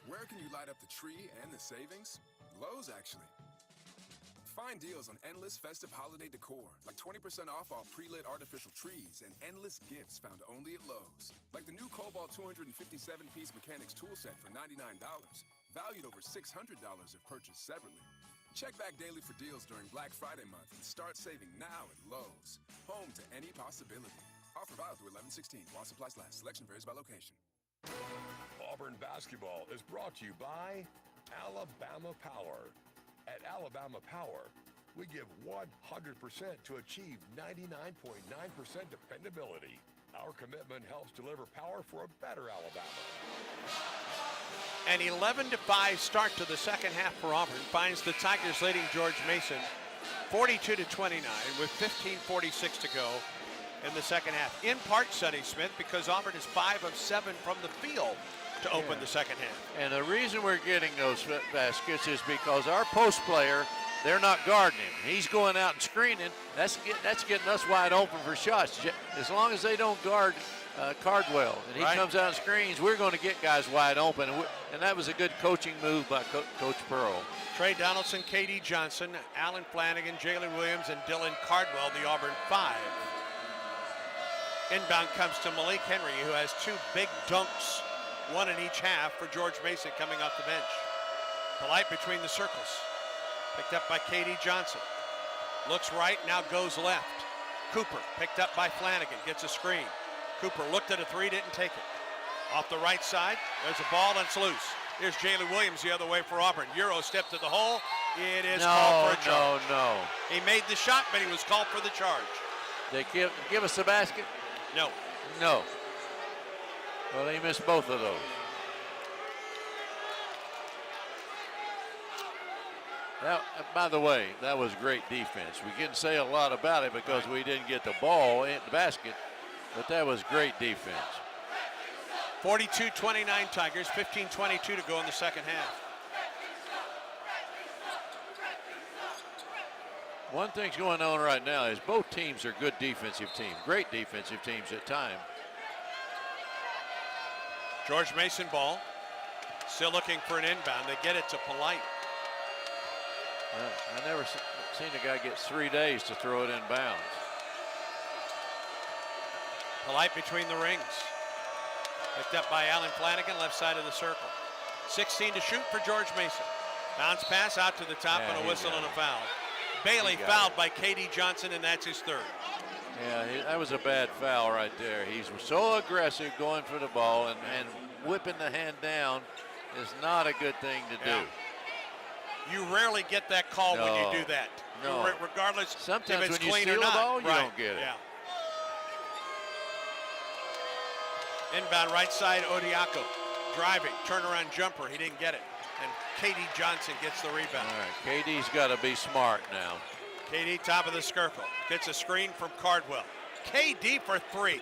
Speaker 4: Where can you light up the tree and the savings? Lowe's, actually. Find deals on endless festive holiday decor, like 20% off all pre-lit artificial trees and endless gifts found only at Lowe's. Like the new Cobalt 257-piece mechanics tool set for $99, valued over $600 if purchased separately. Check back daily for deals during Black Friday month and start saving now at Lowe's. Home to any possibility. Offer valid through 11/16 while supplies last. Selection varies by location.
Speaker 6: Auburn basketball is brought to you by Alabama Power. At Alabama Power, we give 100% to achieve 99.9% dependability. Our commitment helps deliver power for a better Alabama.
Speaker 2: An 11-5 start to the second half for Auburn finds the Tigers leading George Mason 42-29 with 15:46 to go in the second half. In part, Sonny Smith, because Auburn is 5 of 7 from the field to open the second half.
Speaker 3: And the reason we're getting those baskets is because our post player, they're not guarding him. He's going out and screening. That's getting us wide open for shots. As long as they don't guard Cardwell and he comes out and screens, we're going to get guys wide open. And that was a good coaching move by Coach Pearl.
Speaker 2: Trey Donaldson, K.D. Johnson, Alan Flanagan, Jalen Williams, and Dylan Cardwell, the Auburn 5. Inbound comes to Malik Henry, who has 2 big dunks, 1 in each half for George Mason coming off the bench. Polite between the circles. Picked up by K.D. Johnson. Looks right, now goes left. Cooper picked up by Flanagan, gets a screen. Cooper looked at a 3, didn't take it. Off the right side, there's a ball and it's loose. Here's Jalen Williams the other way for Auburn. Euro stepped to the hole. It is called for a charge.
Speaker 3: No.
Speaker 2: He made the shot, but he was called for the charge.
Speaker 3: They give us the basket?
Speaker 2: No.
Speaker 3: Well, they missed both of those. By the way, that was great defense. We couldn't say a lot about it because we didn't get the ball in the basket, but that was great defense.
Speaker 2: 42-29 Tigers, 15:22 to go in the second half.
Speaker 3: One thing's going on right now is both teams are good defensive teams, great defensive teams at times.
Speaker 2: George Mason ball. Still looking for an inbound. They get it to Polite.
Speaker 3: I never seen a guy get 3 days to throw it in bounds.
Speaker 2: Polite between the rings. Picked up by Alan Flanagan, left side of the circle. 16 to shoot for George Mason. Bounce pass out to the top and a whistle and a foul. Bailey fouled by K.D. Johnson, and that's his third.
Speaker 3: Yeah, that was a bad foul right there. He's so aggressive going for the ball, and whipping the hand down is not a good thing to do.
Speaker 2: You rarely get that call when you do that.
Speaker 3: No.
Speaker 2: Regardless
Speaker 3: Sometimes
Speaker 2: if it's
Speaker 3: when you
Speaker 2: clean
Speaker 3: steal
Speaker 2: or not.
Speaker 3: the ball, you
Speaker 2: right.
Speaker 3: don't get it.
Speaker 2: Yeah. Inbound right side, Odiako. Driving, turnaround jumper. He didn't get it. And K.D. Johnson gets the rebound.
Speaker 3: All right, K.D.'s got to be smart now.
Speaker 2: K.D. top of the circle. Gets a screen from Cardwell. K.D. for three.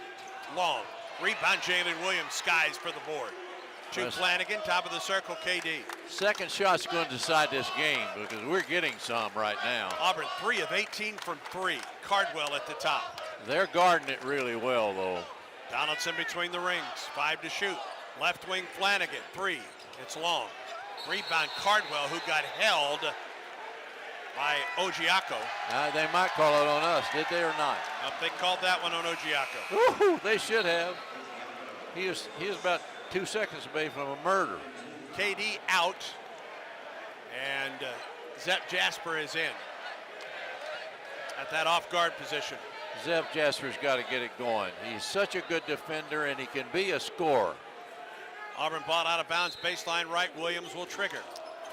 Speaker 2: Long. Rebound, Jalen Williams. Skies for the board. To Flanagan, top of the circle, K.D.
Speaker 3: Second shot's going to decide this game because we're getting some right now.
Speaker 2: Auburn 3 of 18 from 3. Cardwell at the top.
Speaker 3: They're guarding it really well, though.
Speaker 2: Donaldson between the rings. 5 to shoot. Left wing Flanagan. 3. It's long. Rebound Cardwell, who got held by Ogiaco.
Speaker 3: They might call it on us, did they or not?
Speaker 2: They called that one on Ogiaco.
Speaker 3: Woo-hoo, they should have. He was about 2 seconds away from a murder.
Speaker 2: KD out, and Zep Jasper is in at that off-guard position.
Speaker 3: Zep Jasper's got to get it going. He's such a good defender, and he can be a scorer.
Speaker 2: Auburn ball out of bounds, baseline right. Williams will trigger.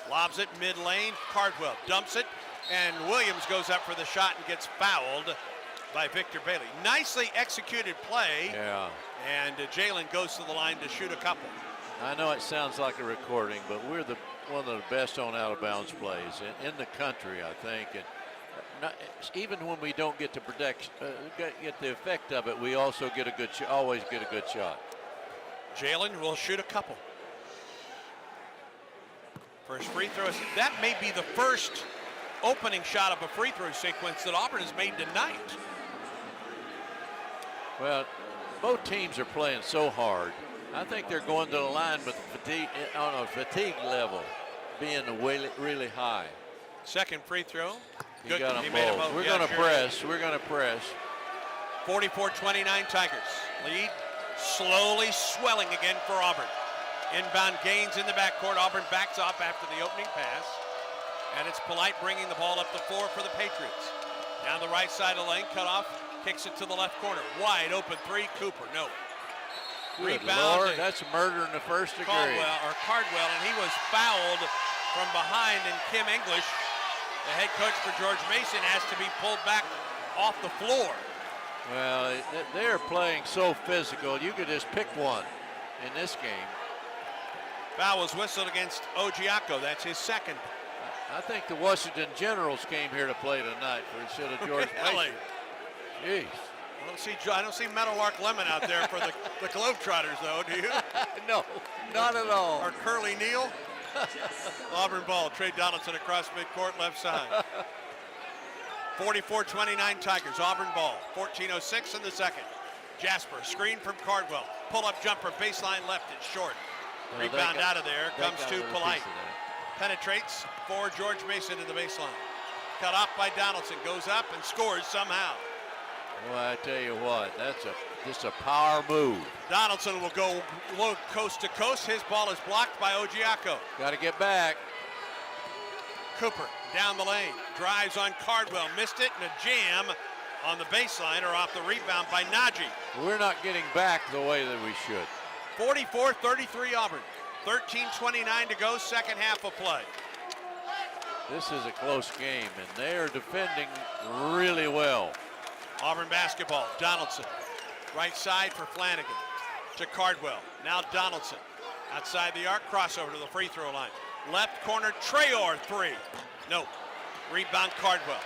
Speaker 2: Lobs it mid-lane. Cardwell dumps it, and Williams goes up for the shot and gets fouled by Victor Bailey. Nicely executed play.
Speaker 3: Yeah.
Speaker 2: And Jalen goes to the line to shoot a couple.
Speaker 3: I know it sounds like a recording, but we're one of the best on out-of-bounds plays in the country, I think. And even when we don't get to get the effect of it, we also get always get a good shot.
Speaker 2: Jalen will shoot a couple. First free throw. That may be the first opening shot of a free throw sequence that Auburn has made tonight.
Speaker 3: Well, both teams are playing so hard. I think they're going to the line with fatigue, on a fatigue level being really high.
Speaker 2: Second free throw.
Speaker 3: He got them both. We're going to press. We're going to press.
Speaker 2: 44-29 Tigers. Lead slowly swelling again for Auburn. Inbound gains in the backcourt. Auburn backs off after the opening pass. And it's Polite bringing the ball up the floor for the Patriots. Down the right side of the lane, cut off. Kicks it to the left corner. Wide open three. Cooper, no.
Speaker 3: Good
Speaker 2: Rebound.
Speaker 3: Lord, that's murder in the first degree.
Speaker 2: Cardwell, and he was fouled from behind. And Kim English, the head coach for George Mason, has to be pulled back off the floor.
Speaker 3: Well, they're playing so physical. You could just pick one in this game.
Speaker 2: Foul was whistled against Ogiaco. That's his second.
Speaker 3: I think the Washington Generals came here to play tonight instead of George Mason. Jeez.
Speaker 2: I don't see Meadowlark Lemon out there for the Globetrotters, though, do you?
Speaker 3: No, not at all.
Speaker 2: Or Curly Neal. Auburn ball. Trey Donaldson across midcourt, left side. 44-29 Tigers. Auburn ball. 14:06 in the second. Jasper, screen from Cardwell. Pull-up jumper, baseline left. It's short. Rebound out of there. Comes to Polite. Penetrates for George Mason to the baseline. Cut off by Donaldson. Goes up and scores somehow.
Speaker 3: Well, I tell you what, that's just a power move.
Speaker 2: Donaldson will go coast to coast. His ball is blocked by Ogiaco.
Speaker 3: Got to get back.
Speaker 2: Cooper down the lane. Drives on Cardwell. Missed it, and a jam on the baseline or off the rebound by Najee.
Speaker 3: We're not getting back the way that we should.
Speaker 2: 44-33 Auburn. 13:29 to go, second half of play.
Speaker 3: This is a close game, and they are defending really well.
Speaker 2: Auburn basketball. Donaldson. Right side for Flanagan. To Cardwell. Now Donaldson. Outside the arc, crossover to the free throw line. Left corner, Traore, three. No. Rebound Cardwell.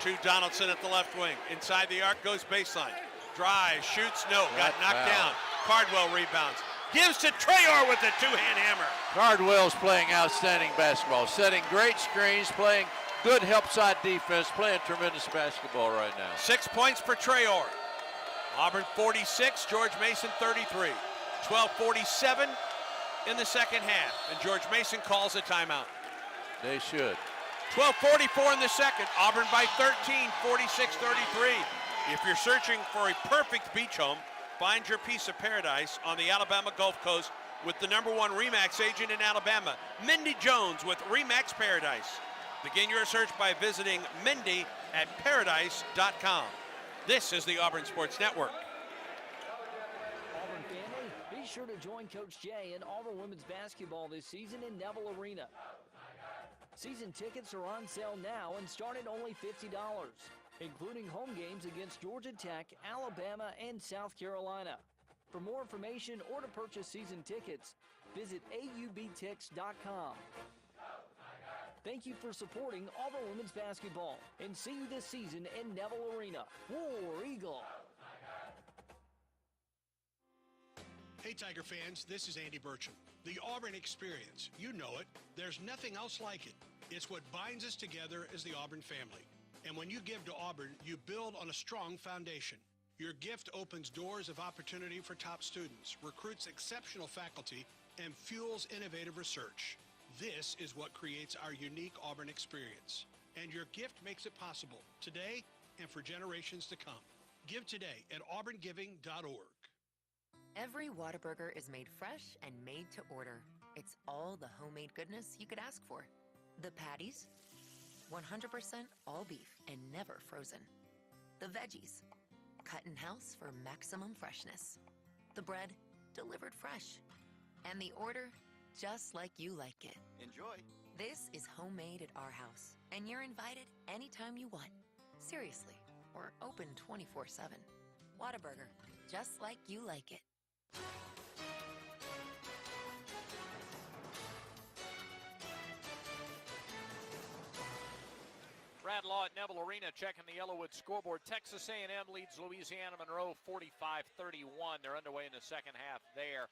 Speaker 2: To Donaldson at the left wing. Inside the arc, goes baseline. Drive, shoots, no. Got knocked down. Cardwell rebounds. Gives to Traore with a two-hand hammer.
Speaker 3: Cardwell's playing outstanding basketball, setting great screens, playing Good help side defense, playing tremendous basketball right now.
Speaker 2: 6 points for Traore. Auburn 46, George Mason 33. 12:47 in the second half, and George Mason calls a timeout.
Speaker 3: They should.
Speaker 2: 12:44 in the second. Auburn by 13, 46-33. If you're searching for a perfect beach home, find your piece of paradise on the Alabama Gulf Coast with the #1 RE/MAX agent in Alabama, Mindy Jones with RE/MAX Paradise. Begin your search by visiting Mindy at paradise.com. This is the Auburn Sports Network.
Speaker 15: Auburn family, be sure to join Coach Jay in Auburn women's basketball this season in Neville Arena. Season tickets are on sale now and start at only $50, including home games against Georgia Tech, Alabama, and South Carolina. For more information or to purchase season tickets, visit aubtix.com. Thank you for supporting Auburn women's basketball, and see you this season in Neville Arena. War Eagle!
Speaker 12: Hey, Tiger fans, this is Andy Burcham. The Auburn experience, you know it. There's nothing else like it. It's what binds us together as the Auburn family. And when you give to Auburn, you build on a strong foundation. Your gift opens doors of opportunity for top students, recruits exceptional faculty, and fuels innovative research. This is what creates our unique Auburn experience. And your gift makes it possible today and for generations to come. Give today at auburnGiving.org.
Speaker 16: Every Whataburger is made fresh and made to order. It's all the homemade goodness you could ask for. The patties, 100% all beef and never frozen. The veggies, cut in-house for maximum freshness. The bread, delivered fresh. And the order, just like you like it.
Speaker 17: Enjoy.
Speaker 16: This is homemade at our house, and you're invited anytime you want. Seriously, we're open 24/7. Whataburger, just like you like it.
Speaker 7: Brad Law at Neville Arena checking the Yellowwood scoreboard. Texas A&M leads Louisiana Monroe 45-31. They're underway in the second half there.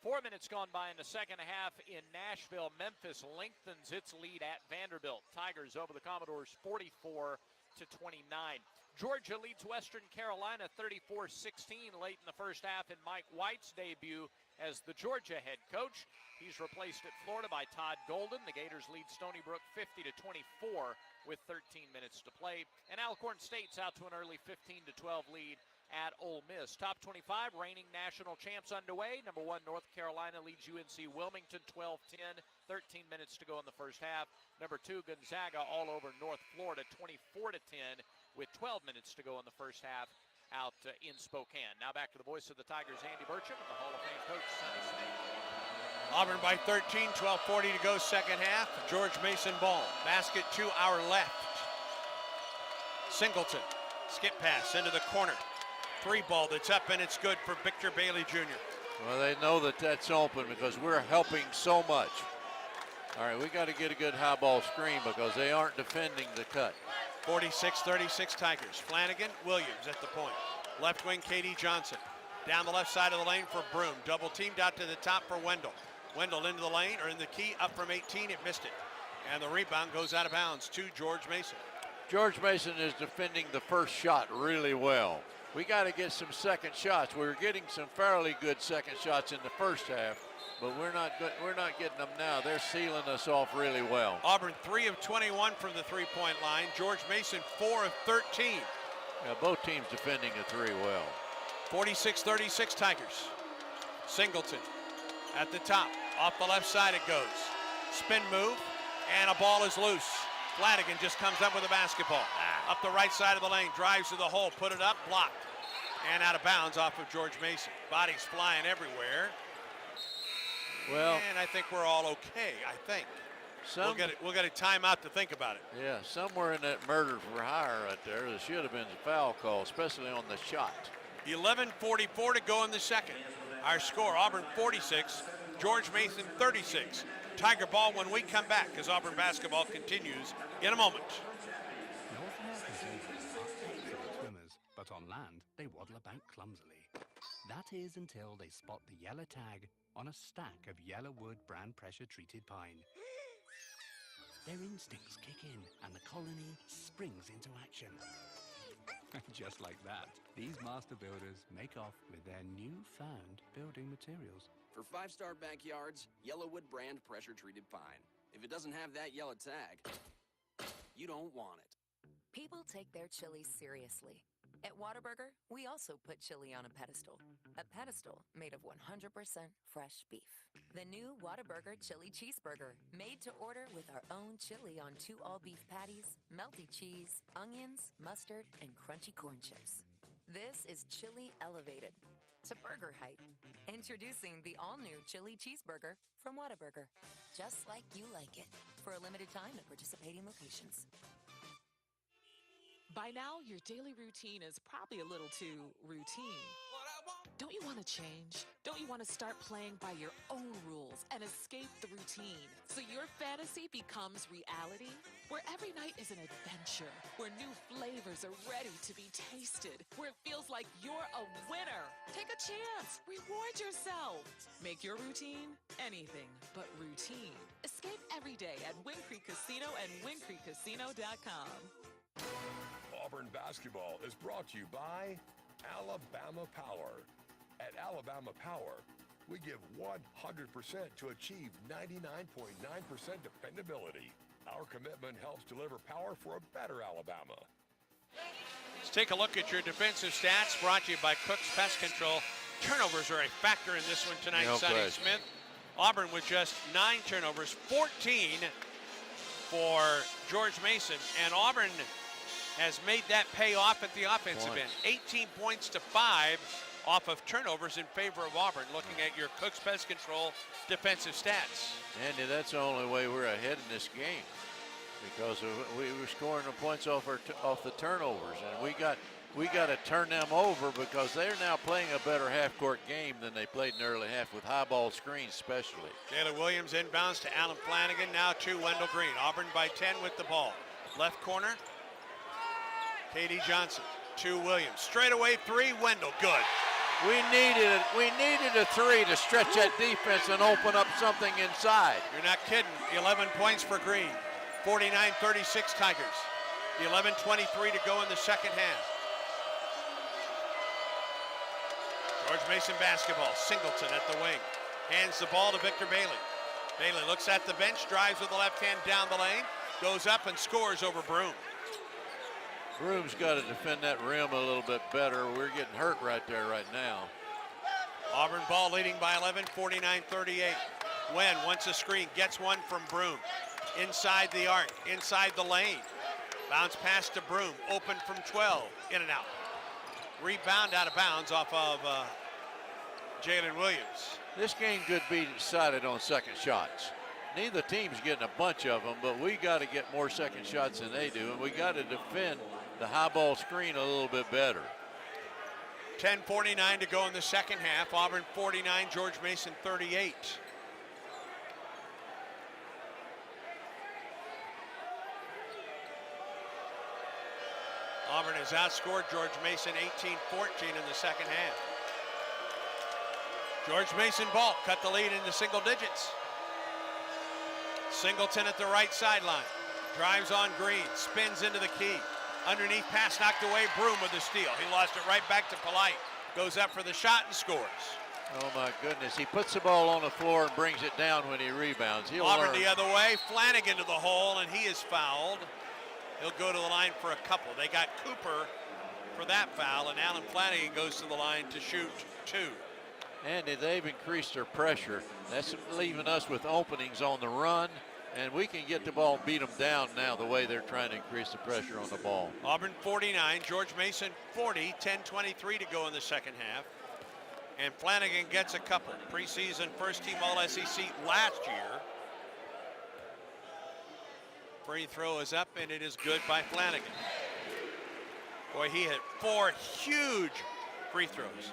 Speaker 7: 4 minutes gone by in the second half in Nashville. Memphis lengthens its lead at Vanderbilt. Tigers over the Commodores 44-29. Georgia leads Western Carolina 34-16 late in the first half in Mike White's debut as the Georgia head coach. He's replaced at Florida by Todd Golden. The Gators lead Stony Brook 50-24 with 13 minutes to play. And Alcorn State's out to an early 15-12 lead at Ole Miss. Top 25 reigning national champs underway. Number 1 North Carolina leads UNC Wilmington 12-10. 13 minutes to go in the first half. Number 2 Gonzaga all over North Florida 24-10 with 12 minutes to go in the first half out in Spokane. Now back to the voice of the Tigers, Andy Burcham, and the Hall of Fame coach, Sonny Smith.
Speaker 2: Auburn by 13, 12:40 to go second half. George Mason ball. Basket to our left. Singleton. Skip pass into the corner. 3 ball that's up and it's good for Victor Bailey Jr.
Speaker 3: Well, they know that that's open because we're helping so much. All right, we got to get a good high ball screen because they aren't defending the cut.
Speaker 2: 46-36 Tigers. Flanagan, Williams at the point. Left wing, K.D. Johnson. Down the left side of the lane for Broom. Double teamed out to the top for Wendell. Wendell into the lane, or in the key, up from 18, it missed it. And the rebound goes out of bounds to George Mason.
Speaker 3: George Mason is defending the first shot really well. We got to get some second shots. We were getting some fairly good second shots in the first half, but we're not getting them now. They're sealing us off really well.
Speaker 2: Auburn 3 of 21 from the three-point line. George Mason 4 of 13.
Speaker 3: Yeah, both teams defending the 3 well.
Speaker 2: 46-36 Tigers. Singleton at the top. Off the left side it goes. Spin move, and a ball is loose. Flanagan just comes up with a basketball. Up the right side of the lane, drives to the hole, put it up, blocked. And out of bounds off of George Mason. Bodies flying everywhere.
Speaker 3: Well,
Speaker 2: and I think we're all okay, I think. We'll get a timeout to think about it.
Speaker 3: Yeah, somewhere in that murder for hire right there should have been a foul call, especially on the shot.
Speaker 2: 11:44 to go in the second. Our score, Auburn 46, George Mason 36. Tiger ball when we come back as Auburn basketball continues in a moment.
Speaker 19: North American gators are excellent swimmers, but on land they waddle about clumsily. That is until they spot the yellow tag on a stack of Yellowwood brand pressure treated pine. their instincts kick in and the colony springs into action. Just like that, these master builders make off with their newfound building materials.
Speaker 10: For 5-star backyards, Yellowwood brand pressure-treated pine. If it doesn't have that yellow tag, you don't want it.
Speaker 16: People take their chili seriously. At Whataburger, we also put chili on a pedestal made of 100% fresh beef. The new Whataburger Chili Cheeseburger, made to order with our own chili on 2 all-beef patties, melty cheese, onions, mustard, and crunchy corn chips. This is chili elevated to burger height. Introducing the all-new Chili Cheeseburger from Whataburger. Just like you like it. For a limited time at participating locations.
Speaker 17: By now, your daily routine is probably a little too routine. Don't you want to change? Don't you want to start playing by your own rules and escape the routine so your fantasy becomes reality? Where every night is an adventure, where new flavors are ready to be tasted, where it feels like you're a winner. Take a chance. Reward yourself. Make your routine anything but routine. Escape every day at Wind Creek Casino and WindCreekCasino.com.
Speaker 6: Auburn basketball is brought to you by Alabama Power. At Alabama Power, we give 100% to achieve 99.9% dependability. Our commitment helps deliver power for a better Alabama.
Speaker 2: Let's take a look at your defensive stats, brought to you by Cook's Pest Control. Turnovers are a factor in this one tonight,
Speaker 3: No
Speaker 2: Sonny
Speaker 3: question.
Speaker 2: Smith. Auburn with just 9 turnovers, 14 for George Mason, and Auburn has made that pay off at the offensive end. 18 points to 5 off of turnovers in favor of Auburn, looking at your Cook's Pest Control defensive stats.
Speaker 3: Andy, that's the only way we're ahead in this game, because we were scoring the points off the turnovers, and we got to turn them over because they're now playing a better half-court game than they played in the early half with high ball screens especially.
Speaker 2: Jalen Williams inbounds to Alan Flanagan, now to Wendell Green. Auburn by 10 with the ball. Left corner, K.D. Johnson to Williams. Straight away 3, Wendell, good.
Speaker 3: We needed a 3 to stretch that defense and open up something inside.
Speaker 2: You're not kidding. 11 points for Green. 49-36 Tigers. 11:23 to go in the second half. George Mason basketball. Singleton at the wing. Hands the ball to Victor Bailey. Bailey looks at the bench, drives with the left hand down the lane, goes up and scores over Broom.
Speaker 3: Broom's got to defend that rim a little bit better. We're getting hurt right there right now.
Speaker 2: Auburn ball leading by 11, 49-38. Wen wants a screen, gets one from Broom. Inside the arc, inside the lane. Bounce pass to Broom, open from 12, in and out. Rebound out of bounds off of Jalen Williams.
Speaker 3: This game could be decided on second shots. Neither team's getting a bunch of them, but we got to get more second shots than they do, and we got to defend the high ball screen a little bit better.
Speaker 2: 10:49 to go in the second half. Auburn 49, George Mason 38. Auburn has outscored George Mason 18-14 in the second half. George Mason ball cut the lead into single digits. Singleton at the right sideline. Drives on Green, spins into the key. Underneath pass knocked away, Broom with the steal. He lost it right back to Polite. Goes up for the shot and scores.
Speaker 3: Oh my goodness, he puts the ball on the floor and brings it down when he rebounds.
Speaker 2: Auburn the other way, Flanagan to the hole, and he is fouled. He'll go to the line for a couple. They got Cooper for that foul, and Alan Flanagan goes to the line to shoot 2.
Speaker 3: Andy, they've increased their pressure. That's leaving us with openings on the run, and we can get the ball and beat them down now the way they're trying to increase the pressure on the ball.
Speaker 2: Auburn 49, George Mason 40, 10:23 to go in the second half. And Flanagan gets a couple. Preseason first-team All-SEC last year. Free throw is up, and it is good by Flanagan. Boy, he hit 4 huge free throws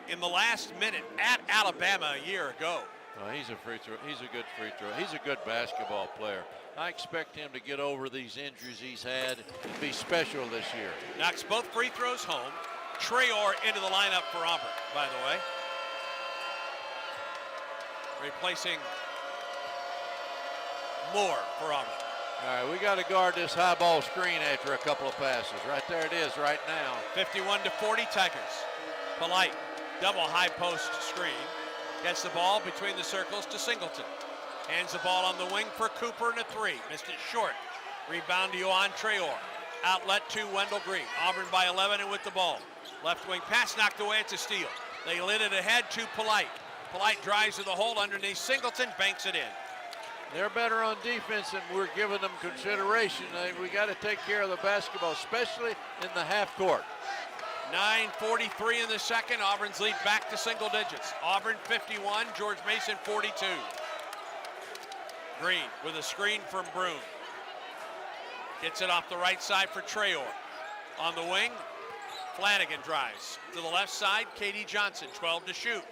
Speaker 2: in the last minute at Alabama a year ago.
Speaker 3: Oh, he's a good free throw. He's a good basketball player. I expect him to get over these injuries he's had and be special this year.
Speaker 2: Knocks both free throws home. Traore into the lineup for Auburn, by the way. Replacing Moore for Auburn.
Speaker 3: All right, we got to guard this high ball screen after a couple of passes. Right there it is right now.
Speaker 2: 51-40 Tigers. Polite, double high post screen. Gets the ball between the circles to Singleton. Hands the ball on the wing for Cooper and a three. Missed it short. Rebound to Yohan Traore. Outlet to Wendell Green. Auburn by 11 and with the ball. Left wing pass knocked away. It's a steal. They lit it ahead to Polite. Polite drives to the hole underneath Singleton, banks it in.
Speaker 3: They're better on defense and we're giving them consideration. We got to take care of the basketball, especially in the half court.
Speaker 2: 9:43 in the second. Auburn's lead back to single digits. Auburn 51, George Mason 42. Green with a screen from Broom. Gets it off the right side for Traore. On the wing, Flanagan drives. To the left side, K.D. Johnson, 12 to shoot.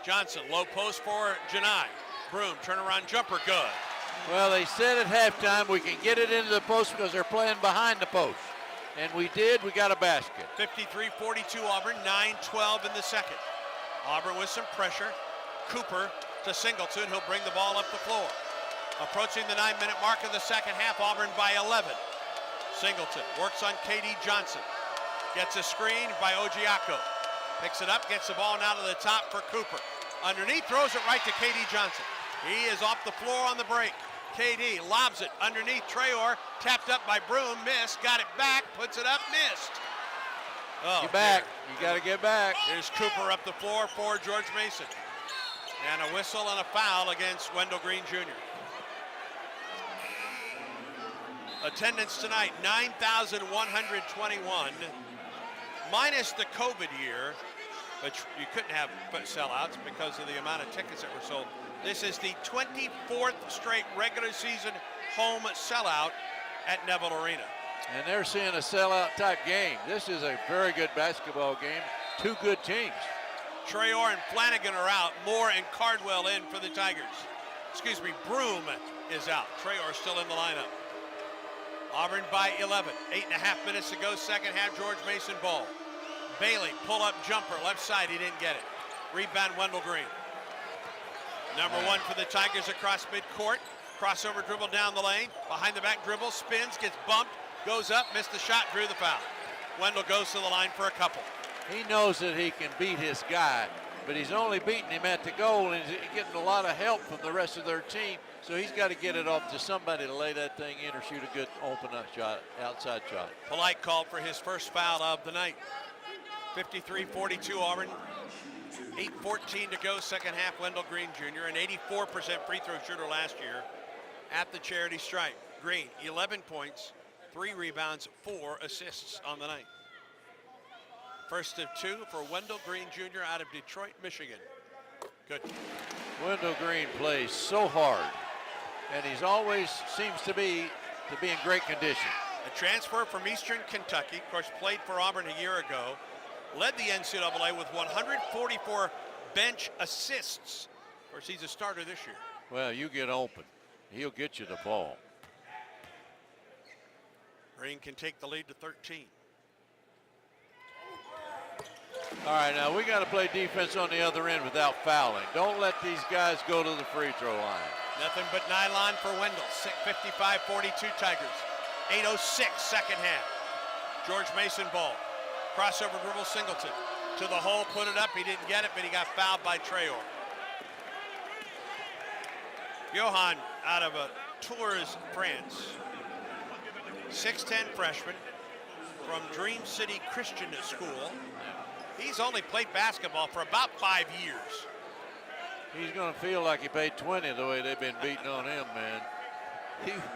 Speaker 2: Johnson, low post for Janai. Broom, turnaround jumper, good.
Speaker 3: Well, they said at halftime we can get it into the post because they're playing behind the post. And we did, we got a basket.
Speaker 2: 53-42 Auburn, 9-12 in the second. Auburn with some pressure. Cooper to Singleton, he'll bring the ball up the floor. Approaching the 9-minute mark of the second half, Auburn by 11. Singleton works on K.D. Johnson. Gets a screen by Ojiako. Picks it up, gets the ball now to the top for Cooper. Underneath, throws it right to K.D. Johnson. He is off the floor on the break. K.D. lobs it underneath Traore. Tapped up by Broom, missed. Got it back, puts it up, missed. Oh,
Speaker 3: get back. You got to get back.
Speaker 2: Here's Cooper up the floor for George Mason. And a whistle and a foul against Wendell Green Jr. Attendance tonight, 9,121. Minus the COVID year, but you couldn't have sellouts because of the amount of tickets that were sold. This is the 24th straight regular season home sellout at Neville Arena.
Speaker 3: And they're seeing a sellout type game. This is a very good basketball game. Two good teams.
Speaker 2: Traore and Flanagan are out. Moore and Cardwell in for the Tigers. Excuse me, Broom is out. Traore still in the lineup. Auburn by 11. 8.5 minutes to go, second half, George Mason ball. Bailey, pull-up jumper, left side, he didn't get it. Rebound, Wendell Green. Number one for the Tigers across midcourt. Crossover dribble down the lane. Behind the back dribble, spins, gets bumped, goes up, missed the shot, drew the foul. Wendell goes to the line for a couple.
Speaker 3: He knows that he can beat his guy, but he's only beating him at the goal and he's getting a lot of help from the rest of their team. So he's got to get it off to somebody to lay that thing in or shoot a good open up shot, outside shot.
Speaker 2: Polite called for his first foul of the night. 53-42 Auburn. 8:14 to go, second half. Wendell Green Jr., an 84% free throw shooter last year at the charity stripe. Green, 11 points, 3 rebounds, 4 assists on the night. First of 2 for Wendell Green Jr. out of Detroit, Michigan. Good.
Speaker 3: Wendell Green plays so hard, and he's always seems to be in great condition.
Speaker 2: A transfer from Eastern Kentucky, of course, played for Auburn a year ago. Led the NCAA with 144 bench assists. Of course, he's a starter this year.
Speaker 3: Well, you get open. He'll get you the ball.
Speaker 2: Green can take the lead to 13.
Speaker 3: All right, now we got to play defense on the other end without fouling. Don't let these guys go to the free throw line.
Speaker 2: Nothing but nylon for Wendell. 55-42 Tigers. 8:06 second half. George Mason ball. Crossover dribble, Singleton. To the hole, put it up. He didn't get it, but he got fouled by Traore. Johan out of Tours, France. 6'10 freshman from Dream City Christian School. He's only played basketball for about 5 years.
Speaker 3: He's going to feel like he paid 20 the way they've been beating on him, man.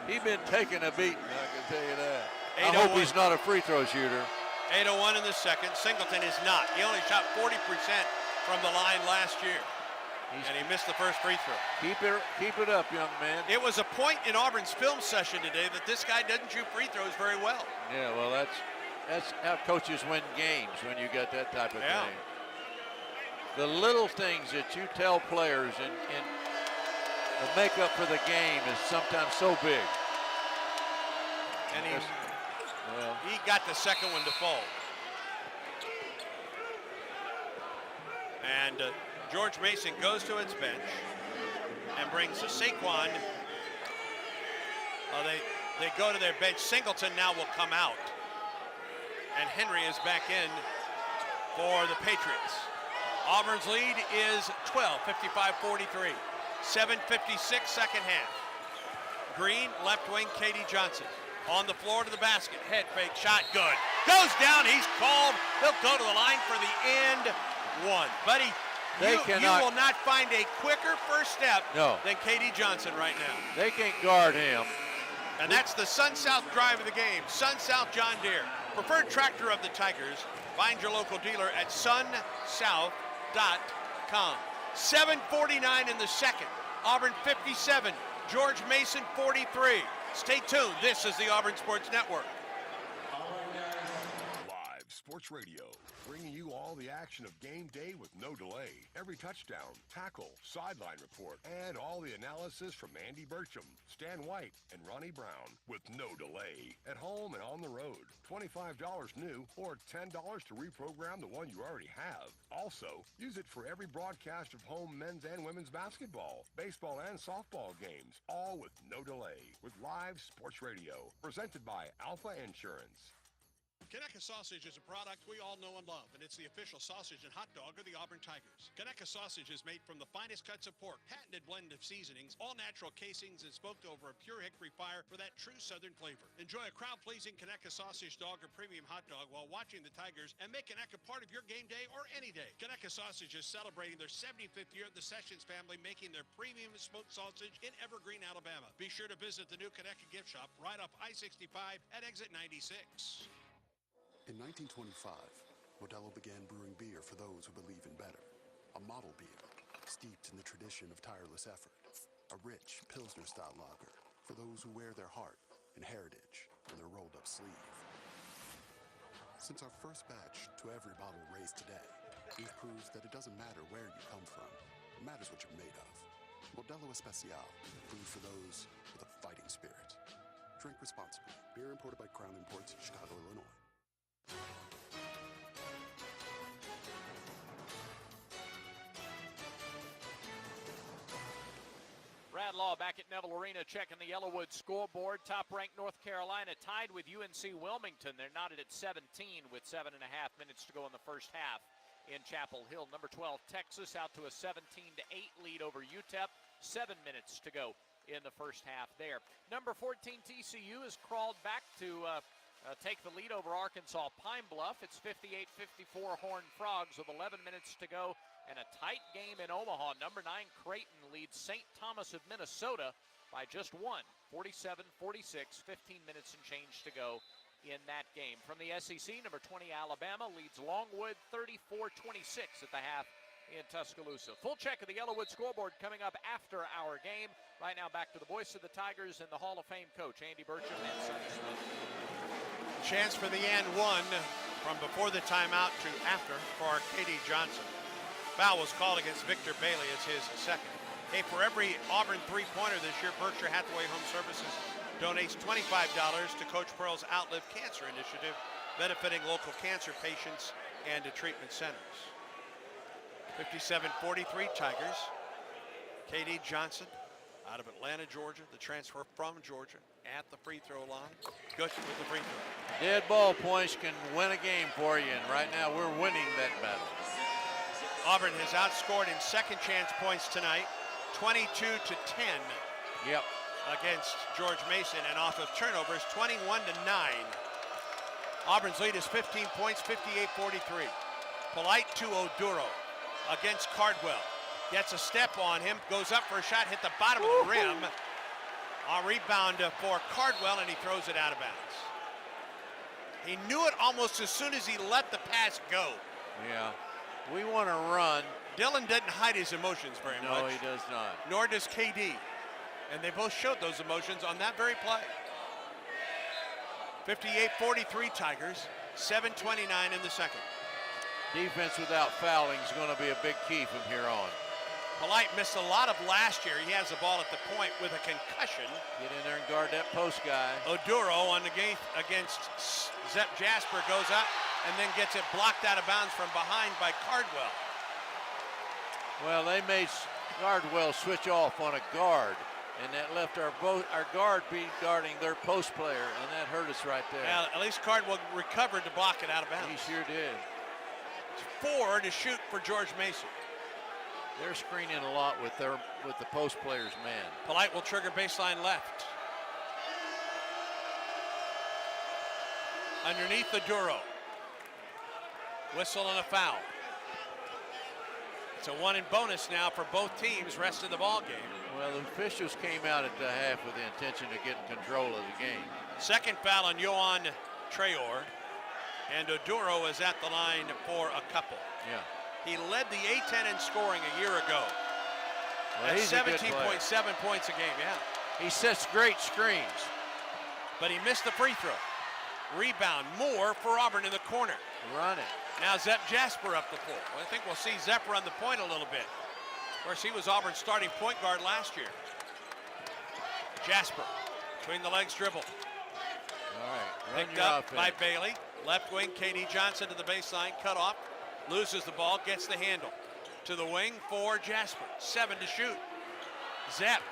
Speaker 3: He's been taking a beating, I can tell you that. I hope he's not a free throw shooter.
Speaker 2: 8:01 in the second. Singleton is not. He only shot 40% from the line last year. And he missed the first free throw.
Speaker 3: Keep it up, young man.
Speaker 2: It was a point in Auburn's film session today that this guy doesn't shoot free throws very well.
Speaker 3: Yeah, well, that's how coaches win games, when you got that type of thing. The little things that you tell players and the makeup for the game is sometimes so big.
Speaker 2: And he got the second one to fall. And George Mason goes to its bench and brings Saquon. They go to their bench. Singleton now will come out. And Henry is back in for the Patriots. Auburn's lead is 12, 55-43. 7:56 second half. Green, left wing, Katie Johnson. On the floor to the basket. Head fake, shot, good. Goes down, he's called. They'll go to the line for the and one. Buddy, you will not find a quicker first step than Katie Johnson right now.
Speaker 3: They can't guard him.
Speaker 2: And that's the Sun-South drive of the game. Sun-South John Deere. Preferred tractor of the Tigers. Find your local dealer at sunsouth.com. 7:49 in the second. Auburn 57. George Mason 43. Stay tuned. This is the Auburn Sports Network.
Speaker 6: Live Sports Radio, bringing you all the action of game day with no delay. Every touchdown, tackle, sideline report, and all the analysis from Andy Burcham, Stan White, and Ronnie Brown with no delay. At home and on the road. $25 new or $10 to reprogram the one you already have. Also, use it for every broadcast of home men's and women's basketball, baseball, and softball games, all with no delay. With Live Sports Radio, presented by Alpha Insurance.
Speaker 12: Conecuh Sausage is a product we all know and love, and it's the official sausage and hot dog of the Auburn Tigers. Conecuh Sausage is made from the finest cuts of pork, patented blend of seasonings, all natural casings, and smoked over a pure hickory fire for that true southern flavor. Enjoy a crowd-pleasing Conecuh Sausage dog or premium hot dog while watching the Tigers, and make Conecuh part of your game day or any day. Conecuh Sausage is celebrating their 75th year. The Sessions family making their premium smoked sausage in Evergreen, Alabama. Be sure to visit the new Conecuh gift shop right off I-65 at exit 96.
Speaker 9: In 1925, Modelo began brewing beer for those who believe in better. A model beer, steeped in the tradition of tireless effort. A rich Pilsner-style lager for those who wear their heart and heritage in their rolled-up sleeve. Since our first batch to every bottle raised today, we've proved that it doesn't matter where you come from. It matters what you're made of. Modelo Especial, brewed for those with a fighting spirit. Drink responsibly. Beer imported by Crown Imports, Chicago, Illinois.
Speaker 7: Brad Law back at Neville Arena checking the Yellowwood scoreboard. Top-ranked North Carolina tied with UNC Wilmington. They're knotted at 17 with 7.5 minutes to go in the first half in Chapel Hill. Number 12, Texas, out to a 17-8 lead over UTEP. 7 minutes to go in the first half there. Number 14, TCU, has crawled back to take the lead over Arkansas Pine Bluff. It's 58-54 Horned Frogs with 11 minutes to go. And a tight game in Omaha. Number 9, Creighton leads St. Thomas of Minnesota by just one. 47-46, 15 minutes and change to go in that game. From the SEC, number 20, Alabama leads Longwood 34-26 at the half in Tuscaloosa. Full check of the Yellowwood scoreboard coming up after our game. Right now back to the voice of the Tigers and the Hall of Fame coach, Andy Burcham and Sonny Smith.
Speaker 2: Chance for the and one from before the timeout to after for Katie Johnson. Foul was called against Victor Bailey as his second. Hey, for every Auburn three-pointer this year, Berkshire Hathaway Home Services donates $25 to Coach Pearl's Outlive Cancer Initiative, benefiting local cancer patients and treatment centers. 57-43 Tigers. Katie Johnson out of Atlanta, Georgia, the transfer from Georgia at the free throw line. Good with the free throw.
Speaker 3: Dead ball points can win a game for you, and right now we're winning that battle.
Speaker 2: Auburn has outscored in second chance points tonight, 22-10.
Speaker 3: Yep.
Speaker 2: Against George Mason, and off of turnovers, 21-9. Auburn's lead is 15 points, 58-43. Polite to Oduro against Cardwell. Gets a step on him, goes up for a shot, hit the bottom of the rim. A rebound for Cardwell, and he throws it out of bounds. He knew it almost as soon as he let the pass go.
Speaker 3: Yeah. We want to run.
Speaker 2: Dylan didn't hide his emotions very much.
Speaker 3: No, he does not.
Speaker 2: Nor does KD. And they both showed those emotions on that very play. 58-43 Tigers, 7:29 in the second.
Speaker 3: Defense without fouling is going to be a big key from here on.
Speaker 2: Polite missed a lot of last year. He has the ball at the point with a concussion.
Speaker 3: Get in there and guard that post guy.
Speaker 2: Oduro on the game against Zep Jasper goes up and then gets it blocked out of bounds from behind by Cardwell.
Speaker 3: Well, they made Cardwell switch off on a guard, and that left our guard guarding their post player, and that hurt us right there.
Speaker 2: Well, at least Cardwell recovered to block it out of bounds.
Speaker 3: He sure did.
Speaker 2: It's 4 to shoot for George Mason.
Speaker 3: They're screening a lot with the post player's man.
Speaker 2: Polite will trigger baseline left. Underneath the Duro. Whistle and a foul. It's a 1 and bonus now for both teams rest of the ball game.
Speaker 3: Well, the officials came out at the half with the intention of getting control of the game.
Speaker 2: Second foul on Yohan Traore, and Oduro is at the line for a couple.
Speaker 3: Yeah.
Speaker 2: He led the A-10 in scoring a year ago.
Speaker 3: Well,
Speaker 2: at
Speaker 3: he's
Speaker 2: 17.7 points a game, yeah.
Speaker 3: He sets great screens.
Speaker 2: But he missed the free throw. Rebound, Moore for Auburn in the corner.
Speaker 3: Run it.
Speaker 2: Now Zepp Jasper up the floor. Well, I think we'll see Zepp run the point a little bit. Of course, he was Auburn's starting point guard last year. Jasper, between the legs dribble.
Speaker 3: All right,
Speaker 2: picked up by Bailey. Left wing, KD Johnson to the baseline, cut off. Loses the ball, gets the handle. To the wing for Jasper. 7 to shoot. Zepp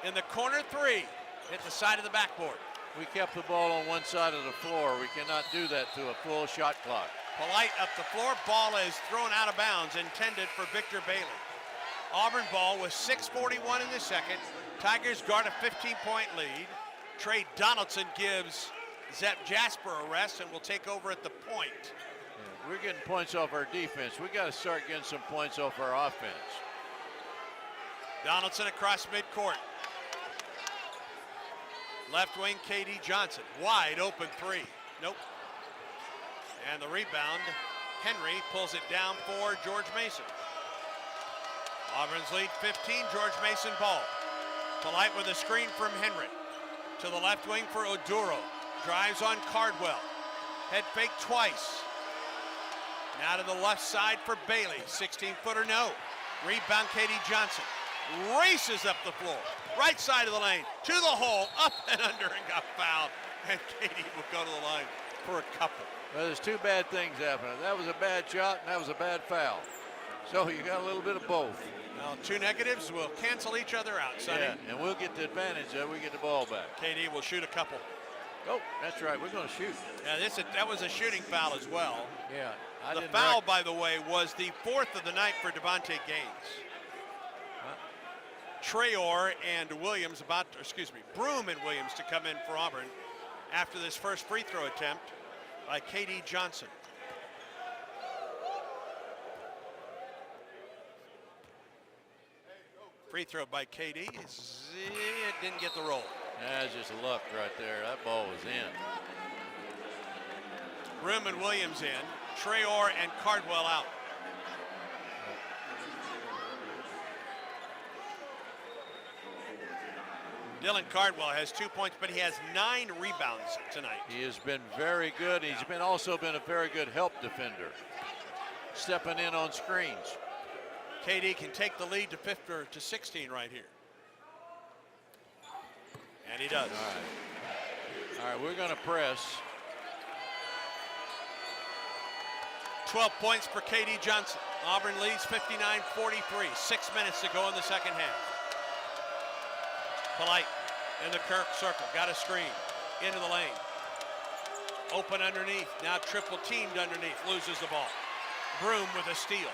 Speaker 2: in the corner 3. Hit the side of the backboard.
Speaker 3: We kept the ball on one side of the floor. We cannot do that to a full shot clock.
Speaker 2: Polite up the floor. Ball is thrown out of bounds, intended for Victor Bailey. Auburn ball with 6:41 in the second. Tigers guard a 15-point lead. Trey Donaldson gives Zepp Jasper a rest and will take over at the point.
Speaker 3: Yeah, we're getting points off our defense. We got to start getting some points off our offense.
Speaker 2: Donaldson across midcourt. Left wing, KD Johnson. Wide open 3. Nope. And the rebound, Henry pulls it down for George Mason. Auburn's lead 15, George Mason ball. Polite with a screen from Henry. To the left wing for Oduro. Drives on Cardwell. Head fake twice. Now to the left side for Bailey. 16-footer, no. Rebound, KD Johnson. Races up the floor. Right side of the lane. To the hole. Up and under and got fouled. And KD will go to the line for a couple.
Speaker 3: Well, there's 2 bad things happening. That was a bad shot and that was a bad foul. So you got a little bit of both.
Speaker 2: Well, 2 negatives will cancel each other out, Sonny.
Speaker 3: Yeah, and we'll get the advantage that we get the ball back.
Speaker 2: KD will shoot a couple.
Speaker 3: Oh, that's right. We're going to shoot.
Speaker 2: Yeah, that was a shooting foul as well.
Speaker 3: Yeah.
Speaker 2: The foul, by the way, was the 4th of the night for Devontae Gaines. Traore and Williams Broom and Williams to come in for Auburn after this first free throw attempt by KD Johnson. Free throw by KD. It didn't get the roll.
Speaker 3: That's just luck right there. That ball was in.
Speaker 2: Broom and Williams in. Traore and Cardwell out. Dylan Cardwell has 2 points, but he has 9 rebounds tonight.
Speaker 3: He has been very good. He's also been a very good help defender, stepping in on screens.
Speaker 2: KD can take the lead to 16 right here. And he does.
Speaker 3: All right, we're going to press.
Speaker 2: 12 points for KD Johnson. Auburn leads 59-43. 6 minutes to go in the second half. Polite in the Kirk circle. Got a screen. Into the lane. Open underneath. Now triple teamed underneath. Loses the ball. Broom with a steal.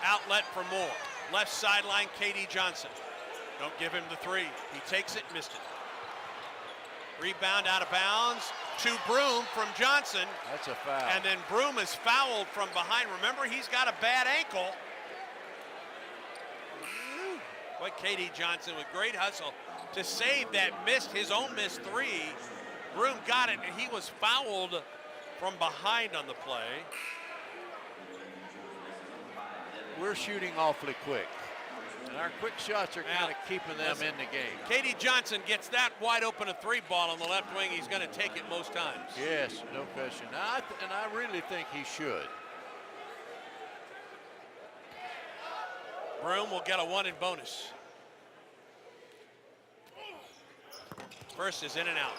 Speaker 2: Outlet for Moore. Left sideline, KD Johnson. Don't give him the 3. He takes it, missed it. Rebound out of bounds to Broom from Johnson.
Speaker 3: That's a foul.
Speaker 2: And then Broom is fouled from behind. Remember, he's got a bad ankle. Boy, KD Johnson with great hustle to save that his own missed 3. Broom got it, and he was fouled from behind on the play.
Speaker 3: We're shooting awfully quick. And our quick shots are kind of keeping them in the game.
Speaker 2: KD Johnson gets that wide open a 3 ball on the left wing. He's going to take it most times.
Speaker 3: Yes, no question. And I really think he should.
Speaker 2: Broom will get a 1 in bonus. First is in and out.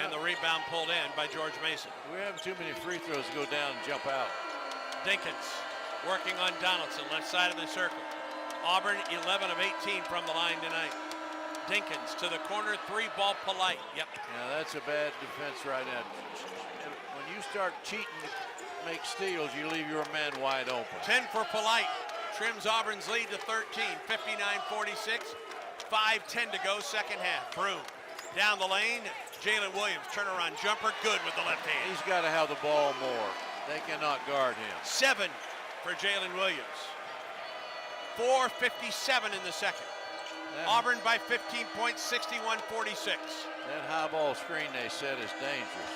Speaker 2: And the rebound pulled in by George Mason.
Speaker 3: We have too many free throws to go down and jump out.
Speaker 2: Dinkins working on Donaldson, left side of the circle. Auburn 11 of 18 from the line tonight. Dinkins to the corner, 3-ball Polite. Yep.
Speaker 3: Now that's a bad defense right now. When you start cheating to make steals, you leave your man wide open.
Speaker 2: 10 for Polite. Trims Auburn's lead to 13, 59-46. 5:10 to go, second half. Broom down the lane. Jalen Williams, turnaround jumper, good with the left hand.
Speaker 3: He's got to have the ball more. They cannot guard him.
Speaker 2: 7 for Jalen Williams. 4:57 in the second. Auburn by 15 points, 61-46.
Speaker 3: That high ball screen they said is dangerous.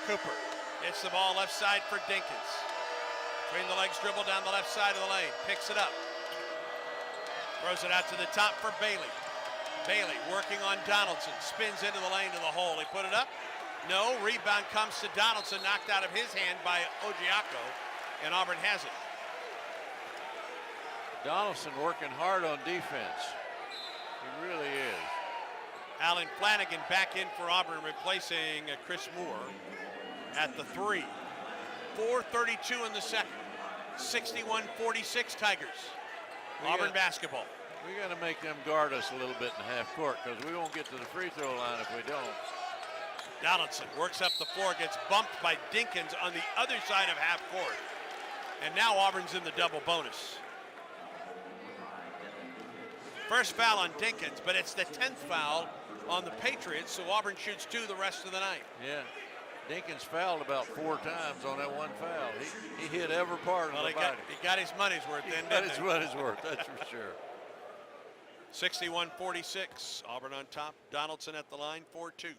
Speaker 2: Cooper hits the ball left side for Dinkins. Between the legs dribble down the left side of the lane. Picks it up. Throws it out to the top for Bailey. Bailey working on Donaldson. Spins into the lane to the hole. He put it up. No. Rebound comes to Donaldson. Knocked out of his hand by Ojiako. And Auburn has it.
Speaker 3: Donaldson working hard on defense. He really is.
Speaker 2: Alan Flanagan back in for Auburn, replacing Chris Moore at the 3. 4:32 in the second. 61-46 Tigers. Auburn basketball.
Speaker 3: We got to make them guard us a little bit in the half court because we won't get to the free throw line if we don't.
Speaker 2: Donaldson works up the floor, gets bumped by Dinkins on the other side of half court. And now Auburn's in the double bonus. First foul on Dinkins, but it's the 10th foul on the Patriots, so Auburn shoots 2 the rest of the night.
Speaker 3: Yeah. Dinkins fouled about 4 times on that one foul. He hit every part of the body.
Speaker 2: He got his money's worth then, didn't he?
Speaker 3: His money's worth, that's for sure.
Speaker 2: 61-46. Auburn on top. Donaldson at the line, 4-2.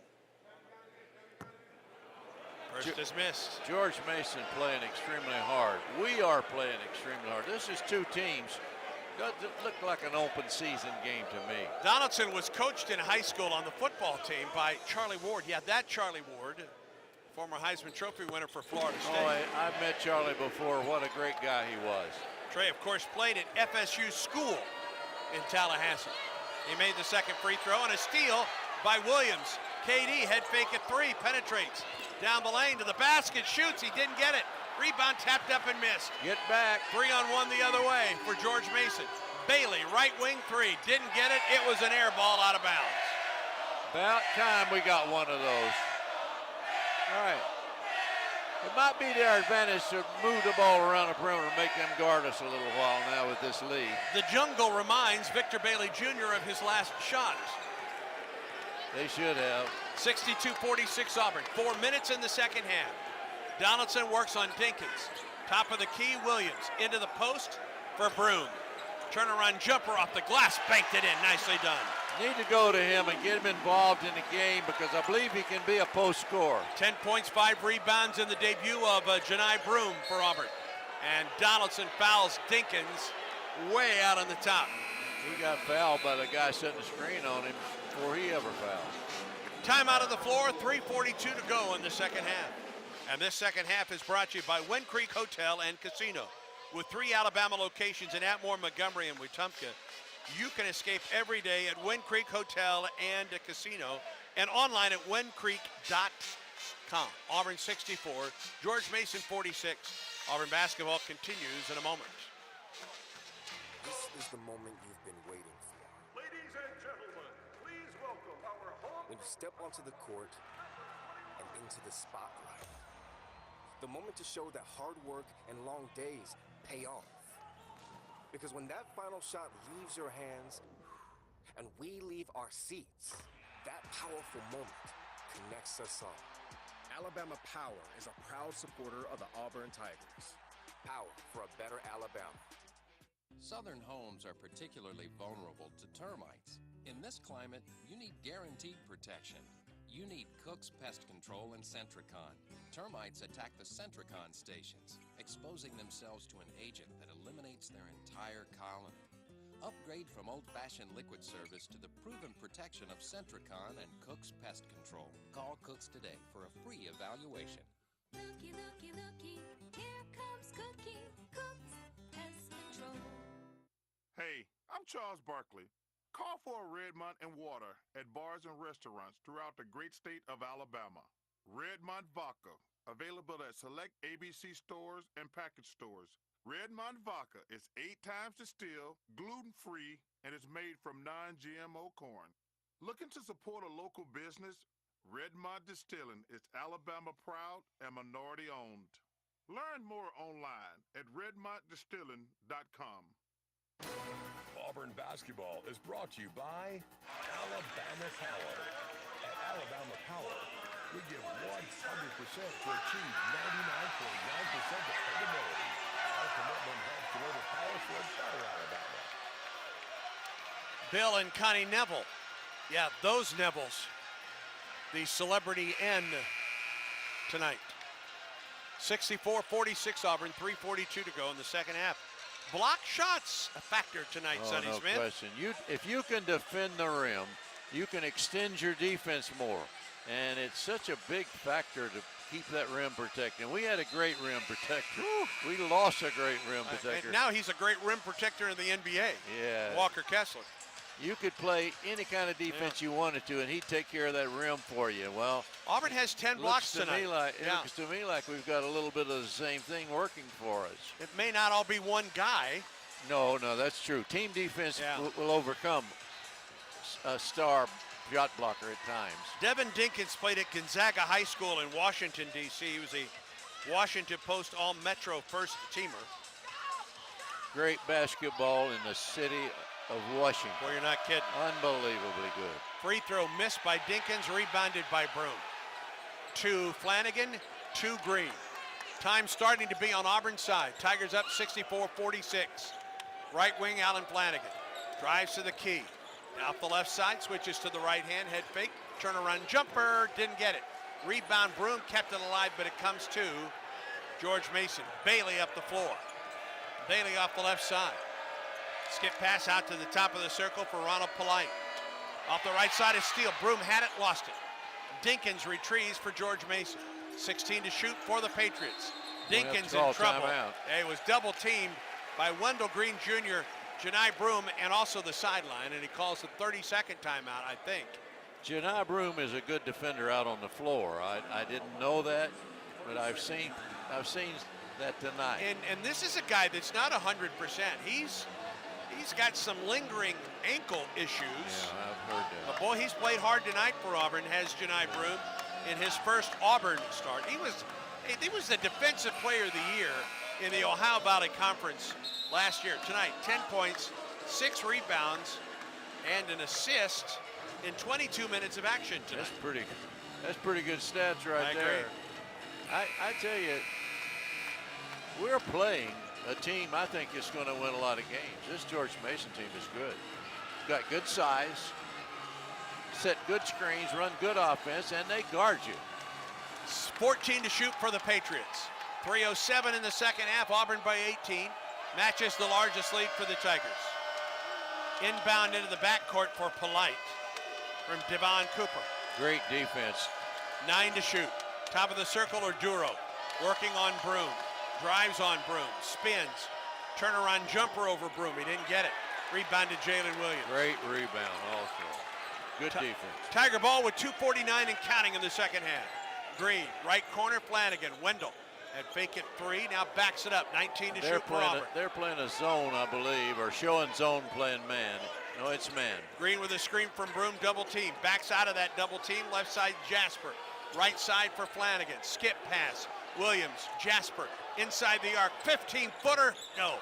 Speaker 2: First is missed.
Speaker 3: George Mason playing extremely hard. We are playing extremely hard. This is 2 teams. Doesn't look like an open season game to me.
Speaker 2: Donaldson was coached in high school on the football team by Charlie Ward. Yeah, that Charlie Ward, former Heisman Trophy winner for Florida State.
Speaker 3: Oh, I've met Charlie before. What a great guy he was.
Speaker 2: Trey, of course, played at FSU School in Tallahassee. He made the second free throw and a steal by Williams. KD head fake at 3, penetrates down the lane to the basket, shoots. He didn't get it. Rebound tapped up and missed.
Speaker 3: Get back.
Speaker 2: 3-on-1 the other way for George Mason. Bailey, right wing 3, didn't get it. It was an air ball out of bounds.
Speaker 3: About time we got one of those. All right. It might be to our advantage to move the ball around the perimeter and make them guard us a little while now with this lead.
Speaker 2: The jungle reminds Victor Bailey Jr. of his last shot.
Speaker 3: They should have.
Speaker 2: 62-46 Auburn. 4 minutes in the second half. Donaldson works on Dinkins. Top of the key, Williams. Into the post for Broom. Turnaround jumper off the glass, banked it in. Nicely done.
Speaker 3: Need to go to him and get him involved in the game because I believe he can be a post scorer.
Speaker 2: 10 points, 5 rebounds in the debut of Janai Broom for Auburn. And Donaldson fouls Dinkins way out on the top.
Speaker 3: He got fouled by the guy setting the screen on him before he ever fouled.
Speaker 2: Time out of the floor, 3:42 to go in the second half. And this second half is brought to you by Wind Creek Hotel and Casino. With 3 Alabama locations in Atmore, Montgomery, and Wetumpka, you can escape every day at Wind Creek Hotel and Casino and online at windcreek.com. Auburn 64, George Mason 46. Auburn basketball continues in a moment.
Speaker 1: This is the moment you've been waiting for.
Speaker 8: Ladies and gentlemen, please welcome our home.
Speaker 1: When you step onto the court and into the spotlight. The moment to show that hard work and long days pay off. Because when that final shot leaves your hands and we leave our seats, that powerful moment connects us all.
Speaker 14: Alabama Power is a proud supporter of the Auburn Tigers.
Speaker 1: Power for a better Alabama.
Speaker 23: Southern homes are particularly vulnerable to termites. In this climate, you need guaranteed protection. You need Cook's Pest Control and Centricon. Termites attack the Centricon stations, exposing themselves to an agent that eliminates their entire colony. Upgrade from old-fashioned liquid service to the proven protection of Centricon and Cook's Pest Control. Call Cook's today for a free evaluation.
Speaker 5: Looky, looky, looky, here comes Cookie, Cook's Pest Control.
Speaker 8: Hey, I'm Charles Barkley. Call for a Redmont and water at bars and restaurants throughout the great state of Alabama. Redmont Vodka, available at select ABC stores and package stores. Redmond Vodka is 8 times distilled, gluten-free, and is made from non-GMO corn. Looking to support a local business? Redmond Distilling is Alabama proud and minority owned. Learn more online at redmontdistilling.com.
Speaker 6: Auburn basketball is brought to you by Alabama Power. At Alabama Power, we give 100% to achieve 99.9% dependability. Our commitment helps deliver power for a better Alabama.
Speaker 2: Bill and Connie Neville. Yeah, those Nevilles. The celebrity N tonight. 64-46 Auburn, 3:42 to go in the second half. Block shots a factor tonight, Sonny
Speaker 3: no
Speaker 2: Smith.
Speaker 3: question. If you can defend the rim, you can extend your defense more. And it's such a big factor to keep that rim protected. We had a great rim protector. We lost a great rim protector.
Speaker 2: And now he's a great rim protector in the NBA.
Speaker 3: Yeah.
Speaker 2: Walker Kessler.
Speaker 3: You could play any kind of defense you wanted to, and he'd take care of that rim for you. Well,
Speaker 2: Auburn has 10 blocks tonight.
Speaker 3: It looks to me like we've got a little bit of the same thing working for us.
Speaker 2: It may not all be one guy.
Speaker 3: No, that's true. Team defense will overcome a star shot blocker at times.
Speaker 2: Devin Dinkins played at Gonzaga High School in Washington, D.C. He was a Washington Post All-Metro first teamer.
Speaker 3: Great basketball in the city of Washington.
Speaker 2: Well, you're not kidding.
Speaker 3: Unbelievably good.
Speaker 2: Free throw missed by Dinkins, rebounded by Broom. 2 Flanagan, 2 Green. Time starting to be on Auburn's side. Tigers up 64-46. Right wing, Alan Flanagan. Drives to the key. Off the left side, switches to the right hand, head fake. Turnaround jumper, didn't get it. Rebound, Broom kept it alive, but it comes to George Mason. Bailey up the floor. Bailey off the left side. Skip pass out to the top of the circle for Ronald Polite. Off the right side is Steele. Broom had it, lost it. Dinkins retrieves for George Mason. 16 to shoot for the Patriots. Dinkins in trouble. He was double teamed by Wendell Green Jr., Janai Broom, and also the sideline, and he calls the 32nd timeout, I think.
Speaker 3: Janai Broom is a good defender out on the floor. I didn't know that, but I've seen that tonight.
Speaker 2: And this is a guy that's not 100%. He's got some lingering ankle issues.
Speaker 3: Yeah, I've heard that.
Speaker 2: But boy, he's played hard tonight for Auburn, has Janai Broom, in his first Auburn start. He was the defensive player of the year in the Ohio Valley Conference last year. Tonight, 10 points, 6 rebounds, and an assist in 22 minutes of action tonight.
Speaker 3: That's pretty good stats right there.
Speaker 2: Agree.
Speaker 3: I tell you, we're playing a team I think is going to win a lot of games. This George Mason team is good. Got good size, set good screens, run good offense, and they guard you.
Speaker 2: 14 to shoot for the Patriots. 3:07 in the second half, Auburn by 18. Matches the largest lead for the Tigers. Inbound into the backcourt for Polite from Devon Cooper.
Speaker 3: Great defense.
Speaker 2: 9 to shoot. Top of the circle or Duro. Working on Broom. Drives on Broom. Spins. Turnaround jumper over Broom. He didn't get it. Rebounded Jalen Williams.
Speaker 3: Great rebound also. Good defense.
Speaker 2: Tiger ball with 2:49 and counting in the second half. Green. Right corner Flanagan. Wendell. Had fake it 3, now backs it up. 19 to shoot for Auburn.
Speaker 3: They're playing a zone, I believe, or showing zone playing man. No, it's man.
Speaker 2: Green with a screen from Broom, double team. Backs out of that double team. Left side, Jasper. Right side for Flanagan. Skip pass. Williams, Jasper, inside the arc. 15-footer. No.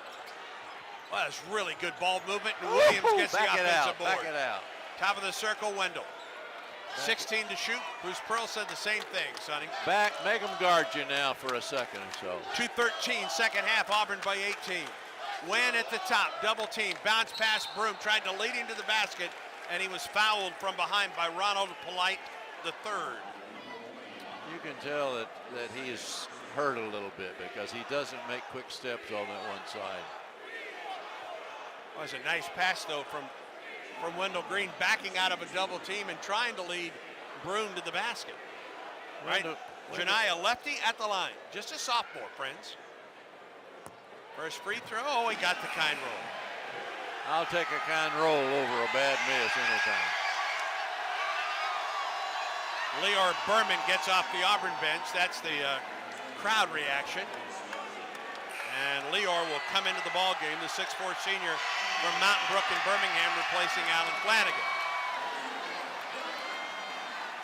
Speaker 2: Well, that's really good ball movement, and Williams gets the offensive board.
Speaker 3: Back it out.
Speaker 2: Top of the circle, Wendell. 16 to shoot. Bruce Pearl said the same thing, Sonny.
Speaker 3: Back, make them guard you now for a second or so.
Speaker 2: 2:13, second half, Auburn by 18. Wen at the top, double team, bounce pass Broom, tried to lead into the basket, and he was fouled from behind by Ronald Polite III.
Speaker 3: You can tell that he is hurt a little bit because he doesn't make quick steps on that one side.
Speaker 2: Well, it's a nice pass, though, from Wendell Green, backing out of a double team and trying to lead Broom to the basket. Right? Janai, a lefty at the line. Just a sophomore, friends. First free throw. Oh, he got the kind roll.
Speaker 3: I'll take a kind roll over a bad miss anytime.
Speaker 2: Leor Berman gets off the Auburn bench. That's the crowd reaction. And Leor will come into the ball game, the 6'4 senior from Mountain Brook in Birmingham, replacing Alan Flanagan.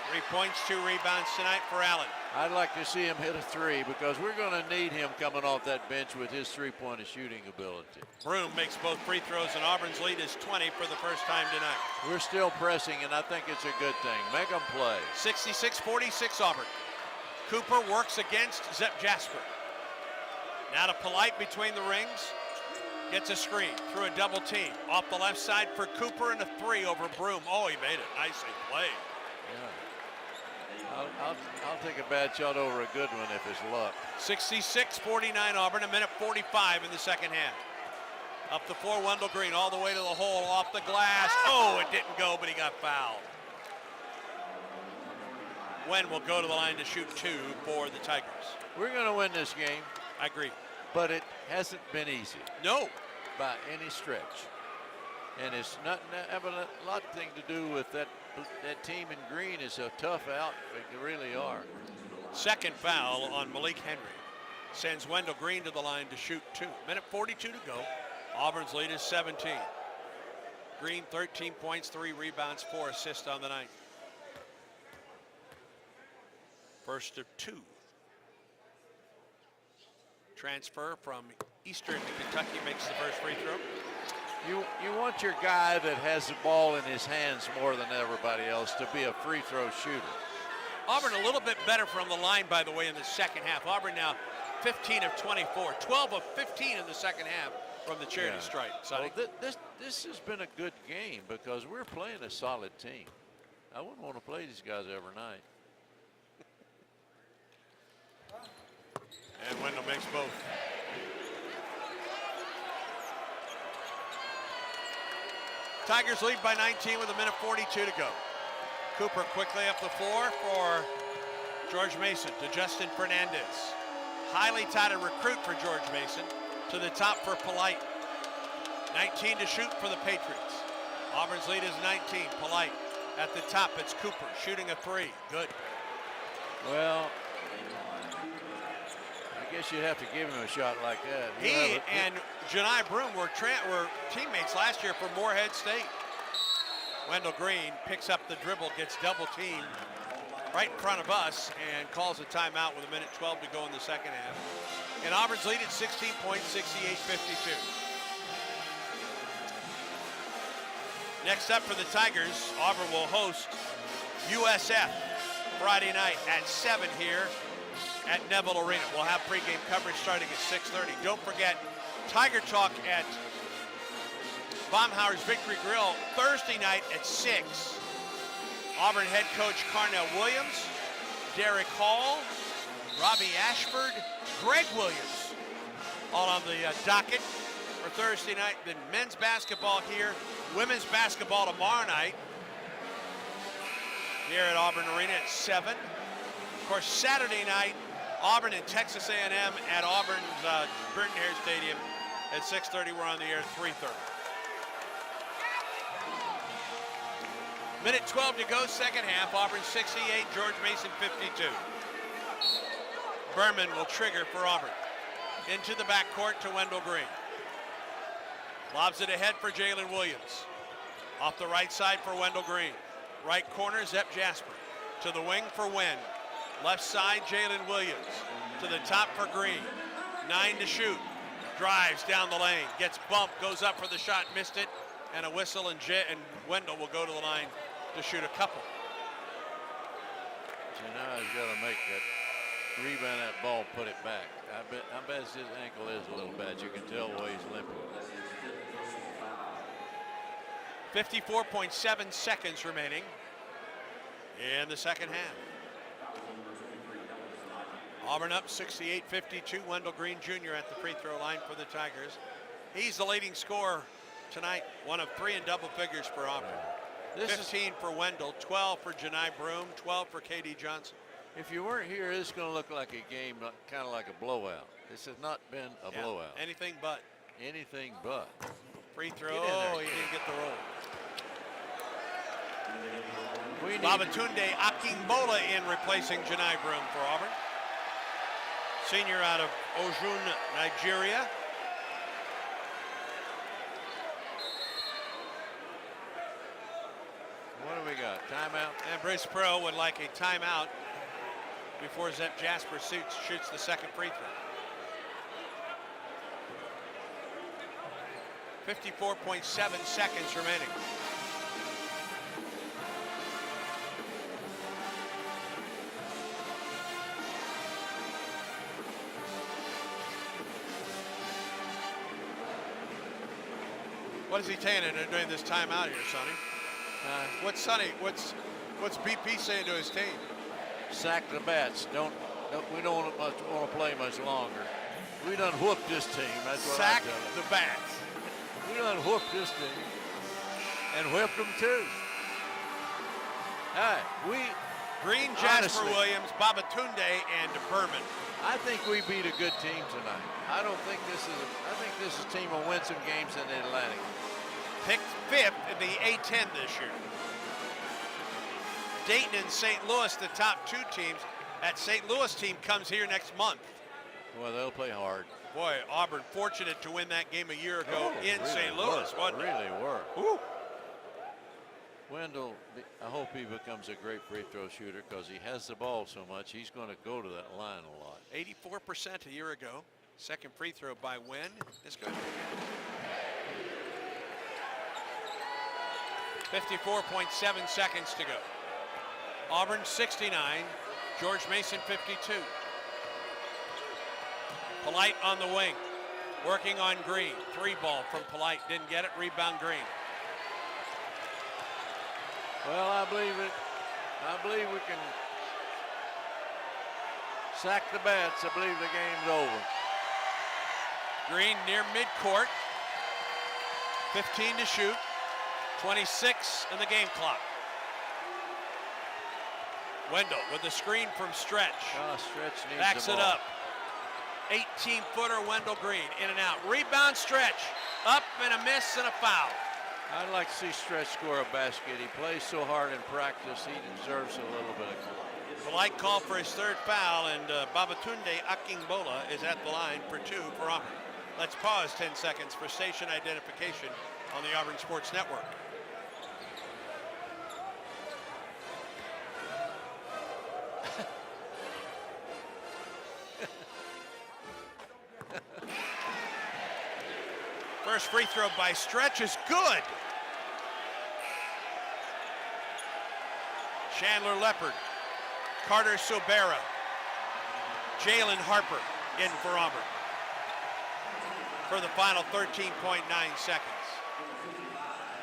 Speaker 2: 3 points, 2 rebounds tonight for Allen.
Speaker 3: I'd like to see him hit a three because we're going to need him coming off that bench with his three-point shooting ability.
Speaker 2: Broom makes both free throws, and Auburn's lead is 20 for the first time tonight.
Speaker 3: We're still pressing, and I think it's a good thing. Make them play.
Speaker 2: 66-46 Auburn. Cooper works against Zep Jasper. Now to Polite between the rings. Gets a screen through a double team. Off the left side for Cooper and a three over Broom. Oh, he made it. Nicely played.
Speaker 3: Yeah. I'll take a bad shot over a good one if it's luck.
Speaker 2: 66-49 Auburn, 1:45 in the second half. Up the floor, Wendell Green all the way to the hole, off the glass. Oh, it didn't go, but he got fouled. Wen will go to the line to shoot 2 for the Tigers.
Speaker 3: We're going to win this game.
Speaker 2: I agree.
Speaker 3: But it hasn't been easy.
Speaker 2: No.
Speaker 3: By any stretch. And it's not having a lot thing to do with that team in green is a tough outfit. They really are.
Speaker 2: Second foul on Malik Henry. Sends Wendell Green to the line to shoot 2. 1:42 to go. Auburn's lead is 17. Green 13 points, 3 rebounds, 4 assists on the night. First of 2. Transfer from Eastern Kentucky makes the first free throw.
Speaker 3: You want your guy that has the ball in his hands more than everybody else to be a free throw shooter.
Speaker 2: Auburn a little bit better from the line, by the way, in the second half. Auburn now 15 of 24, 12 of 15 in the second half from the charity stripe.
Speaker 3: Well, this has been a good game because we're playing a solid team. I wouldn't want to play these guys every night.
Speaker 2: And Wendell makes both. Tigers lead by 19 with 1:42 to go. Cooper quickly up the floor for George Mason to Justin Fernandez. Highly touted recruit for George Mason. To the top for Polite. 19 to shoot for the Patriots. Auburn's lead is 19. Polite at the top. It's Cooper shooting a 3. Good.
Speaker 3: Well, I guess you'd have to give him a shot like that.
Speaker 2: He and Janai Broom were teammates last year for Morehead State. Wendell Green picks up the dribble, gets double teamed right in front of us, and calls a timeout with 1:12 to go in the second half. And Auburn's lead at 16 points, 68-52. Next up for the Tigers, Auburn will host USF Friday night at 7 here at Neville Arena. We'll have pregame coverage starting at 6:30. Don't forget, Tiger Talk at Baumhauer's Victory Grill Thursday night at 6. Auburn head coach Carnell Williams, Derek Hall, Robbie Ashford, Greg Williams, all on the docket for Thursday night. Then men's basketball here, women's basketball tomorrow night here at Auburn Arena at 7. Of course, Saturday night, Auburn and Texas A&M at Auburn's Burton Hare Stadium at 6:30. We're on the air at 3:30. 1:12 to go, second half. Auburn 68, George Mason 52. Berman will trigger for Auburn. Into the backcourt to Wendell Green. Lobs it ahead for Jalen Williams. Off the right side for Wendell Green. Right corner, Zep Jasper. To the wing for Wen. Left side, Jalen Williams. To the top for Green. 9 to shoot. Drives down the lane. Gets bumped, goes up for the shot, missed it. And a whistle, and Wendell will go to the line to shoot a couple.
Speaker 3: Janai's got to make that rebound that ball, put it back. I bet his ankle is a little bad. You can tell the way he's limping.
Speaker 2: 54.7 seconds remaining in the second half. Auburn up 68-52. Wendell Green Jr. at the free throw line for the Tigers. He's the leading scorer tonight, one of 3 in double figures for Auburn. 15 for Wendell, 12 for Janai Broom, 12 for K.D. Johnson.
Speaker 3: If you weren't here, it's going to look like a game, kind of like a blowout. This has not been a blowout.
Speaker 2: Anything but.
Speaker 3: Anything but.
Speaker 2: Free throw. Oh, he didn't get the roll. Babatunde Akingbola in replacing Janai Broom for Auburn. Senior out of Osun, Nigeria.
Speaker 3: What do we got? Timeout?
Speaker 2: And Bruce Pearl would like a timeout before Zep Jasper shoots the second free throw. 54.7 seconds remaining. What is he saying during this timeout here, Sonny? What's BP saying to his team?
Speaker 3: Sack the bats. We don't want to play much longer. We done whooped this team. That's what
Speaker 2: Sack
Speaker 3: I tell them.
Speaker 2: the bats.
Speaker 3: We done whooped this team and whipped them too. Hey,
Speaker 2: Green, Jasper
Speaker 3: honestly,
Speaker 2: Williams, Babatunde, and Berman.
Speaker 3: I think we beat a good team tonight. I think this is a team will win some games in the Atlantic.
Speaker 2: Picked 5th in the A10 this year. Dayton and St. Louis, the top 2 teams. That St. Louis team comes here next month.
Speaker 3: Well, they'll play hard.
Speaker 2: Boy, Auburn fortunate to win that game a year ago in
Speaker 3: really
Speaker 2: St. Louis.
Speaker 3: Really were.
Speaker 2: Ooh.
Speaker 3: Wendell, I hope he becomes a great free throw shooter because he has the ball so much. He's going to go to that line a lot.
Speaker 2: 84% a year ago. Second free throw by Wen is good. 54.7 seconds to go. Auburn 69, George Mason 52. Polite on the wing, working on Green. 3 ball from Polite, didn't get it, rebound Green.
Speaker 3: Well, I believe it. I believe we can sack the bats. I believe the game's over.
Speaker 2: Green near midcourt. 15 to shoot. 26 in the game clock. Wendell with the screen from Stretch.
Speaker 3: Stretch needs
Speaker 2: backs
Speaker 3: the
Speaker 2: it
Speaker 3: ball.
Speaker 2: up. 18-footer Wendell Green in and out. Rebound Stretch. Up and a miss and a foul.
Speaker 3: I'd like to see Stretch score a basket. He plays so hard in practice. He deserves a little bit of credit.
Speaker 2: Polite call for his 3rd foul, and Babatunde Akingbola is at the line for 2 for Auburn. Let's pause 10 seconds for station identification on the Auburn Sports Network. First free throw by Stretch is good. Chandler Leopard, Carter Sobera, Jalen Harper in for Auburn for the final 13.9 seconds.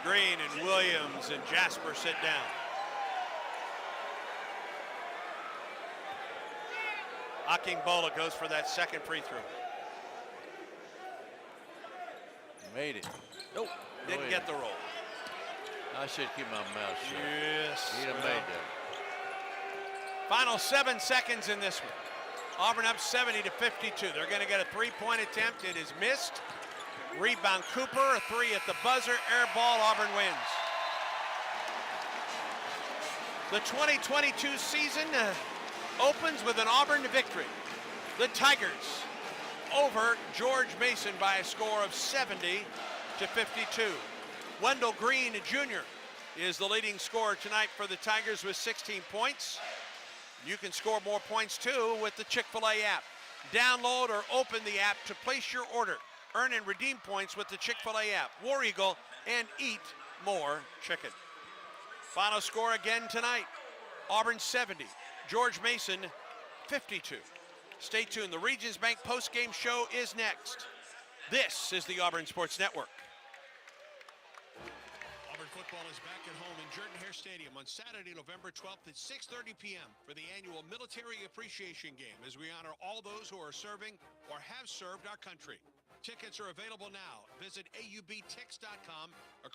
Speaker 2: Green and Williams and Jasper sit down. Akingbola goes for that second free throw.
Speaker 3: Made it.
Speaker 2: Nope, didn't get the roll.
Speaker 3: I should keep my mouth shut.
Speaker 2: Yes.
Speaker 3: He'd have made that.
Speaker 2: Final 7 seconds in this one. Auburn up 70 to 52. They're going to get a 3-point attempt. It is missed. Rebound Cooper, a 3 at the buzzer. Air ball, Auburn wins. The 2022 season opens with an Auburn victory. The Tigers over George Mason by a score of 70 to 52. Wendell Green Jr. is the leading scorer tonight for the Tigers with 16 points. You can score more points too with the Chick-fil-A app. Download or open the app to place your order. Earn and redeem points with the Chick-fil-A app. War Eagle and eat more chicken. Final score again tonight. Auburn 70, George Mason 52. Stay tuned. The Regions Bank post-game show is next. This is the Auburn Sports Network.
Speaker 12: Auburn football is back at home in Jordan-Hare Stadium on Saturday, November 12th at 6:30 p.m. for the annual Military Appreciation Game as we honor all those who are serving or have served our country. Tickets are available now. Visit aubtix.com or